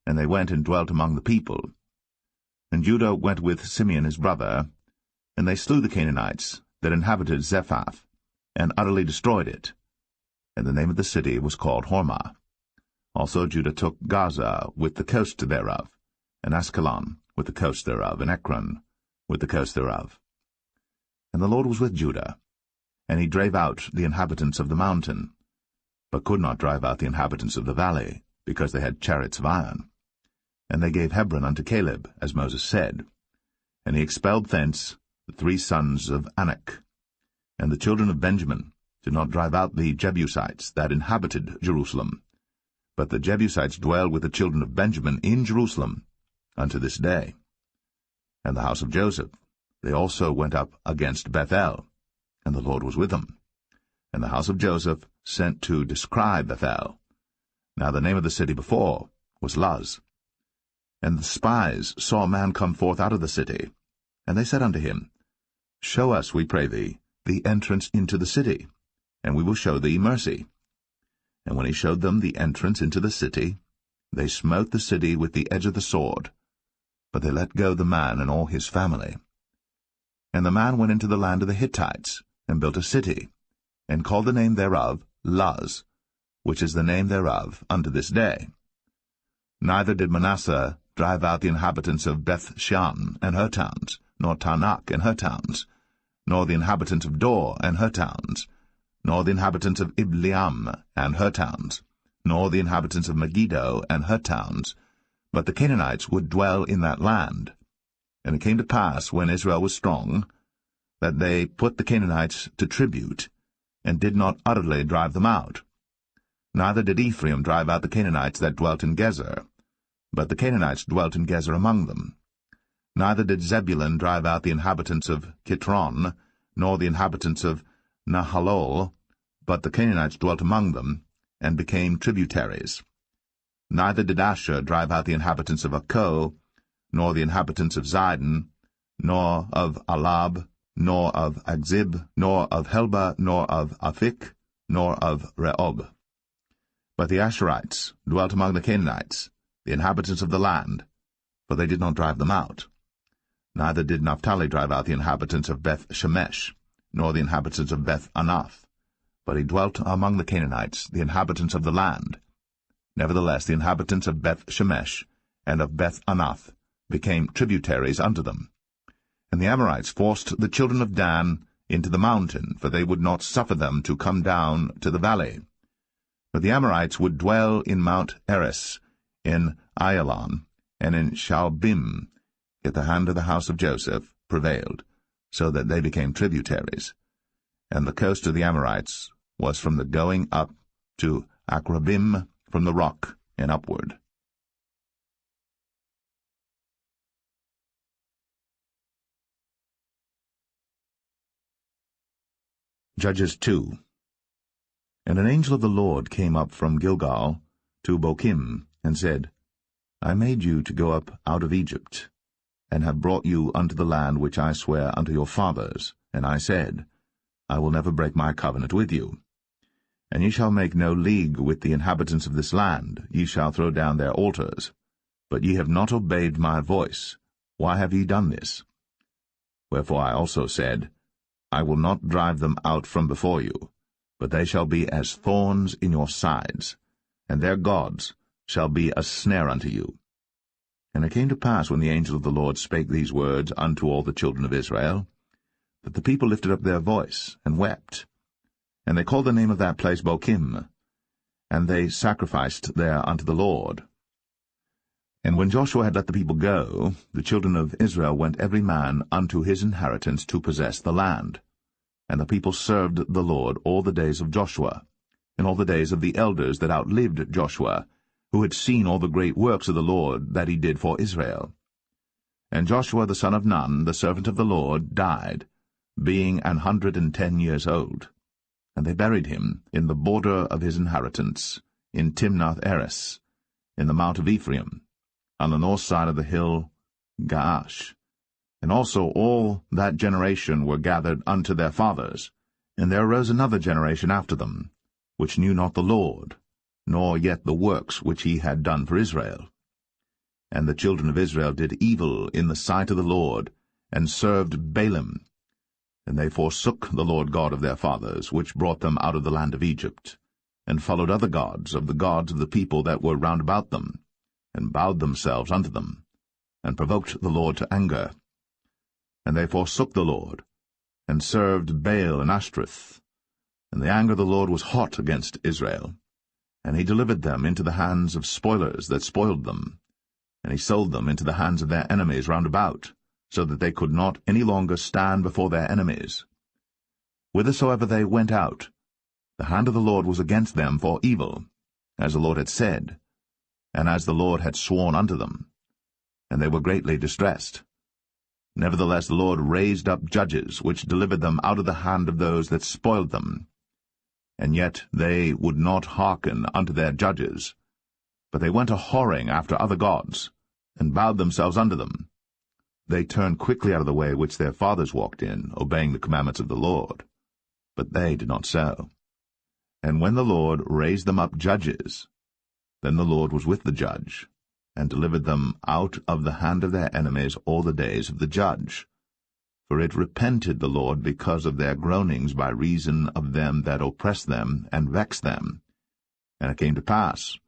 And they went and dwelt among the people. And Judah went with Simeon his brother, and they slew the Canaanites that inhabited Zephath, and utterly destroyed it. And the name of the city was called Hormah. Also Judah took Gaza with the coast thereof, and Askelon with the coast thereof, and Ekron with the coast thereof. And the Lord was with Judah, and he drave out the inhabitants of the mountain, but could not drive out the inhabitants of the valley, because they had chariots of iron. And they gave Hebron unto Caleb, as Moses said. And he expelled thence the 3 sons of Anak. And the children of Benjamin did not drive out the Jebusites that inhabited Jerusalem, but the Jebusites dwell with the children of Benjamin in Jerusalem unto this day. And the house of Joseph, they also went up against Bethel, and the Lord was with them. And the house of Joseph sent to descry Bethel. Now the name of the city before was Luz. And the spies saw a man come forth out of the city, and they said unto him, Show us, we pray thee, the entrance into the city, and we will show thee mercy. And when he showed them the entrance into the city, they smote the city with the edge of the sword, but they let go the man and all his family. And the man went into the land of the Hittites, and built a city, and called the name thereof Luz, which is the name thereof unto this day. Neither did Manasseh drive out the inhabitants of Beth-shan and her towns, nor Taanach and her towns, nor the inhabitants of Dor and her towns, nor the inhabitants of Ibleam and her towns, nor the inhabitants of Megiddo and her towns, but the Canaanites would dwell in that land. And it came to pass, when Israel was strong, that they put the Canaanites to tribute, and did not utterly drive them out. Neither did Ephraim drive out the Canaanites that dwelt in Gezer, but the Canaanites dwelt in Gezer among them. Neither did Zebulun drive out the inhabitants of Kitron, nor the inhabitants of Nahalol, but the Canaanites dwelt among them, and became tributaries. Neither did Asher drive out the inhabitants of Akko, nor the inhabitants of Zidon, nor of Alab, nor of Agzib, nor of Helba, nor of Aphik, nor of Rehob. But the Asherites dwelt among the Canaanites, the inhabitants of the land, for they did not drive them out. Neither did Naphtali drive out the inhabitants of Beth-Shemesh, nor the inhabitants of Beth-Anath, but he dwelt among the Canaanites, the inhabitants of the land. Nevertheless the inhabitants of Beth-Shemesh and of Beth-Anath became tributaries unto them. And the Amorites forced the children of Dan into the mountain, for they would not suffer them to come down to the valley. But the Amorites would dwell in Mount Eres, in Ayalon, and in Shaalbim, yet the hand of the house of Joseph prevailed, so that they became tributaries. And the coast of the Amorites was from the going up to Akrabim, from the rock and upward. Judges 2. And an angel of the Lord came up from Gilgal to Bochim, and said, I made you to go up out of Egypt, and have brought you unto the land which I sware unto your fathers. And I said, I will never break my covenant with you. And ye shall make no league with the inhabitants of this land, ye shall throw down their altars. But ye have not obeyed my voice. Why have ye done this? Wherefore I also said, I will not drive them out from before you, but they shall be as thorns in your sides, and their gods shall be a snare unto you. And it came to pass, when the angel of the Lord spake these words unto all the children of Israel, that the people lifted up their voice, and wept. And they called the name of that place Bochim, and they sacrificed there unto the Lord. And when Joshua had let the people go, the children of Israel went every man unto his inheritance to possess the land. And the people served the Lord all the days of Joshua, and all the days of the elders that outlived Joshua, who had seen all the great works of the Lord that he did for Israel. And Joshua the son of Nun, the servant of the Lord, died, being 110 years old. And they buried him in the border of his inheritance, in Timnath-Eres, in the mount of Ephraim, on the north side of the hill Gaash. And also all that generation were gathered unto their fathers. And there arose another generation after them, which knew not the Lord, nor yet the works which he had done for Israel. And the children of Israel did evil in the sight of the Lord, and served Baalim. And they forsook the Lord God of their fathers, which brought them out of the land of Egypt, and followed other gods of the people that were round about them, and bowed themselves unto them, and provoked the Lord to anger. And they forsook the Lord, and served Baal and Ashtoreth. And the anger of the Lord was hot against Israel, and he delivered them into the hands of spoilers that spoiled them, and he sold them into the hands of their enemies round about, so that they could not any longer stand before their enemies. Whithersoever they went out, the hand of the Lord was against them for evil, as the Lord had said, and as the Lord had sworn unto them, and they were greatly distressed. Nevertheless the Lord raised up judges, which delivered them out of the hand of those that spoiled them. And yet they would not hearken unto their judges, but they went a-whoring after other gods, and bowed themselves unto them. They turned quickly out of the way which their fathers walked in, obeying the commandments of the Lord. But they did not so. And when the Lord raised them up judges, then the Lord was with the judge, and delivered them out of the hand of their enemies all the days of the judge. For it repented the Lord because of their groanings by reason of them that oppressed them and vexed them. And it came to pass,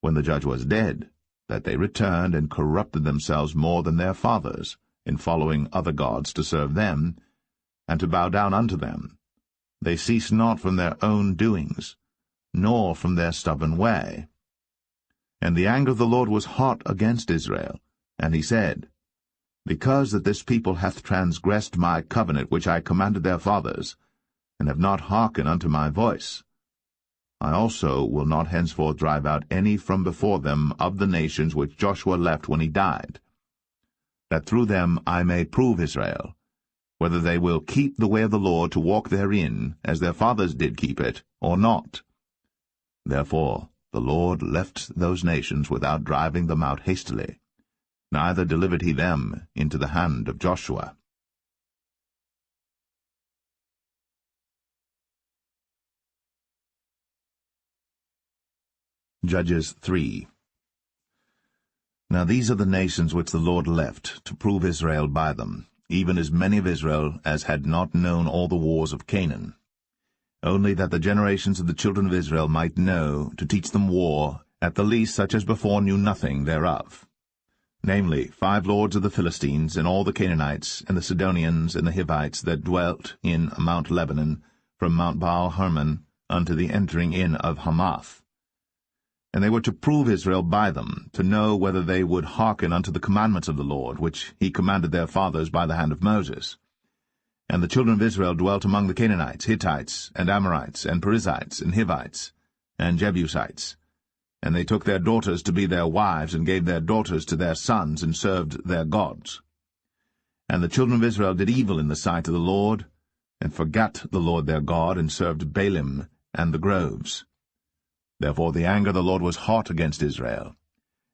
when the judge was dead, that they returned and corrupted themselves more than their fathers, in following other gods to serve them, and to bow down unto them. They ceased not from their own doings, nor from their stubborn way. And the anger of the Lord was hot against Israel, and he said, Because that this people hath transgressed my covenant which I commanded their fathers, and have not hearkened unto my voice, I also will not henceforth drive out any from before them of the nations which Joshua left when he died, that through them I may prove Israel, whether they will keep the way of the Lord to walk therein, as their fathers did keep it, or not. Therefore the Lord left those nations without driving them out hastily, neither delivered he them into the hand of Joshua. Judges 3. Now these are the nations which the Lord left, to prove Israel by them, even as many of Israel as had not known all the wars of Canaan, only that the generations of the children of Israel might know, to teach them war, at the least such as before knew nothing thereof. Namely, 5 lords of the Philistines, and all the Canaanites, and the Sidonians, and the Hivites, that dwelt in Mount Lebanon, from Mount Baal-Hermon unto the entering in of Hamath. And they were to prove Israel by them, to know whether they would hearken unto the commandments of the Lord, which he commanded their fathers by the hand of Moses. And the children of Israel dwelt among the Canaanites, Hittites, and Amorites, and Perizzites, and Hivites, and Jebusites. And they took their daughters to be their wives, and gave their daughters to their sons, and served their gods. And the children of Israel did evil in the sight of the Lord, and forgat the Lord their God, and served Baalim and the groves. Therefore the anger of the Lord was hot against Israel,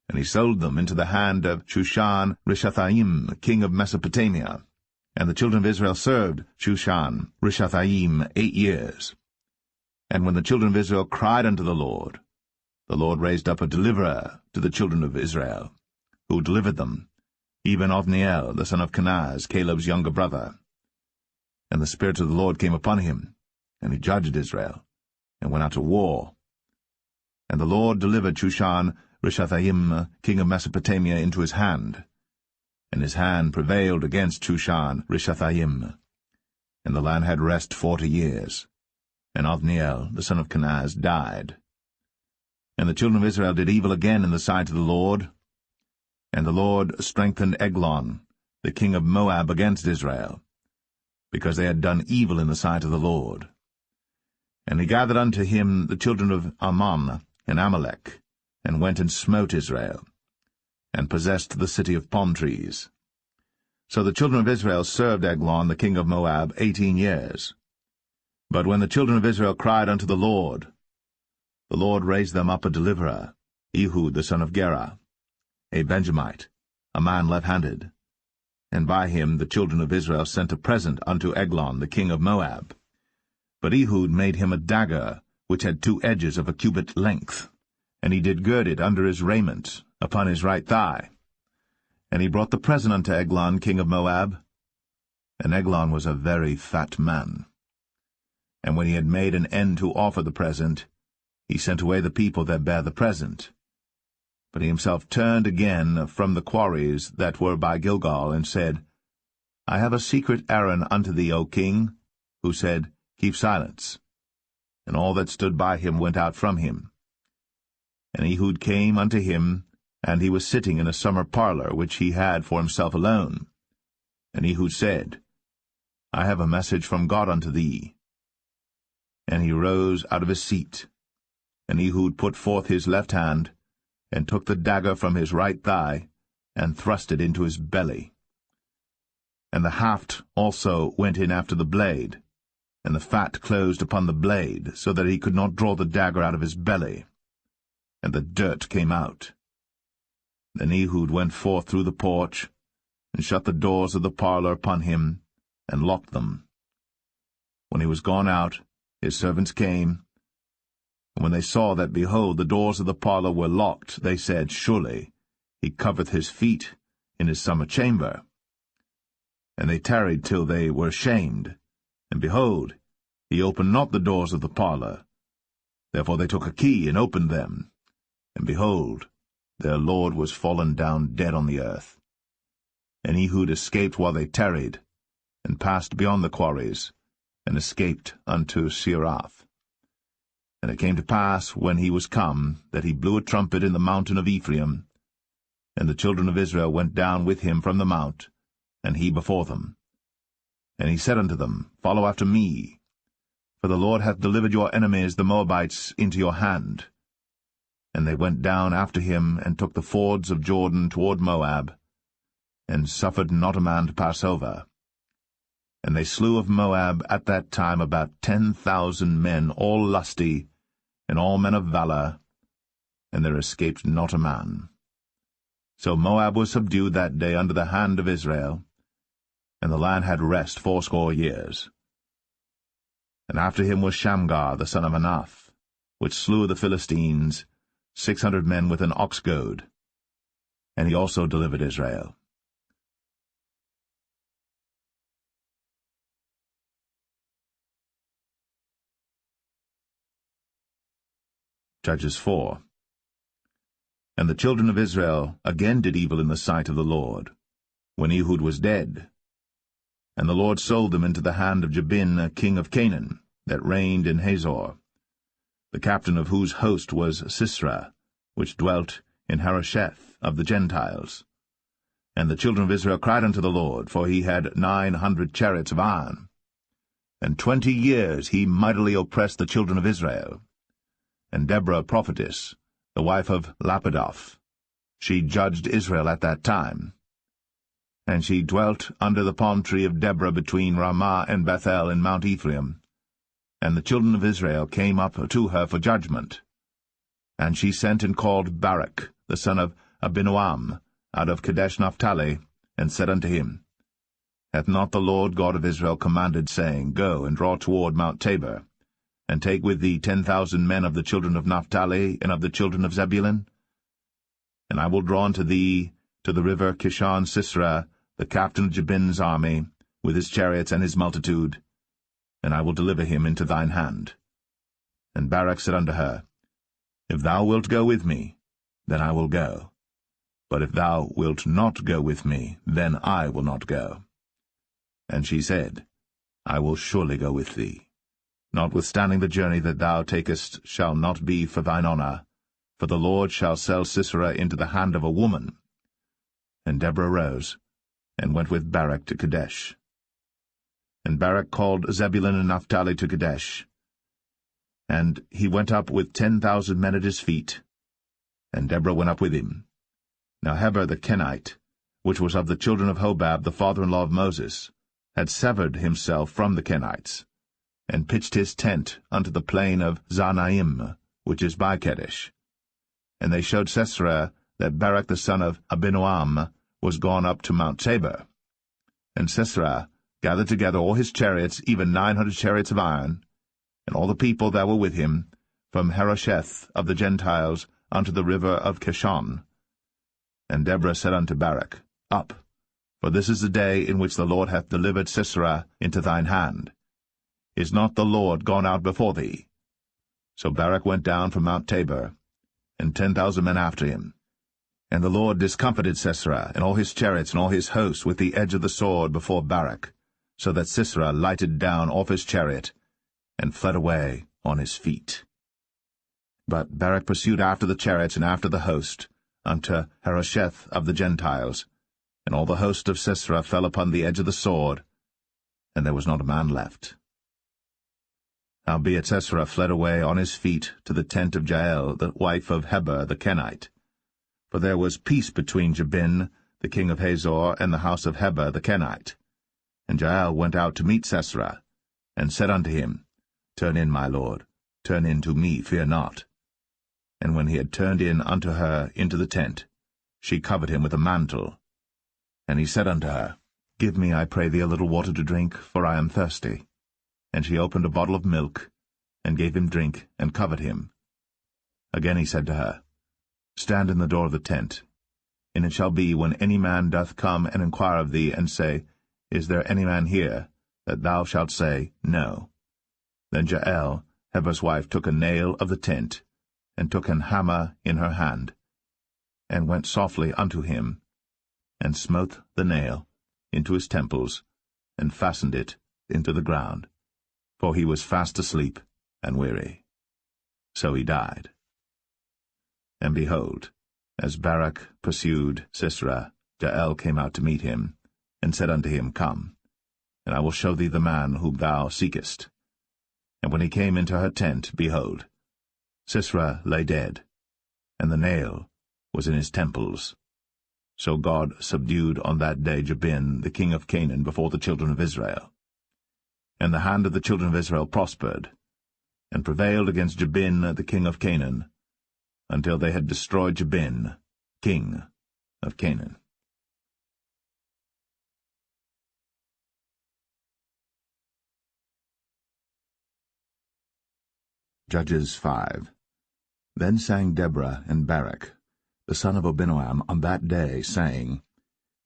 and he sold them into the hand of Shushan-Rishathaim, king of Mesopotamia. And the children of Israel served Shushan-Rishathaim 8 years. And when the children of Israel cried unto the Lord raised up a deliverer to the children of Israel, who delivered them, even Othniel, the son of Kenaz, Caleb's younger brother. And the Spirit of the Lord came upon him, and he judged Israel, and went out to war. And the Lord delivered Shushan-Rishathaim, king of Mesopotamia, into his hand. And his hand prevailed against Shushan-Rishathaim. And the land had rest 40 years. And Othniel, the son of Kenaz, died. And the children of Israel did evil again in the sight of the Lord. And the Lord strengthened Eglon, the king of Moab, against Israel, because they had done evil in the sight of the Lord. And he gathered unto him the children of Ammon and Amalek, and went and smote Israel, and possessed the city of palm trees. So the children of Israel served Eglon the king of Moab 18 years. But when the children of Israel cried unto the Lord raised them up a deliverer, Ehud the son of Gera, a Benjamite, a man left-handed. And by him the children of Israel sent a present unto Eglon the king of Moab. But Ehud made him a dagger, which had 2 edges of a cubit length, and he did gird it under his raiment, upon his right thigh. And he brought the present unto Eglon king of Moab. And Eglon was a very fat man. And when he had made an end to offer the present, he sent away the people that bare the present. But he himself turned again from the quarries that were by Gilgal, and said, I have a secret errand unto thee, O king. Who said, Keep silence. And all that stood by him went out from him. And Ehud came unto him, and he was sitting in a summer parlor, which he had for himself alone. And Ehud said, I have a message from God unto thee. And he rose out of his seat. And Ehud put forth his left hand, and took the dagger from his right thigh, and thrust it into his belly. And the haft also went in after the blade, and the fat closed upon the blade, so that he could not draw the dagger out of his belly. And the dirt came out. Then Ehud went forth through the porch, and shut the doors of the parlor upon him, and locked them. When he was gone out, his servants came, and when they saw that, behold, the doors of the parlor were locked, they said, Surely he covereth his feet in his summer chamber. And they tarried till they were ashamed, and behold, he opened not the doors of the parlor. Therefore they took a key, and opened them. And behold, their lord was fallen down dead on the earth. And Ehud escaped while they tarried, and passed beyond the quarries, and escaped unto Seirath. And it came to pass, when he was come, that he blew a trumpet in the mountain of Ephraim. And the children of Israel went down with him from the mount, and he before them. And he said unto them, Follow after me, for the Lord hath delivered your enemies the Moabites into your hand. And they went down after him, and took the fords of Jordan toward Moab, and suffered not a man to pass over. And they slew of Moab at that time about 10,000 men, all lusty, and all men of valor, and there escaped not a man. So Moab was subdued that day under the hand of Israel, and the land had rest 80 years. And after him was Shamgar the son of Anath, which slew the Philistines, 600 men with an ox goad, and he also delivered Israel. Judges 4. And the children of Israel again did evil in the sight of the Lord, when Ehud was dead. And the Lord sold them into the hand of Jabin, king of Canaan, that reigned in Hazor, the captain of whose host was Sisera, which dwelt in Harosheth of the Gentiles. And the children of Israel cried unto the Lord, for he had 900 chariots of iron. And 20 years he mightily oppressed the children of Israel. And Deborah prophetess, the wife of Lapidoth, she judged Israel at that time. And she dwelt under the palm tree of Deborah between Ramah and Bethel in Mount Ephraim. And the children of Israel came up to her for judgment. And she sent and called Barak, the son of Abinoam, out of Kadesh Naphtali, and said unto him, Hath not the Lord God of Israel commanded, saying, Go and draw toward Mount Tabor, and take with thee 10,000 men of the children of Naphtali and of the children of Zebulun? And I will draw unto thee to the river Kishon Sisera, the captain of Jabin's army, with his chariots and his multitude, and I will deliver him into thine hand. And Barak said unto her, If thou wilt go with me, then I will go. But if thou wilt not go with me, then I will not go. And she said, I will surely go with thee. Notwithstanding the journey that thou takest shall not be for thine honour, for the Lord shall sell Sisera into the hand of a woman. And Deborah rose, and went with Barak to Kadesh. And Barak called Zebulun and Naphtali to Kadesh. And he went up with 10,000 men at his feet, and Deborah went up with him. Now Heber the Kenite, which was of the children of Hobab, the father-in-law of Moses, had severed himself from the Kenites, and pitched his tent unto the plain of Zanaim, which is by Kadesh. And they showed Sisera that Barak the son of Abinoam was gone up to Mount Tabor. And Sisera gathered together all his chariots, even 900 chariots of iron, and all the people that were with him, from Harosheth of the Gentiles unto the river of Kishon. And Deborah said unto Barak, Up, for this is the day in which the Lord hath delivered Sisera into thine hand. Is not the Lord gone out before thee? So Barak went down from Mount Tabor, and 10,000 men after him. And the Lord discomfited Sisera, and all his chariots and all his host with the edge of the sword before Barak, so that Sisera lighted down off his chariot, and fled away on his feet. But Barak pursued after the chariots and after the host, unto Harosheth of the Gentiles, and all the host of Sisera fell upon the edge of the sword, and there was not a man left. Howbeit Sisera fled away on his feet to the tent of Jael, the wife of Heber the Kenite. For there was peace between Jabin, the king of Hazor, and the house of Heber the Kenite. And Jael went out to meet Sisera, and said unto him, Turn in, my lord, turn in to me, fear not. And when he had turned in unto her into the tent, she covered him with a mantle. And he said unto her, Give me, I pray thee, a little water to drink, for I am thirsty. And she opened a bottle of milk, and gave him drink, and covered him. Again he said to her, Stand in the door of the tent. And it shall be, when any man doth come and inquire of thee, and say, Is there any man here? That thou shalt say, No. Then Jael, Heber's wife, took a nail of the tent, and took an hammer in her hand, and went softly unto him, and smote the nail into his temples, and fastened it into the ground, for he was fast asleep and weary. So he died. And behold, as Barak pursued Sisera, Jael came out to meet him, and said unto him, Come, and I will show thee the man whom thou seekest. And when he came into her tent, behold, Sisera lay dead, and the nail was in his temples. So God subdued on that day Jabin, the king of Canaan, before the children of Israel. And the hand of the children of Israel prospered, and prevailed against Jabin, the king of Canaan, until they had destroyed Jabin, king of Canaan. Judges 5. Then sang Deborah and Barak, the son of Abinoam, on that day, saying,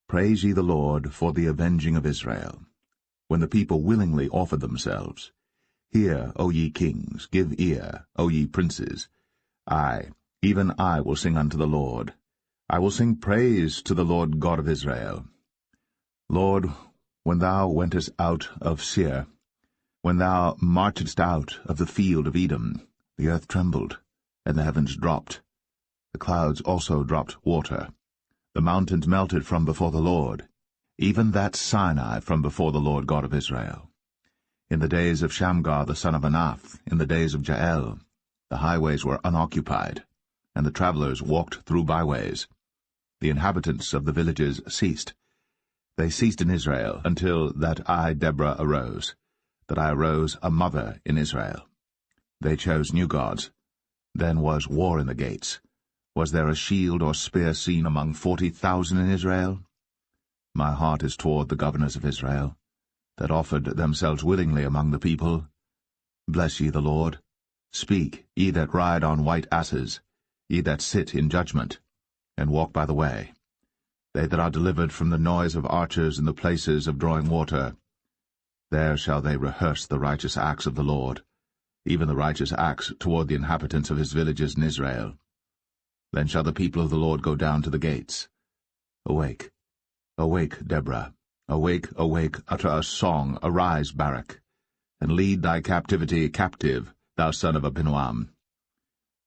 Praise ye the Lord for the avenging of Israel, when the people willingly offered themselves. Hear, O ye kings, give ear, O ye princes. I, even I, will sing unto the Lord. I will sing praise to the Lord God of Israel. Lord, when thou wentest out of Seir, when thou marchedst out of the field of Edom, the earth trembled, and the heavens dropped. The clouds also dropped water. The mountains melted from before the Lord, even that Sinai from before the Lord God of Israel. In the days of Shamgar the son of Anath, in the days of Jael, the highways were unoccupied, and the travelers walked through byways. The inhabitants of the villages ceased. They ceased in Israel until that I, Deborah, arose, that I arose a mother in Israel. They chose new gods. Then was war in the gates. Was there a shield or spear seen among 40,000 in Israel? My heart is toward the governors of Israel, that offered themselves willingly among the people. Bless ye the Lord. Speak, ye that ride on white asses, ye that sit in judgment, and walk by the way. They that are delivered from the noise of archers in the places of drawing water, there shall they rehearse the righteous acts of the Lord, even the righteous acts toward the inhabitants of his villages in Israel. Then shall the people of the Lord go down to the gates. Awake, awake, Deborah. Awake, awake, utter a song, arise, Barak, and lead thy captivity captive, thou son of Abinoam.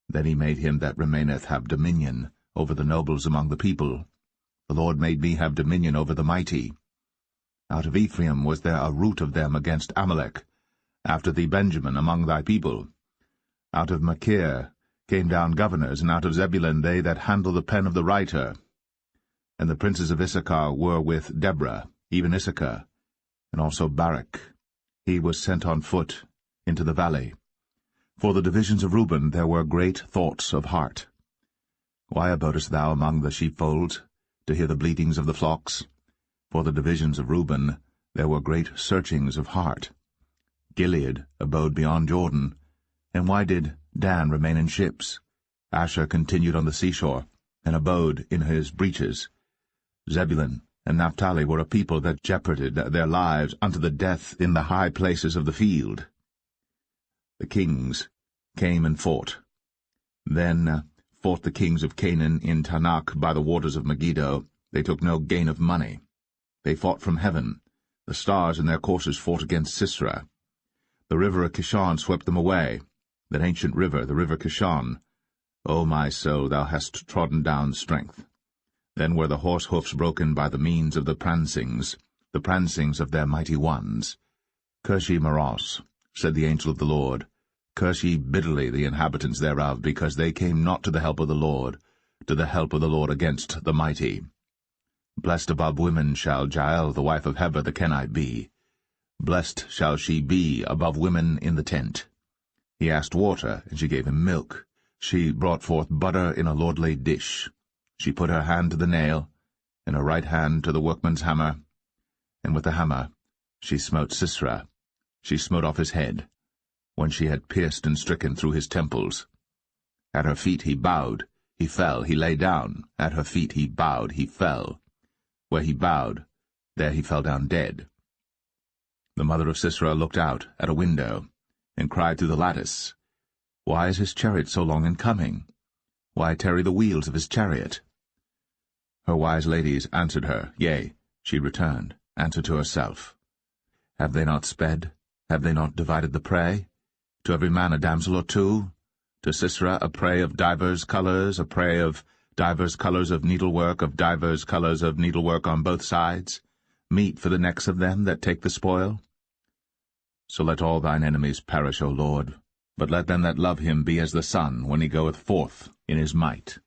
Then he made him that remaineth have dominion over the nobles among the people. The Lord made me have dominion over the mighty. Out of Ephraim was there a root of them against Amalek, after thee Benjamin among thy people. Out of Machir came down governors, and out of Zebulun they that handle the pen of the writer. And the princes of Issachar were with Deborah, even Issachar, and also Barak. He was sent on foot into the valley. For the divisions of Reuben there were great thoughts of heart. Why abodest thou among the sheepfolds, to hear the bleatings of the flocks? For the divisions of Reuben there were great searchings of heart. Gilead abode beyond Jordan. And why did Dan remain in ships? Asher continued on the seashore, and abode in his breaches. Zebulun and Naphtali were a people that jeoparded their lives unto the death in the high places of the field. The kings came and fought. Then fought the kings of Canaan in Tanakh by the waters of Megiddo. They took no gain of money. They fought from heaven. The stars in their courses fought against Sisera. The river of Kishon swept them away, that ancient river, the river Kishon. O my soul, thou hast trodden down strength. Then were the horse hoofs broken by the means of the prancings of their mighty ones. Curse ye Meroz, said the angel of the Lord. Curse ye bitterly the inhabitants thereof, because they came not to the help of the Lord, against the mighty. Blessed above women shall Jael the wife of Heber the Kenite be. Blessed shall she be above women in the tent. He asked water, and she gave him milk. She brought forth butter in a lordly dish. She put her hand to the nail, and her right hand to the workman's hammer, and with the hammer she smote Sisera. She smote off his head, when she had pierced and stricken through his temples. At her feet he bowed, he fell, he lay down. At her feet he bowed, he fell. Where he bowed, there he fell down dead. The mother of Sisera looked out at a window, and cried through the lattice, Why is his chariot so long in coming? Why tarry the wheels of his chariot? Her wise ladies answered her, yea, she returned, answered to herself. Have they not sped? Have they not divided the prey? To every man a damsel or two? To Sisera a prey of divers colours, a prey of divers colours of needlework, of divers colours of needlework on both sides, meat for the necks of them that take the spoil? So let all thine enemies perish, O Lord, but let them that love him be as the sun when he goeth forth in his might.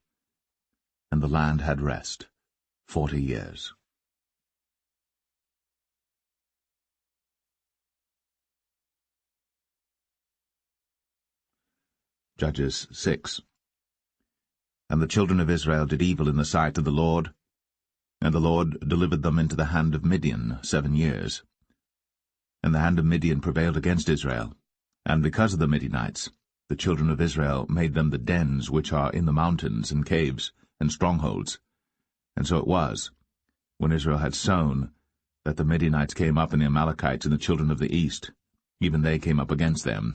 And the land had rest 40 years. Judges 6. And the children of Israel did evil in the sight of the Lord. And the Lord delivered them into the hand of Midian 7 years. And the hand of Midian prevailed against Israel, and because of the Midianites, the children of Israel made them the dens which are in the mountains, and caves, and strongholds. And so it was, when Israel had sown, that the Midianites came up, and the Amalekites, and the children of the east, even they came up against them,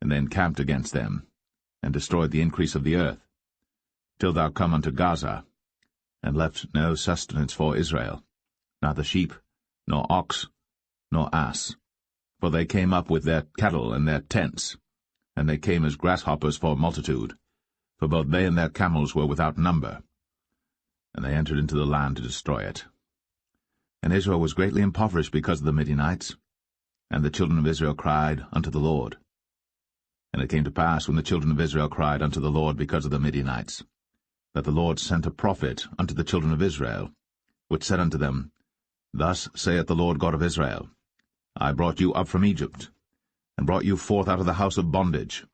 and they encamped against them, and destroyed the increase of the earth, till thou come unto Gaza, and left no sustenance for Israel, neither sheep, nor ox, nor ass. For they came up with their cattle and their tents, and they came as grasshoppers for multitude, for both they and their camels were without number. And they entered into the land to destroy it. And Israel was greatly impoverished because of the Midianites, and the children of Israel cried unto the Lord. And it came to pass, when the children of Israel cried unto the Lord because of the Midianites, that the Lord sent a prophet unto the children of Israel, which said unto them, Thus saith the Lord God of Israel, I brought you up from Egypt, and brought you forth out of the house of bondage.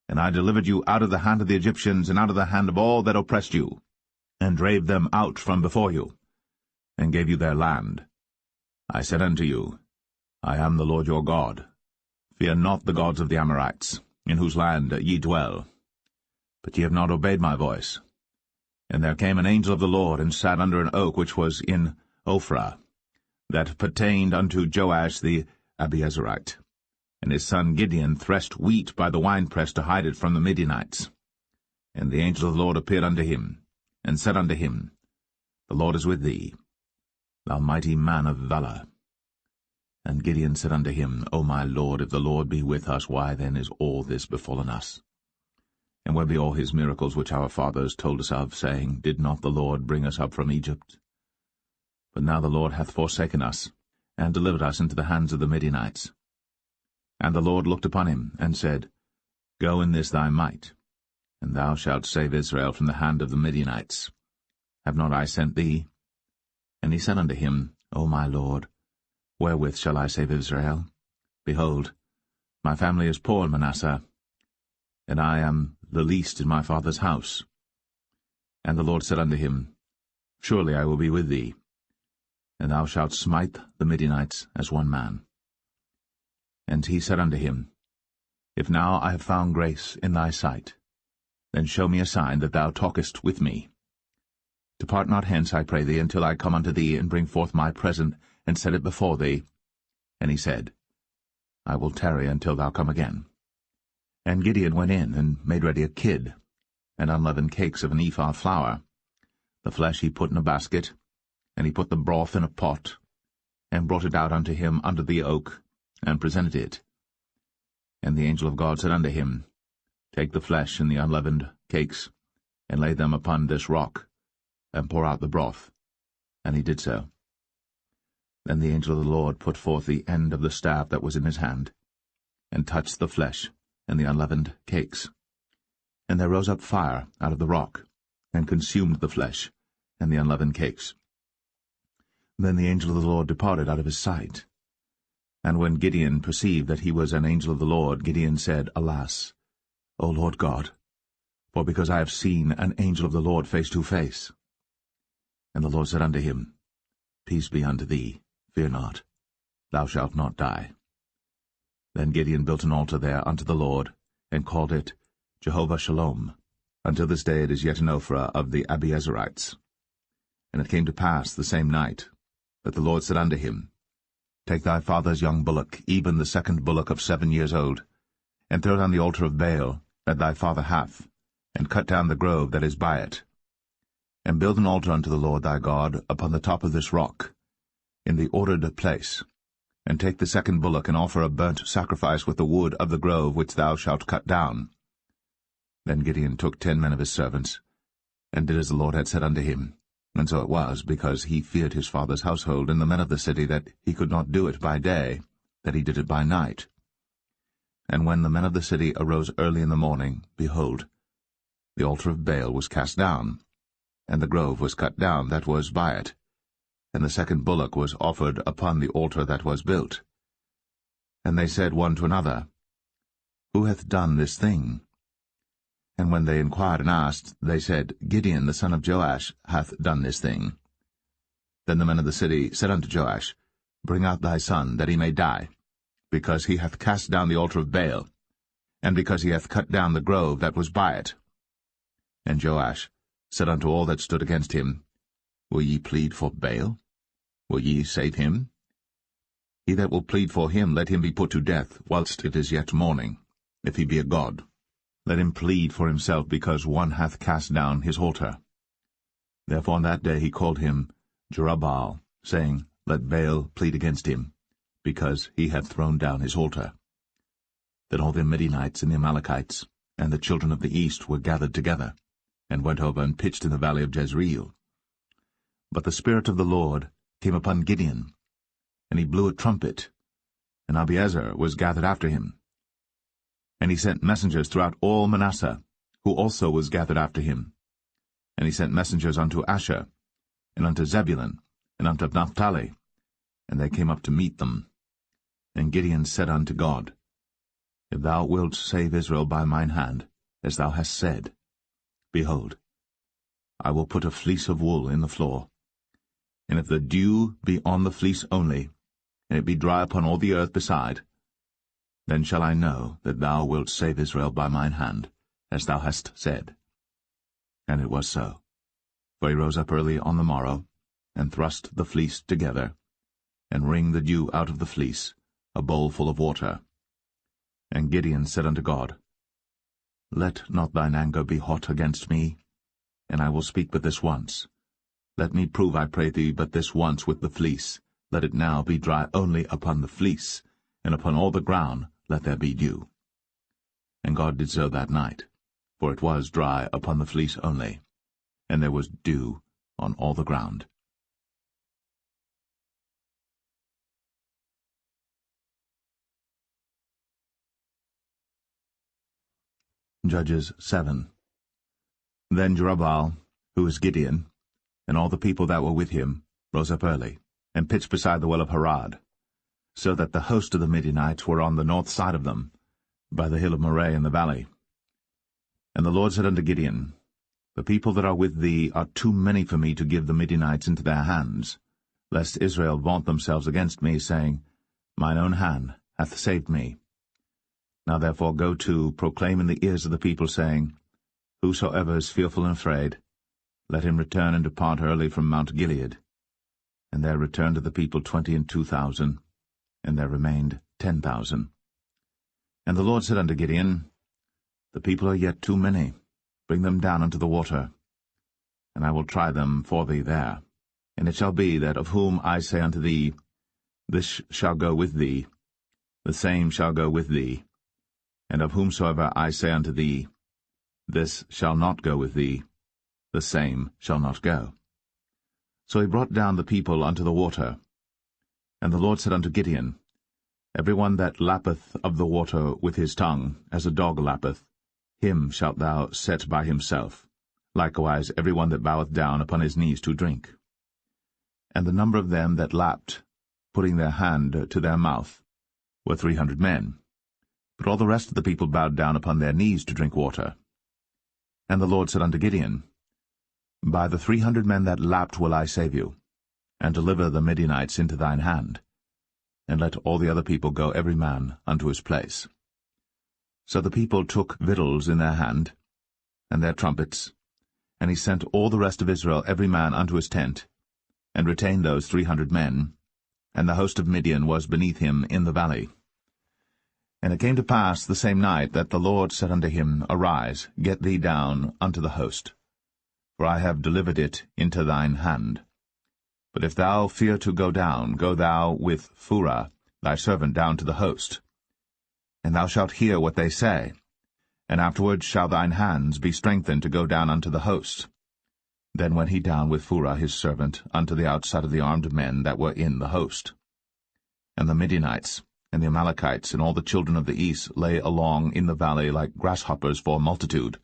And I delivered you out of the hand of the Egyptians, and out of the hand of all that oppressed you, and drave them out from before you, and gave you their land. I said unto you, I am the Lord your God. Fear not the gods of the Amorites, in whose land ye dwell. But ye have not obeyed my voice. And there came an angel of the Lord, and sat under an oak which was in Ophrah, that pertained unto Joash the Abiezrite. And his son Gideon threshed wheat by the winepress to hide it from the Midianites. And the angel of the Lord appeared unto him, and said unto him, The Lord is with thee, thou mighty man of valour. And Gideon said unto him, O my Lord, if the Lord be with us, why then is all this befallen us? And where be all his miracles which our fathers told us of, saying, Did not the Lord bring us up from Egypt? But now the Lord hath forsaken us, and delivered us into the hands of the Midianites. And the Lord looked upon him, and said, Go in this thy might, and thou shalt save Israel from the hand of the Midianites. Have not I sent thee? And he said unto him, O my Lord, wherewith shall I save Israel? Behold, my family is poor in Manasseh, and I am the least in my father's house. And the Lord said unto him, Surely I will be with thee, and thou shalt smite the Midianites as one man. And he said unto him, If now I have found grace in thy sight, then show me a sign that thou talkest with me. Depart not hence, I pray thee, until I come unto thee, and bring forth my present, and set it before thee. And he said, I will tarry until thou come again. And Gideon went in, and made ready a kid, and unleavened cakes of an ephah flour. The flesh he put in a basket, and he put the broth in a pot, and brought it out unto him under the oak, and presented it. And the angel of God said unto him, Take the flesh and the unleavened cakes, and lay them upon this rock, and pour out the broth. And he did so. Then the angel of the Lord put forth the end of the staff that was in his hand, and touched the flesh and the unleavened cakes. And there rose up fire out of the rock, and consumed the flesh and the unleavened cakes. Then the angel of the Lord departed out of his sight. And when Gideon perceived that he was an angel of the Lord, Gideon said, Alas, O Lord God, for because I have seen an angel of the Lord face to face. And the Lord said unto him, Peace be unto thee, fear not, thou shalt not die. Then Gideon built an altar there unto the Lord, and called it Jehovah Shalom. Until this day it is yet in Ophrah of the Abiezrites. And it came to pass the same night, that the Lord said unto him, Take thy father's young bullock, even the second bullock of 7 years old, and throw down the altar of Baal that thy father hath, and cut down the grove that is by it. And build an altar unto the Lord thy God upon the top of this rock, in the ordered place, and take the second bullock, and offer a burnt sacrifice with the wood of the grove which thou shalt cut down. Then Gideon took 10 men of his servants, and did as the Lord had said unto him. And so it was, because he feared his father's household and the men of the city, that he could not do it by day, that he did it by night. And when the men of the city arose early in the morning, behold, the altar of Baal was cast down, and the grove was cut down that was by it, and the second bullock was offered upon the altar that was built. And they said one to another, Who hath done this thing? And when they inquired and asked, they said, Gideon the son of Joash hath done this thing. Then the men of the city said unto Joash, Bring out thy son, that he may die, because he hath cast down the altar of Baal, and because he hath cut down the grove that was by it. And Joash said unto all that stood against him, Will ye plead for Baal? Will ye save him? He that will plead for him, let him be put to death, whilst it is yet morning, if he be a god. Let him plead for himself, because one hath cast down his altar. Therefore on that day he called him Jerubbaal, saying, Let Baal plead against him, because he hath thrown down his altar. Then all the Midianites and the Amalekites and the children of the east were gathered together, and went over and pitched in the valley of Jezreel. But the Spirit of the Lord came upon Gideon, and he blew a trumpet, and Abiezer was gathered after him. And he sent messengers throughout all Manasseh, who also was gathered after him. And he sent messengers unto Asher, and unto Zebulun, and unto Naphtali, and they came up to meet them. And Gideon said unto God, If thou wilt save Israel by mine hand, as thou hast said, behold, I will put a fleece of wool in the floor. And if the dew be on the fleece only, and it be dry upon all the earth beside, then shall I know that thou wilt save Israel by mine hand, as thou hast said. And it was so. For he rose up early on the morrow, and thrust the fleece together, and wring the dew out of the fleece, a bowl full of water. And Gideon said unto God, Let not thine anger be hot against me, and I will speak but this once. Let me prove, I pray thee, but this once with the fleece. Let it now be dry only upon the fleece, and upon all the ground let there be dew. And God did so that night, for it was dry upon the fleece only, and there was dew on all the ground. Judges 7. Then Jerubbaal, who is Gideon, and all the people that were with him, rose up early, and pitched beside the well of Harad, so that the host of the Midianites were on the north side of them, by the hill of Moreh in the valley. And the Lord said unto Gideon, The people that are with thee are too many for me to give the Midianites into their hands, lest Israel vaunt themselves against me, saying, Mine own hand hath saved me. Now therefore go to, proclaim in the ears of the people, saying, Whosoever is fearful and afraid, let him return and depart early from Mount Gilead. And there returned to the people 22,000, and there remained 10,000. And the Lord said unto Gideon, The people are yet too many. Bring them down unto the water, and I will try them for thee there. And it shall be that of whom I say unto thee, This shall go with thee, the same shall go with thee. And of whomsoever I say unto thee, This shall not go with thee, the same shall not go. So he brought down the people unto the water. And the Lord said unto Gideon, Every one that lappeth of the water with his tongue, as a dog lappeth, him shalt thou set by himself, likewise every one that boweth down upon his knees to drink. And the number of them that lapped, putting their hand to their mouth, were 300 men. But all the rest of the people bowed down upon their knees to drink water. And the Lord said unto Gideon, By the 300 men that lapped will I save you, and deliver the Midianites into thine hand. And let all the other people go every man unto his place. So the people took victuals in their hand, and their trumpets, and he sent all the rest of Israel every man unto his tent, and retained those 300 men, and the host of Midian was beneath him in the valley. And it came to pass the same night that the Lord said unto him, Arise, get thee down unto the host, for I have delivered it into thine hand. But if thou fear to go down, go thou with Phurah thy servant down to the host. And thou shalt hear what they say, and afterward shall thine hands be strengthened to go down unto the host. Then went he down with Phurah his servant unto the outside of the armed men that were in the host. And the Midianites, and the Amalekites, and all the children of the east lay along in the valley like grasshoppers for multitude,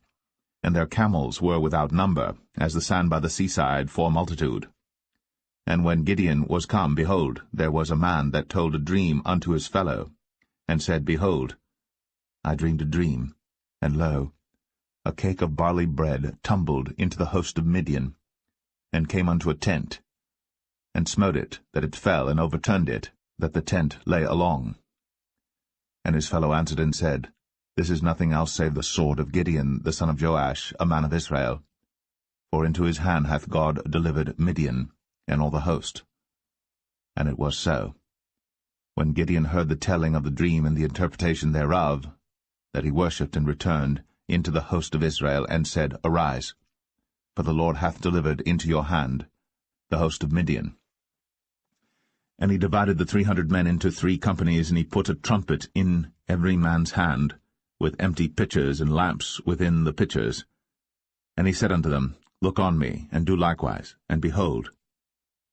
and their camels were without number, as the sand by the seaside for multitude. And when Gideon was come, behold, there was a man that told a dream unto his fellow, and said, Behold, I dreamed a dream, and lo, a cake of barley bread tumbled into the host of Midian, and came unto a tent. and smote it, that it fell, and overturned it, that the tent lay along. And his fellow answered and said, This is nothing else save the sword of Gideon, the son of Joash, a man of Israel. For into his hand hath God delivered Midian, and all the host. And it was so. When Gideon heard the telling of the dream and the interpretation thereof, that he worshipped and returned into the host of Israel, and said, Arise, for the Lord hath delivered into your hand the host of Midian. And he divided the 300 men into 3 companies, and he put a trumpet in every man's hand, with empty pitchers and lamps within the pitchers. And he said unto them, Look on me, and do likewise, and behold,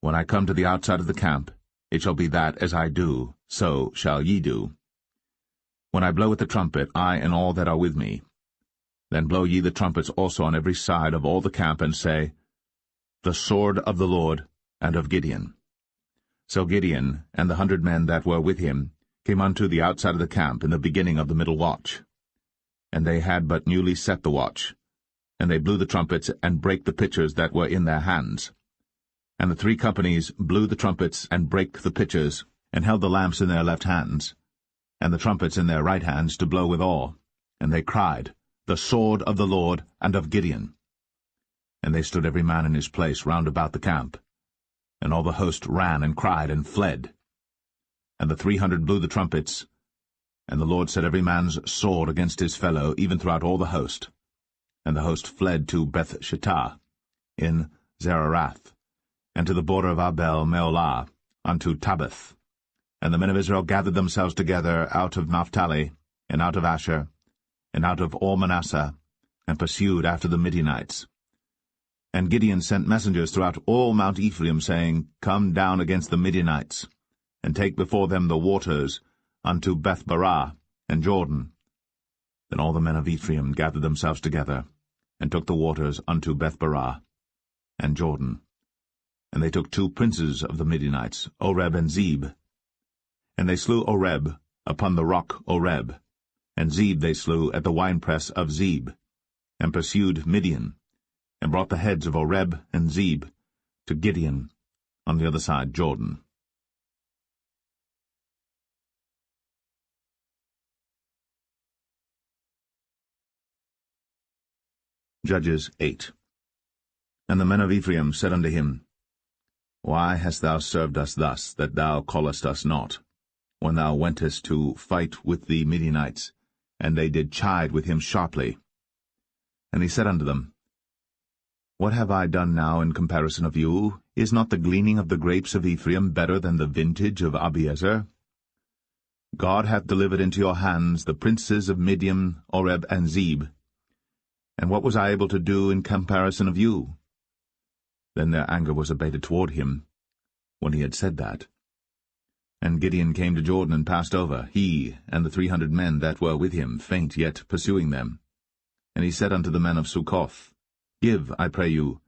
when I come to the outside of the camp, it shall be that as I do, so shall ye do. When I blow with the trumpet, I and all that are with me, then blow ye the trumpets also on every side of all the camp, and say, The sword of the Lord and of Gideon. So Gideon and the 100 men that were with him came unto the outside of the camp in the beginning of the middle watch. And they had but newly set the watch, and they blew the trumpets, and brake the pitchers that were in their hands. And the 3 companies blew the trumpets, and brake the pitchers, and held the lamps in their left hands, and the trumpets in their right hands, to blow withal. And they cried, The sword of the Lord and of Gideon. And they stood every man in his place round about the camp. And all the host ran and cried and fled. And the 300 blew the trumpets, and the Lord set every man's sword against his fellow, even throughout all the host. And the host fled to Beth-shittah in Zererath, and to the border of Abel-meholah, unto Tabbath. And the men of Israel gathered themselves together out of Naphtali, and out of Asher, and out of all Manasseh, and pursued after the Midianites. And Gideon sent messengers throughout all Mount Ephraim, saying, Come down against the Midianites, and take before them the waters unto Beth-barah and Jordan. Then all the men of Ephraim gathered themselves together, and took the waters unto Beth-barah and Jordan. And they took 2 princes of the Midianites, Oreb and Zeb. And they slew Oreb upon the rock Oreb, and Zeb they slew at the winepress of Zeb, and pursued Midian, and brought the heads of Oreb and Zeb to Gideon on the other side Jordan. Judges 8. And the men of Ephraim said unto him, Why hast thou served us thus, that thou callest us not, when thou wentest to fight with the Midianites? And they did chide with him sharply. And he said unto them, What have I done now in comparison of you? Is not the gleaning of the grapes of Ephraim better than the vintage of Abiezer? God hath delivered into your hands the princes of Midian, Oreb, and Zeb. And what was I able to do in comparison of you? Then their anger was abated toward him, when he had said that. And Gideon came to Jordan and passed over, he and the 300 men that were with him, faint yet pursuing them. And he said unto the men of Succoth, Give, I pray you,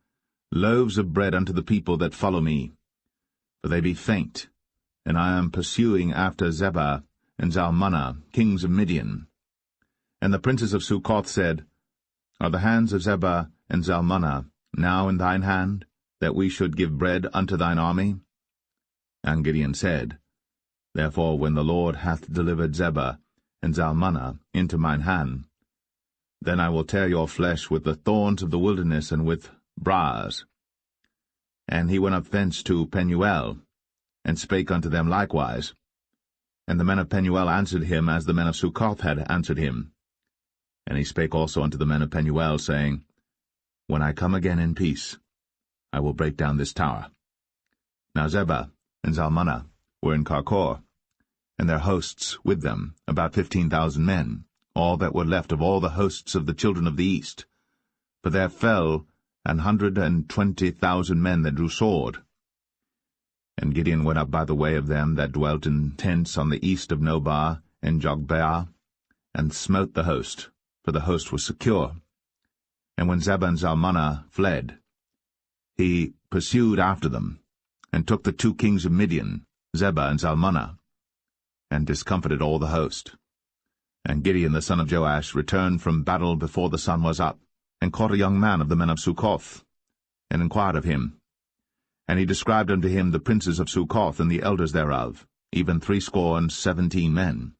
loaves of bread unto the people that follow me, for they be faint, and I am pursuing after Zebah and Zalmunna, kings of Midian. And the princes of Succoth said, Are the hands of Zebah and Zalmunna now in thine hand, that we should give bread unto thine army? And Gideon said, Therefore when the Lord hath delivered Zebah and Zalmunna into mine hand, then I will tear your flesh with the thorns of the wilderness and with briars. And he went up thence to Penuel, and spake unto them likewise. And the men of Penuel answered him as the men of Succoth had answered him. And he spake also unto the men of Penuel, saying, When I come again in peace, I will break down this tower. Now Zebah and Zalmunna were in Karkor, and their hosts with them, about 15,000 men, all that were left of all the hosts of the children of the east. For there fell 120,000 men that drew sword. And Gideon went up by the way of them that dwelt in tents on the east of Nobah and Jogbeah, and smote the host, for the host was secure. And when Zebah and Zalmunna fled, he pursued after them, and took the 2 kings of Midian, Zebah and Zalmunna, and discomfited all the host. And Gideon the son of Joash returned from battle before the sun was up, and caught a young man of the men of Succoth, and inquired of him. And he described unto him the princes of Succoth and the elders thereof, even 70 men.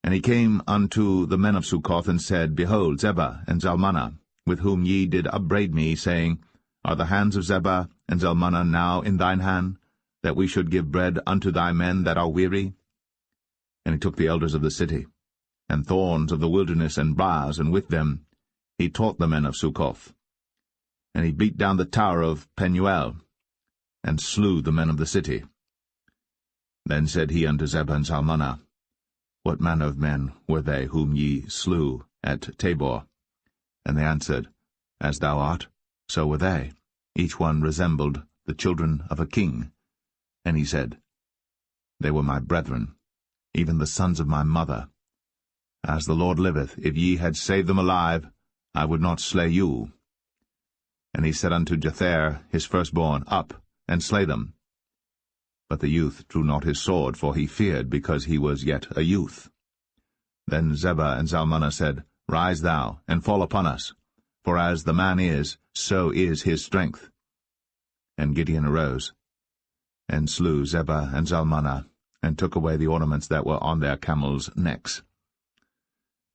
And he came unto the men of Succoth, and said, Behold, Zebah and Zalmunna, with whom ye did upbraid me, saying, Are the hands of Zebah and Zalmunna now in thine hand, that we should give bread unto thy men that are weary? And he took the elders of the city, and thorns of the wilderness, and briars, and with them he taught the men of Succoth. And he beat down the tower of Penuel, and slew the men of the city. Then said he unto Zebah and Zalmunna, What manner of men were they whom ye slew at Tabor? And they answered, As thou art, so were they. Each one resembled the children of a king. And he said, They were my brethren, even the sons of my mother. As the Lord liveth, if ye had saved them alive, I would not slay you. And he said unto Jether his firstborn, Up, and slay them. But the youth drew not his sword, for he feared, because he was yet a youth. Then Zebah and Zalmunna said, Rise thou, and fall upon us, for as the man is, so is his strength. And Gideon arose, and slew Zebah and Zalmunna, and took away the ornaments that were on their camels' necks.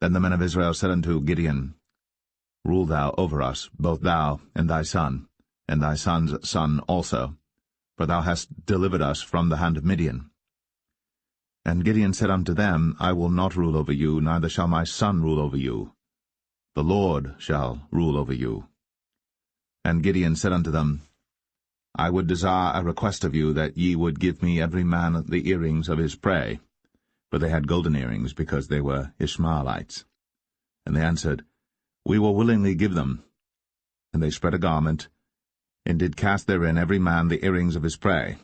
Then the men of Israel said unto Gideon, Rule thou over us, both thou and thy son, and thy son's son also, for thou hast delivered us from the hand of Midian. And Gideon said unto them, I will not rule over you, neither shall my son rule over you. The Lord shall rule over you. And Gideon said unto them, I would desire a request of you, that ye would give me every man the earrings of his prey. For they had golden earrings, because they were Ishmaelites. And they answered, We will willingly give them. And they spread a garment, and did cast therein every man the earrings of his prey.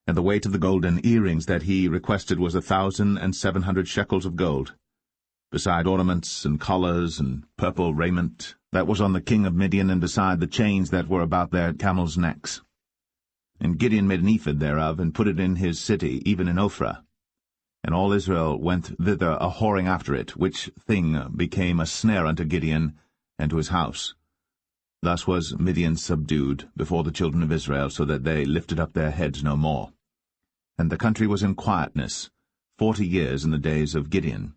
And the weight of the golden earrings that he requested was 1,700 shekels of gold, beside ornaments and collars and purple raiment that was on the king of Midian, and beside the chains that were about their camels' necks. And Gideon made an ephod thereof, and put it in his city, even in Ophrah. And all Israel went thither a-whoring after it, which thing became a snare unto Gideon and to his house. Thus was Midian subdued before the children of Israel, so that they lifted up their heads no more. And the country was in quietness 40 years in the days of Gideon.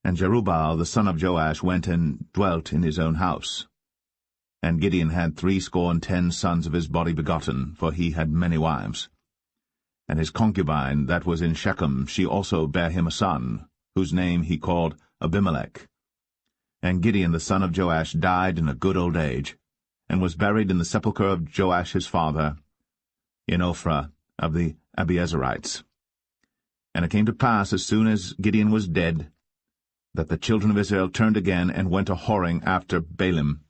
And Jerubbaal the son of Joash went and dwelt in his own house. And Gideon had 70 sons of his body begotten, for he had many wives. And his concubine that was in Shechem, she also bare him a son, whose name he called Abimelech. And Gideon the son of Joash died in a good old age, and was buried in the sepulchre of Joash his father, in Ophrah of the Abiezerites. And it came to pass, as soon as Gideon was dead, that the children of Israel turned again, and went a-whoring after Baalim,